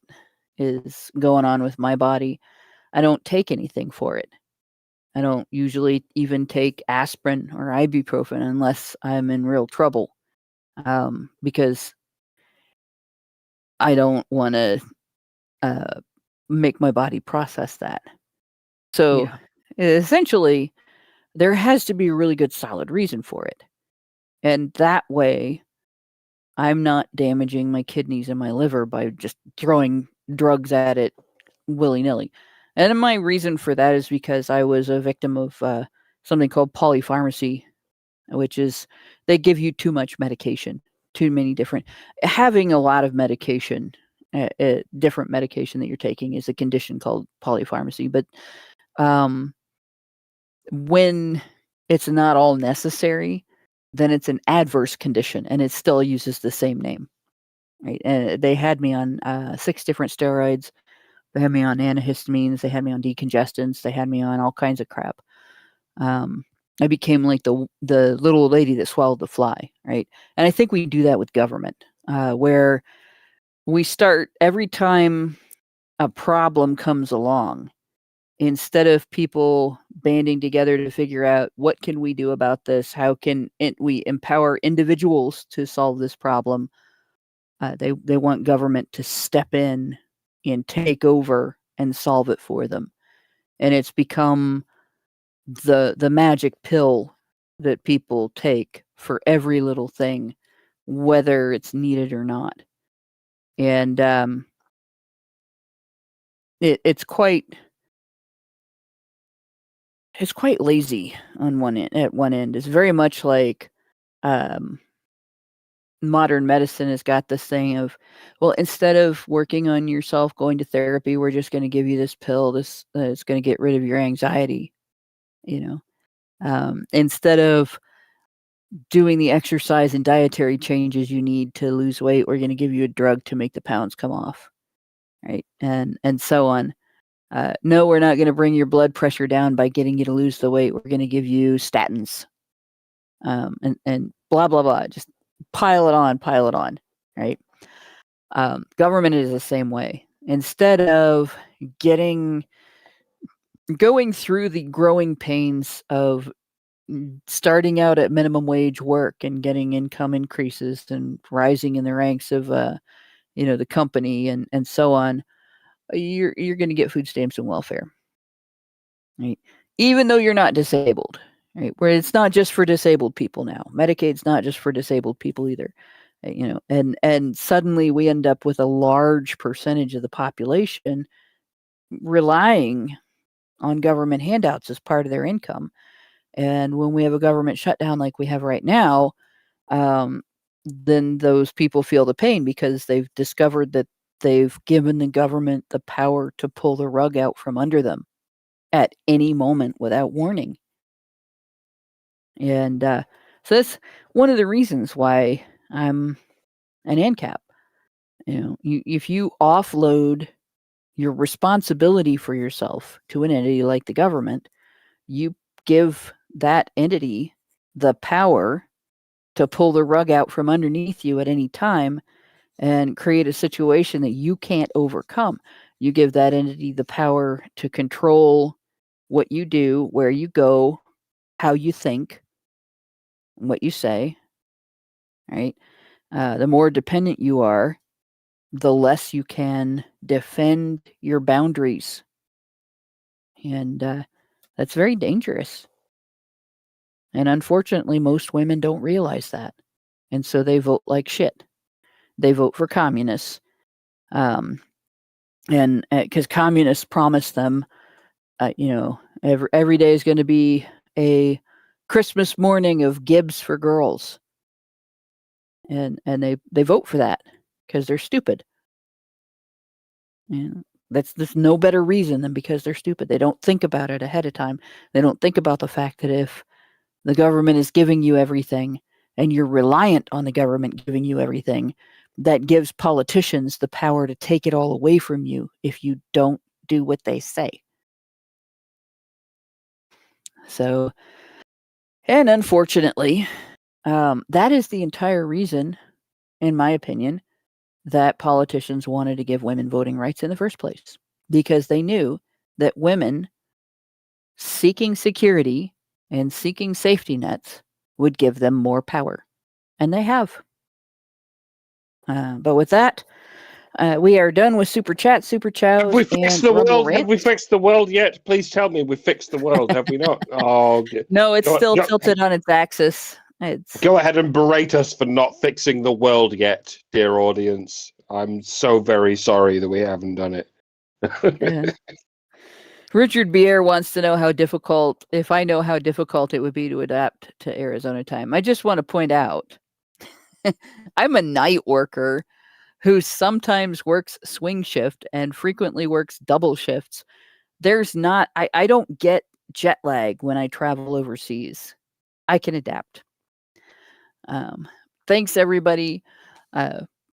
[SPEAKER 3] is going on with my body. I don't take anything for it. I don't usually even take aspirin or ibuprofen unless I'm in real trouble, because I don't want to make my body process that. So essentially, there has to be a really good solid reason for it. And that way, I'm not damaging my kidneys and my liver by just throwing drugs at it willy-nilly. And my reason for that is because I was a victim of something called polypharmacy, which is they give you too much medication, too many different. Having a lot of medication, different medication that you're taking, is a condition called polypharmacy. But when it's not all necessary, then it's an adverse condition, and it still uses the same name, right? And they had me on 6 different steroids. They had me on antihistamines. They had me on decongestants. They had me on all kinds of crap. I became like the little lady that swallowed the fly, right? And I think we do that with government, where we start, every time a problem comes along, instead of people banding together to figure out what can we do about this, how can we empower individuals to solve this problem, they want government to step in and take over and solve it for them. and it's become the magic pill that people take for every little thing, whether it's needed or not. And it's quite lazy on one end. At one end, it's very much like modern medicine has got this thing of, well, instead of working on yourself, going to therapy, we're just going to give you this pill. This it's going to get rid of your anxiety. Instead of doing the exercise and dietary changes you need to lose weight, we're going to give you a drug to make the pounds come off, right? And so on. No, we're not going to bring your blood pressure down by getting you to lose the weight. We're going to give you statins, and blah blah blah. Just pile it on, right? Government is the same way. Instead of going through the growing pains of starting out at minimum wage work and getting income increases and rising in the ranks of the company and so on, you're going to get food stamps and welfare, right? Even though you're not disabled, right? Where it's not just for disabled people now. Medicaid's not just for disabled people either, and suddenly we end up with a large percentage of the population relying on government handouts as part of their income. And when we have a government shutdown like we have right now, then those people feel the pain because they've discovered that they've given the government the power to pull the rug out from under them at any moment without warning. And so that's one of the reasons why I'm an ANCAP. If you offload your responsibility for yourself to an entity like the government, you give that entity the power to pull the rug out from underneath you at any time and create a situation that you can't overcome. You give that entity the power to control what you do, where you go, how you think, what you say, right? The more dependent you are, the less you can defend your boundaries. And that's very dangerous. And unfortunately, most women don't realize that. And so they vote like shit. They vote for communists. And because communists promise them, every day is going to be a Christmas morning of Gibbs for girls. And they vote for that because they're stupid. And there's no better reason than because they're stupid. They don't think about it ahead of time. They don't think about the fact that if the government is giving you everything and you're reliant on the government giving you everything, that gives politicians the power to take it all away from you if you don't do what they say. So, and unfortunately, that is the entire reason, in my opinion, that politicians wanted to give women voting rights in the first place, because they knew that women seeking security and seeking safety nets would give them more power. And they have. But with that, we are done with Super Chat, Super Chows,
[SPEAKER 5] Have we fixed the world? Have we fixed the world yet? Please tell me we fixed the world. Have we not? Oh,
[SPEAKER 3] no, it's still tilted on its axis.
[SPEAKER 5] Go ahead and berate us for not fixing the world yet, dear audience. I'm so very sorry that we haven't done it.
[SPEAKER 3] Yeah. Richard Bier wants to know if I know how difficult it would be to adapt to Arizona time. I just want to point out, I'm a night worker who sometimes works swing shift and frequently works double shifts. I don't get jet lag when I travel overseas. I can adapt. Thanks, everybody.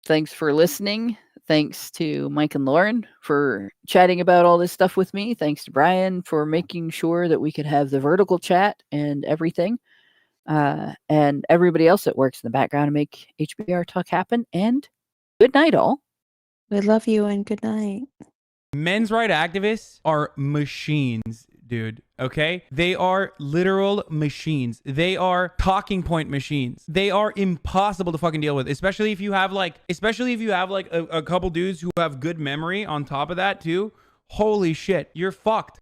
[SPEAKER 3] Thanks for listening. Thanks to Mike and Lauren for chatting about all this stuff with me. Thanks to Brian for making sure that we could have the vertical chat and everything. And everybody else that works in the background to make HBR Talk happen. And good night, all.
[SPEAKER 4] We love you and good night.
[SPEAKER 6] Men's rights activists are machines, dude. Okay? They are literal machines. They are talking point machines. They are impossible to fucking deal with, especially if you have like a couple dudes who have good memory on top of that too. Holy shit, you're fucked.